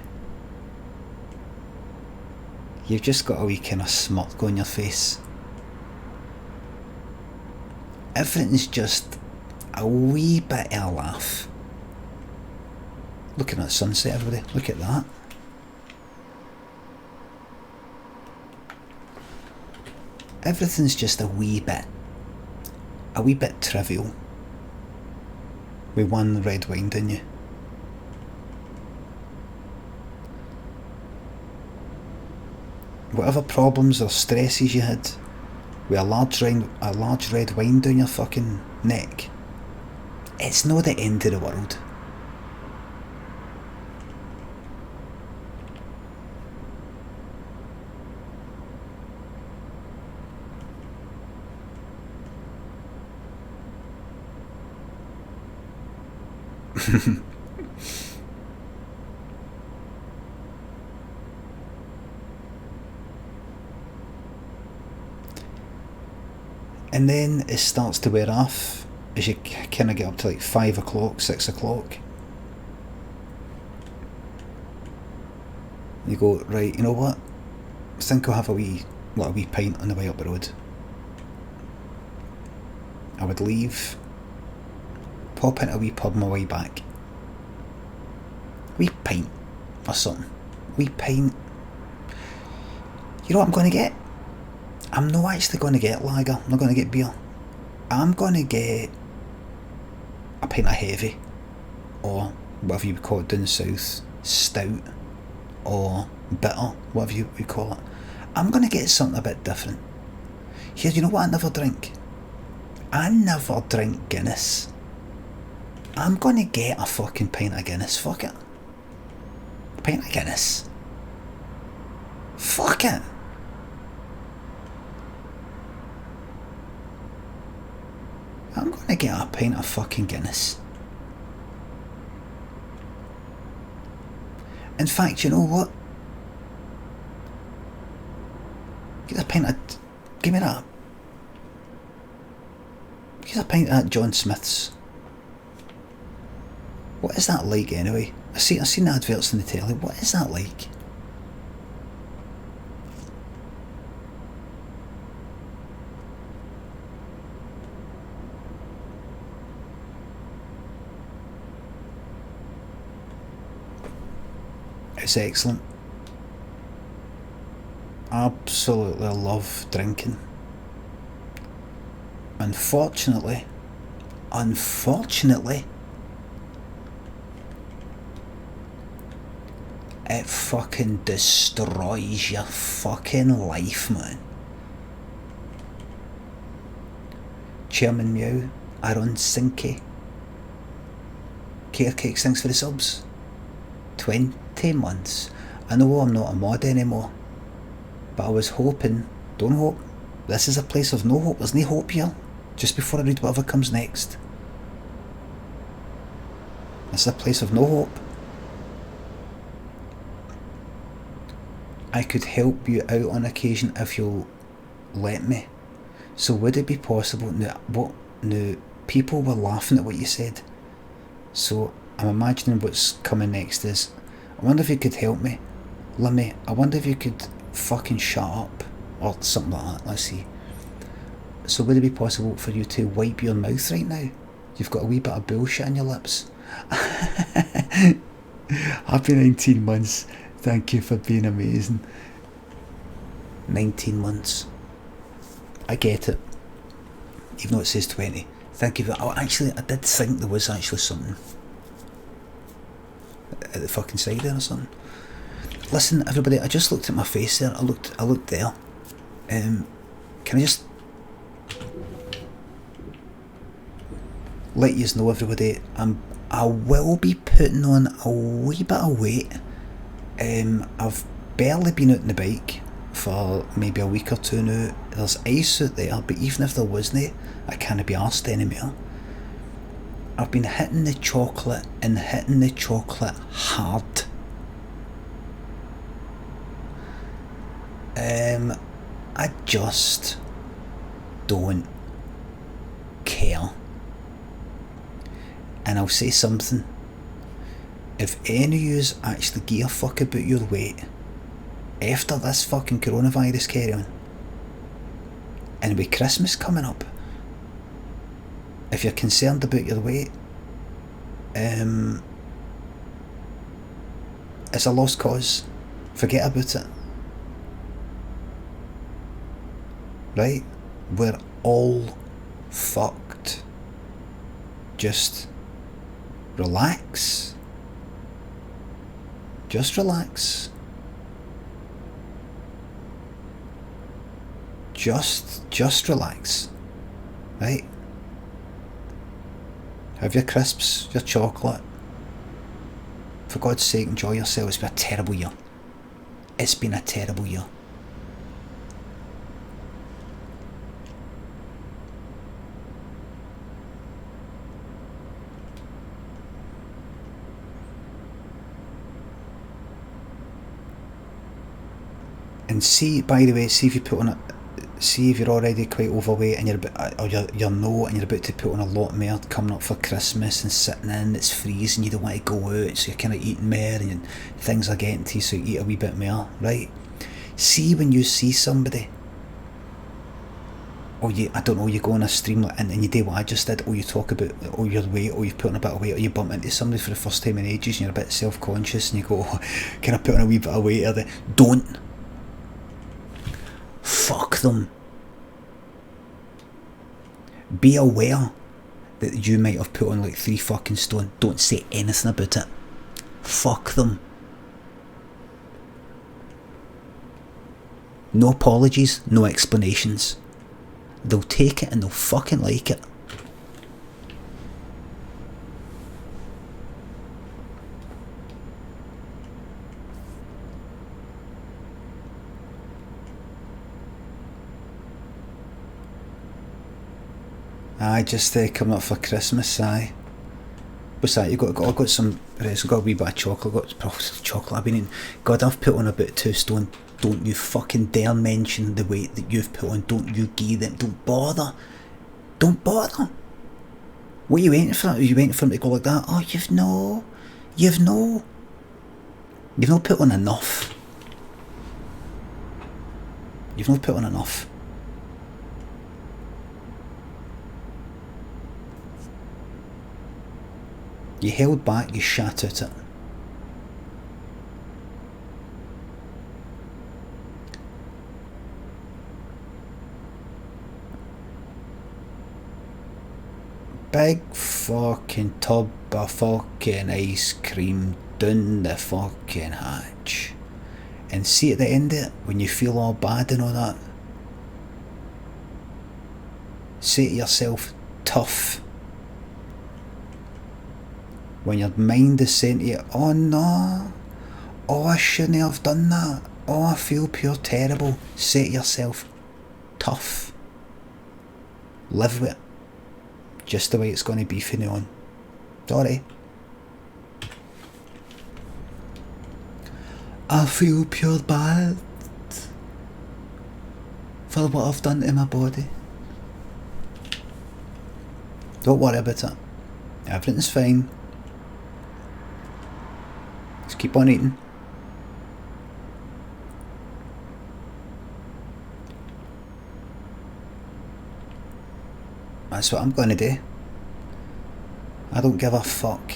You've just got a wee kind of smut on your face. everything's just a wee bit of a laugh. Looking at the sunset, everybody, look at that. Everything's just a wee bit trivial with one red wine, didn't you? Whatever problems or stresses you had with a large red wine down your fucking neck, it's not the end of the world. And then it starts to wear off as you kind of get up to like 5 o'clock, 6 o'clock. You go, right, you know what? I think I'll have a wee pint on the way up the road. I would leave, pop into a wee pub on my way back. Wee pint or something. Wee pint. You know what I'm going to get? I'm not actually going to get lager. I'm not going to get beer. I'm going to get a pint of heavy, or whatever you would call it down south, stout, or bitter, whatever you would call it. I'm going to get something a bit different. Here, you know what I never drink? I never drink Guinness. I'm going to get a fucking pint of Guinness. Fuck it. A pint of Guinness. Fuck it. I'm going to get a pint of fucking Guinness. In fact, you know what? Get a pint of... Give me that. Get a pint of that John Smith's. What is that like anyway? I've seen the adverts on the telly. What is that like? It's excellent. Absolutely love drinking. Unfortunately, it fucking destroys your fucking life, man. Chairman Meow, Aaron Sinky, Care Cakes, thanks for the subs. 20 months. I know I'm not a mod anymore, but I was hoping, don't hope, this is a place of no hope, there's no hope here, just before I read whatever comes next. This is a place of no hope. I could help you out on occasion if you'll let me. So would it be possible, now people were laughing at what you said, so I'm imagining what's coming next is, I wonder if you could help me. Limmy, I wonder if you could fucking shut up. Or something like that, let's see. So would it be possible for you to wipe your mouth right now? You've got a wee bit of bullshit on your lips. Happy 19 months. Thank you for being amazing. 19 months. I get it. Even though it says 20. Thank you for... Oh, actually, I did think there was actually something at the fucking side there or something. Listen, everybody, I just looked at my face there. I looked there. Can I just let you know, everybody, I will be putting on a wee bit of weight. I've barely been out on the bike for maybe a week or two now. There's ice out there, but even if there wasn't, I can't be arsed anymore. I've been hitting the chocolate and hitting the chocolate hard. I just don't care. And I'll say something. If any of yous actually give a fuck about your weight after this fucking coronavirus carry on, and with Christmas coming up, if you're concerned about your weight, it's a lost cause. Forget about it. Right? We're all fucked. Just relax. Just relax. Just relax. Right? Have your crisps, your chocolate. For God's sake, enjoy yourself. It's been a terrible year. It's been a terrible year. And see, by the way, see if you put on a, see if you're already quite overweight and you're and you're about to put on a lot more coming up for Christmas and sitting in, it's freezing, you don't want to go out, so you're kind of eating more and things are getting to you, so you eat a wee bit more, right? See when you see somebody, or you, I don't know, you go on a stream and you do what I just did, or you talk about your weight, or you've put on a bit of weight, or you bump into somebody for the first time in ages and you're a bit self-conscious and you go, oh, can I put on a wee bit of weight? Don't. Fuck them. Be aware that you might have put on like 3 fucking stone. Don't say anything about it. Fuck them. No apologies, no explanations. They'll take it and they'll fucking like it. Aye, just coming up for Christmas, aye. What's that? I got some, right, so I got a wee bit of chocolate, chocolate I've been eating. God, I've put on about 2 stone. Don't you fucking dare mention the weight that you've put on. Don't you give them, don't bother. Don't bother. What are you waiting for? Are you waiting for them to go like that? Oh, you've not put on enough. You've not put on enough. You held back, you shat at it. Big fucking tub of fucking ice cream down the fucking hatch. And see at the end of it, when you feel all bad and all that, say to yourself, tough. When your mind is saying to you, oh no, oh I shouldn't have done that, oh I feel pure terrible, say to yourself, tough. Live with it. Just the way it's going to be from now on. Sorry. I feel pure bad for what I've done to my body. Don't worry about it. Everything's fine. Just keep on eating. That's what I'm going to do. I don't give a fuck.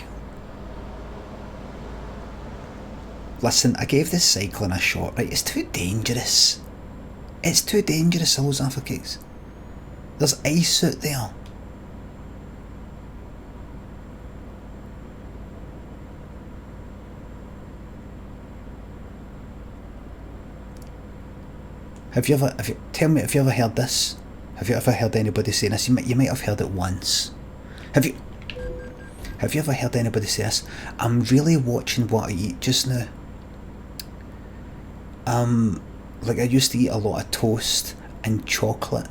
Listen, I gave this cycling a shot, right? It's too dangerous. It's too dangerous, those Africans. There's ice out there. Tell me, have you ever heard this? Have you ever heard anybody say this? You might have heard it once. Have you ever heard anybody say this? I'm really watching what I eat just now. Like I used to eat a lot of toast and chocolate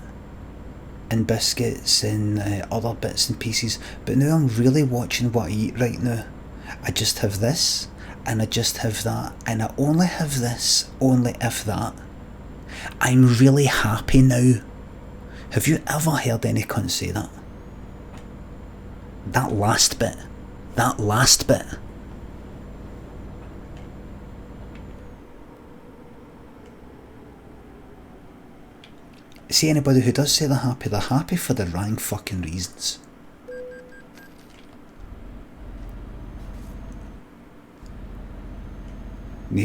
and biscuits and other bits and pieces, but now I'm really watching what I eat right now. I just have this and I just have that, and I only have this only if that. I'm really happy now. Have you ever heard any cunt say that? That last bit. See, anybody who does say they're happy for the wrong fucking reasons.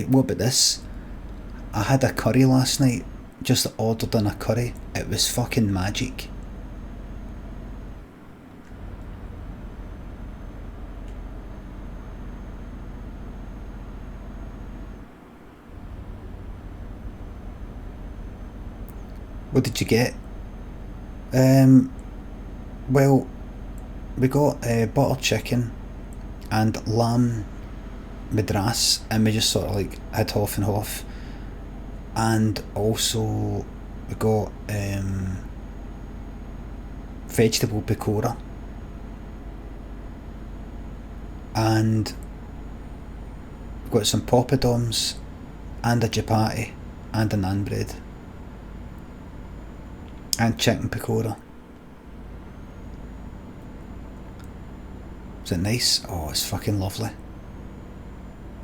What about this? I had a curry last night. Just ordered in a curry. It was fucking magic. What did you get? Well, we got butter chicken and lamb madras, and we just sort of like had half and half. And also we got vegetable pakora, and we've got some poppadoms and a chapati and a naan bread and chicken pakora. Is it nice? Oh, it's fucking lovely.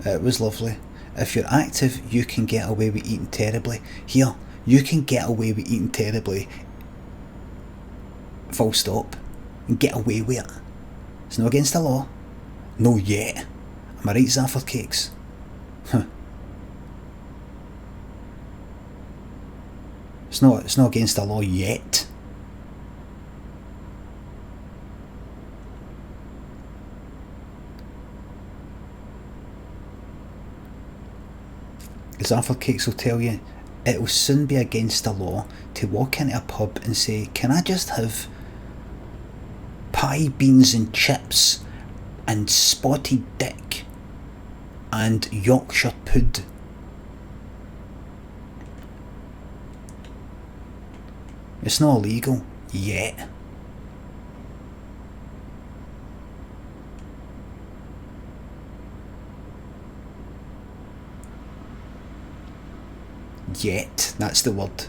It was lovely. If you're active, you can get away with eating terribly. Here, you can get away with eating terribly, full stop, and get away with it. It's not against the law. No yet. Am I right, Zafford Cakes? Huh. It's not against the law yet. Zafford Cakes will tell you it will soon be against the law to walk into a pub and say, can I just have pie, beans and chips and spotted dick and Yorkshire pud? It's not illegal yet. Yet, that's the word.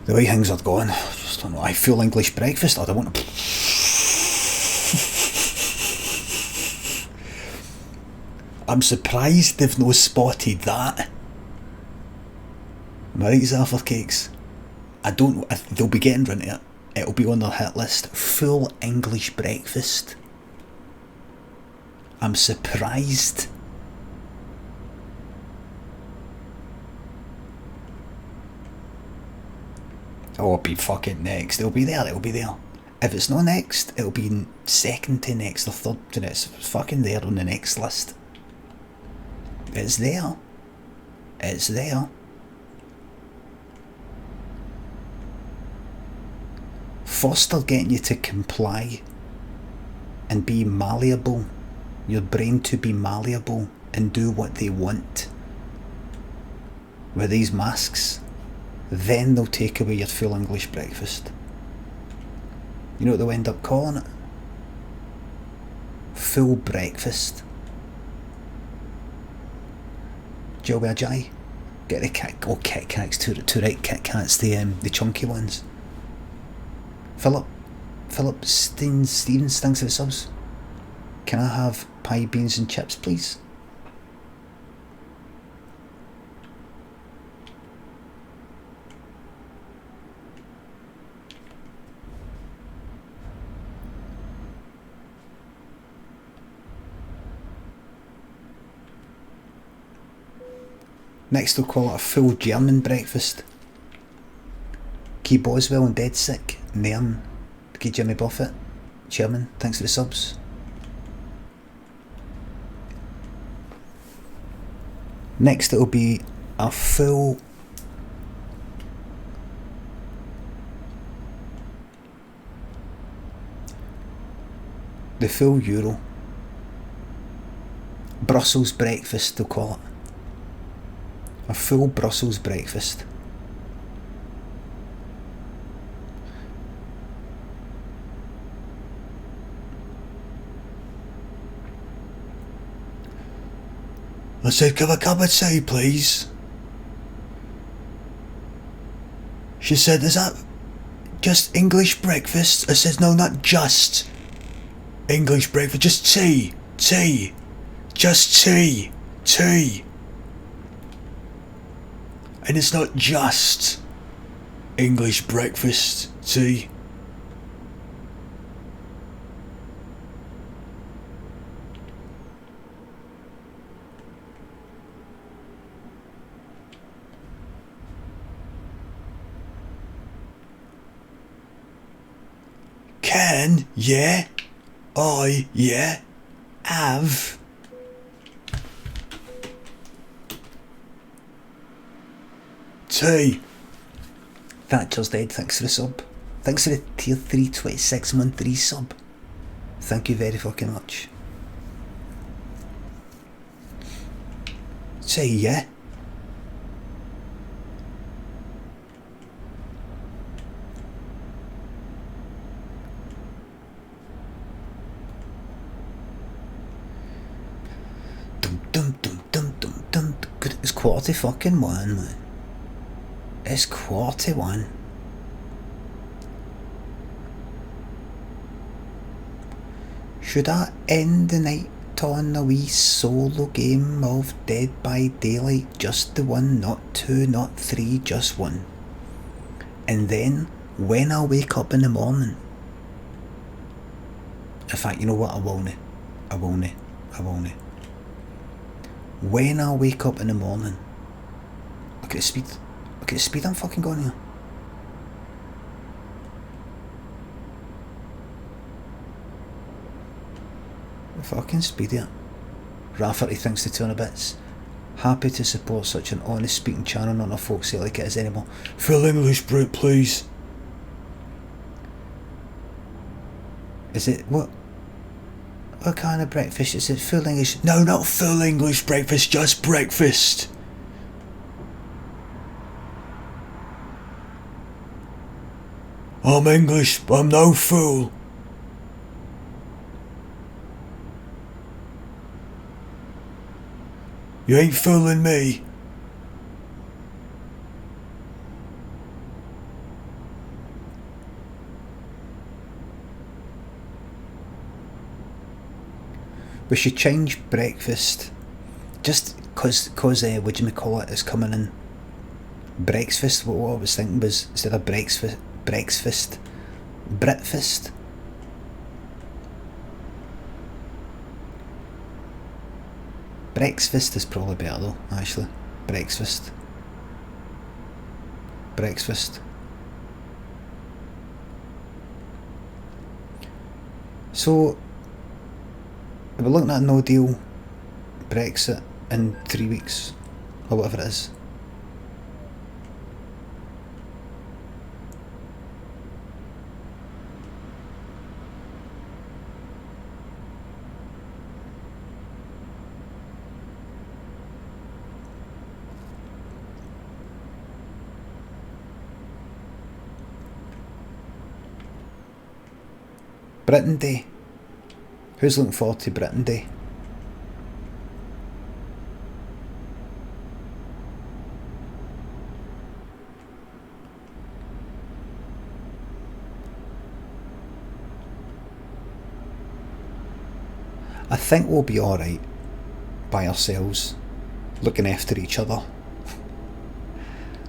The way things are going, I just don't know. I feel English breakfast. I don't want to. I'm surprised they've no spotted that. Am I right, Zafford Cakes? I don't know if they'll be getting round to it. It'll be on their hit list. Full English breakfast. I'm surprised. Oh, it'll be fucking next. It'll be there. If it's not next, it'll be second to next or third to next. It's fucking there on the next list. It's there. It's there. First they're getting you to comply and be malleable. Your brain to be malleable and do what they want with these masks. Then they'll take away your full English breakfast. You know what they'll end up calling it? Full breakfast. Joey Ajay. Get the Kit Kats, two right Kit Kats, the chunky ones. Philip Stevens, thanks for the subs. Can I have pie, beans and chips, please? Next they'll call it a full German breakfast. Key Boswell and Dead Sick, Nairn, Key Jimmy Buffett, Chairman, thanks for the subs. Next it'll be a full Euro Brussels breakfast, they'll call it. A full Brussels breakfast. I said, "Can I have a cup of tea, please?" She said, "Is that just English breakfast?" I said, "No, not just English breakfast, just tea, just tea. And it's not just English breakfast tea." can, yeah. Yeah, have. T. Thatcher's dead, thanks for the sub. Thanks for the tier 3 26 month resub. Thank you very fucking much. Say yeah. It's quarter fucking one, man. It's quarter one. Should I end the night on a wee solo game of Dead by Daylight? Just the one, not two, not three, just one. And then, when I wake up in the morning... In fact, you know what? I won't. When I wake up in the morning... Look at the speed. Look at the speed I'm fucking going here. Fucking speed here. Rafferty thinks the 200 bits. Happy to support such an honest speaking channel, not a folksy like it is anymore. Full English, Brit, please. Is it what? What kind of breakfast is it? Full English? No, not full English breakfast, just breakfast. I'm English, but I'm no fool. You ain't fooling me. We should change breakfast. Just cause what do you call it, is coming in. Breakfast, what I was thinking was, instead of breakfast, Britfast. Breakfast is probably better though, actually. Breakfast. So, we're looking at a no deal Brexit in 3 weeks, or whatever it is. Britain Day. Who's looking forward to Britain Day? I think we'll be alright by ourselves, looking after each other.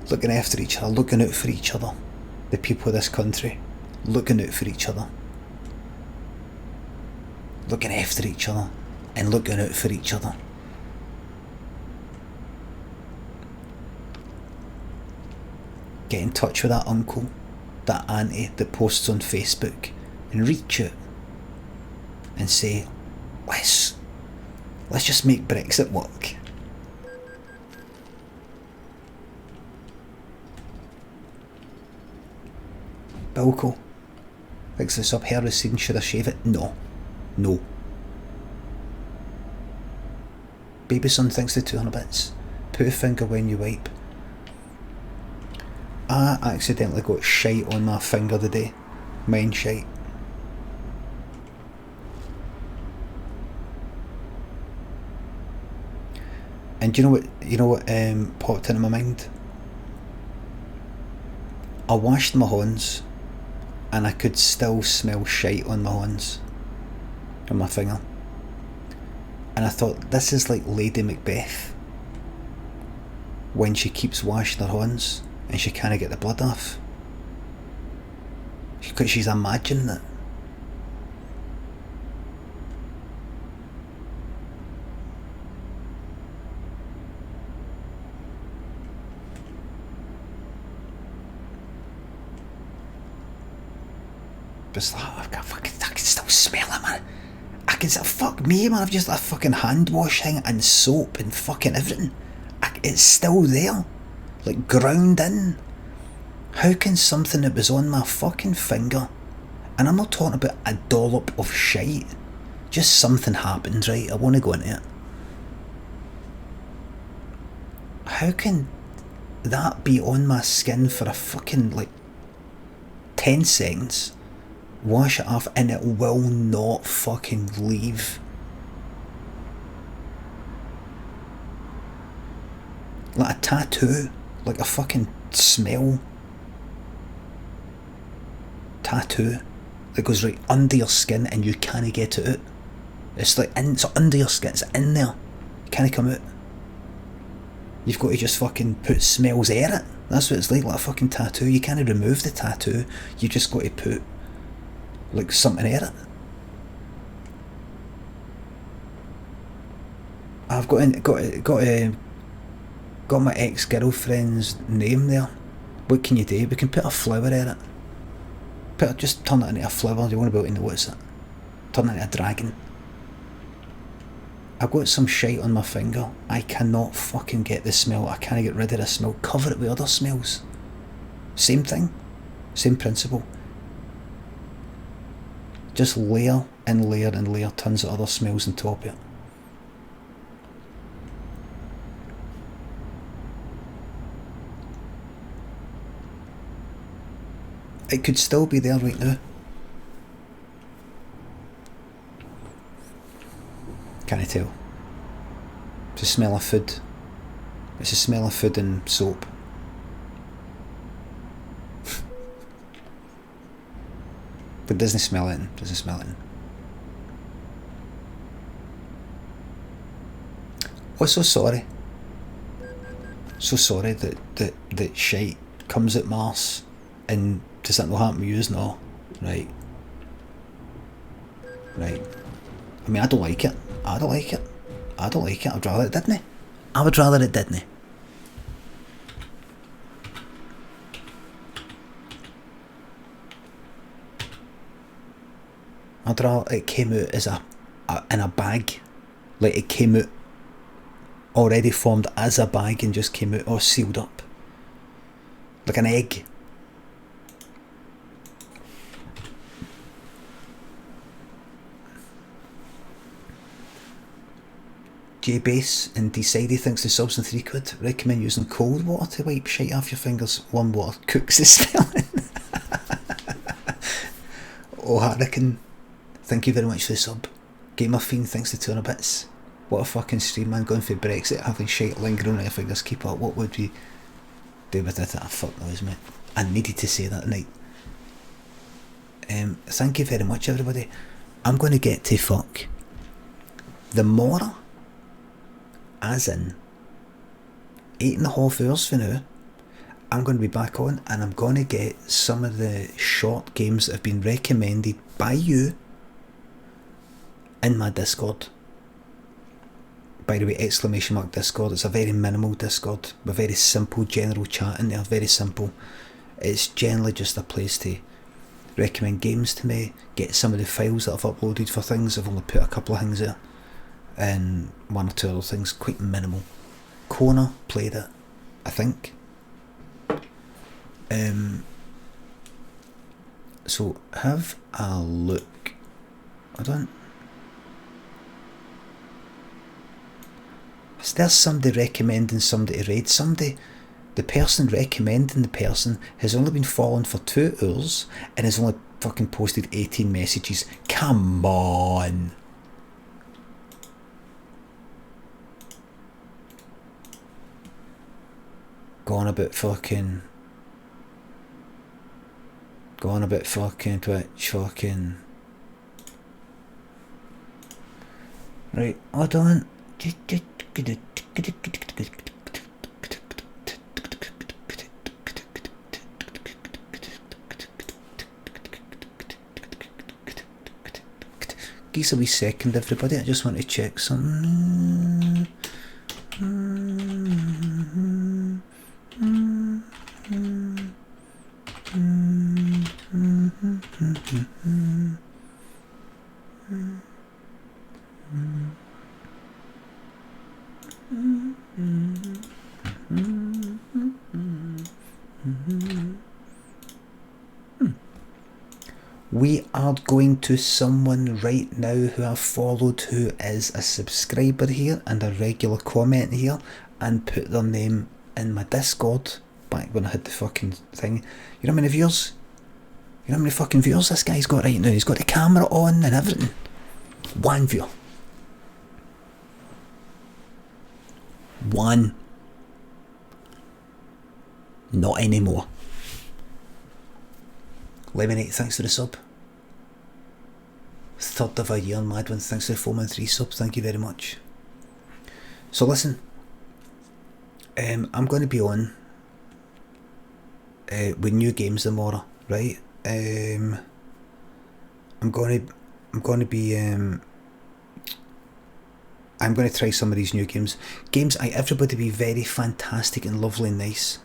Looking after each other, looking out for each other. The people of this country, looking out for each other. Looking after each other and looking out for each other. Get in touch with that uncle, that auntie that posts on Facebook, and reach out and say, let's just make Brexit work. Bilko, fix this up. Hair receding, should I shave it? No. Baby son thinks the 200 bits. Put a finger when you wipe. I accidentally got shite on my finger today. Mine shite. And you know what popped into my mind? I washed my hands and I could still smell shite on my hands. On my finger. And I thought, this is like Lady Macbeth when she keeps washing her hands and she can't get the blood off. Because she's imagining it. it's like, I can still smell it, man. I can still, fuck me, man, I've just got a fucking hand wash thing and soap and fucking everything. It's still there, like ground in. How can something that was on my fucking finger, and I'm not talking about a dollop of shite, just something happened, right? I want to go into it. How can that be on my skin for a fucking like 10 seconds, wash it off, and it will not fucking leave? Like a tattoo, like a fucking smell tattoo that goes right under your skin and you can't get it out. It's like it's under your skin, it's in there, it can't come out. You've got to just fucking put smells air it. That's what it's like a fucking tattoo. You can't remove the tattoo, you just got to put like something air it. I've got my ex-girlfriend's name there. What can you do? We can put a flower in it. Just turn it into a flower. You want to be able to know what's it. Turn it into a dragon. I've got some shite on my finger. I cannot fucking get the smell. I can't get rid of the smell. Cover it with other smells. Same thing. Same principle. Just layer and layer and layer tons of other smells on top of it. It could still be there right now. Can I tell? It's a smell of food. It's a smell of food and soap. But doesn't smell it. Doesn't smell it. Oh, so sorry. So sorry that shite comes at Mars, and does that not happen to you? No, right. Right. I mean, I don't like it. I don't like it. I'd rather it didn't. I would rather it didn't. I'd rather it came out as in a bag. Like it came out already formed as a bag and just came out all sealed up. Like an egg. J-Base and Decidey thinks the subs in £3. Recommend using cold water to wipe shite off your fingers. Warm water cooks the spelling. Oh, Hurricane, thank you very much for the sub. Gamer Fiend thanks to 200 bits. What a fucking stream, man. Going for Brexit, having shite lingering on your fingers. Keep up. What would we do with it? Fuck knows, mate. I needed to say that tonight. Thank you very much, everybody. I'm going to get to fuck the more, as in 8.5 hours for now. I'm going to be back on and I'm going to get some of the short games that have been recommended by you in my Discord. By the way, ! Discord. It's a very minimal Discord with very simple general chat in there, very simple. It's generally just a place to recommend games to me, get some of the files that I've uploaded for things. I've only put a couple of things there and one or two other things, quite minimal. Kona played it, I think. So have a look. There's somebody recommending somebody to raid. The person recommending the person has only been following for 2 hours and has only fucking posted 18 messages. Come on. Go on about fucking Twitch, fucking. Right, hold on. Give us a wee second, everybody. I just want to check something. We are going to someone right now who I've followed, who is a subscriber here and a regular comment here, and put their name in my Discord back when I had the fucking thing. You know how many viewers? You know how many fucking viewers this guy's got right now? He's got the camera on and everything. 1 viewer. 1. Not anymore. Lemonade, thanks for the sub. 3rd of a year, Madwin, thanks for the 4-month resub, thank you very much. So listen, I'm going to be on with new games tomorrow, right? I'm going to try some of these new games. Everybody be very fantastic and lovely and nice.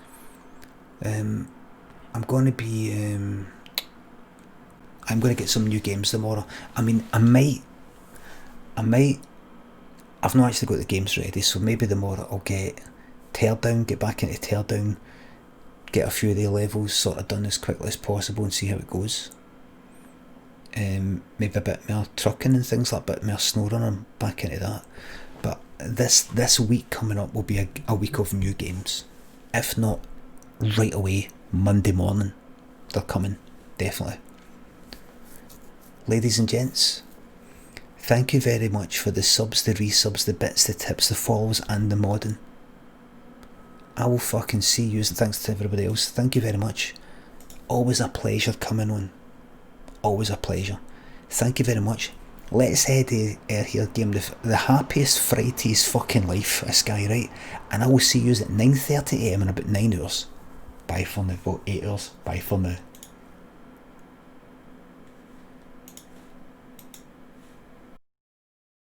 I'm going to get some new games tomorrow. I mean, I might. I've not actually got the games ready, so maybe tomorrow I'll get Teardown, get back into Teardown, get a few of the levels sort of done as quickly as possible and see how it goes. Maybe a bit more trucking and things like that, a bit more SnowRunner, back into that. But this week coming up will be a week of new games. If not right away, Monday morning, they're coming, definitely. Ladies and gents, thank you very much for the subs, the resubs, the bits, the tips, the follows and the modding. I will fucking see you, thanks to everybody else. Thank you very much. Always a pleasure coming on. Always a pleasure. Thank you very much. Let's head here, game the happiest Friday's fucking life, this guy, right? And I will see you at 9:30 AM in about 9 hours. Bye for now, about 8 hours. Bye for now.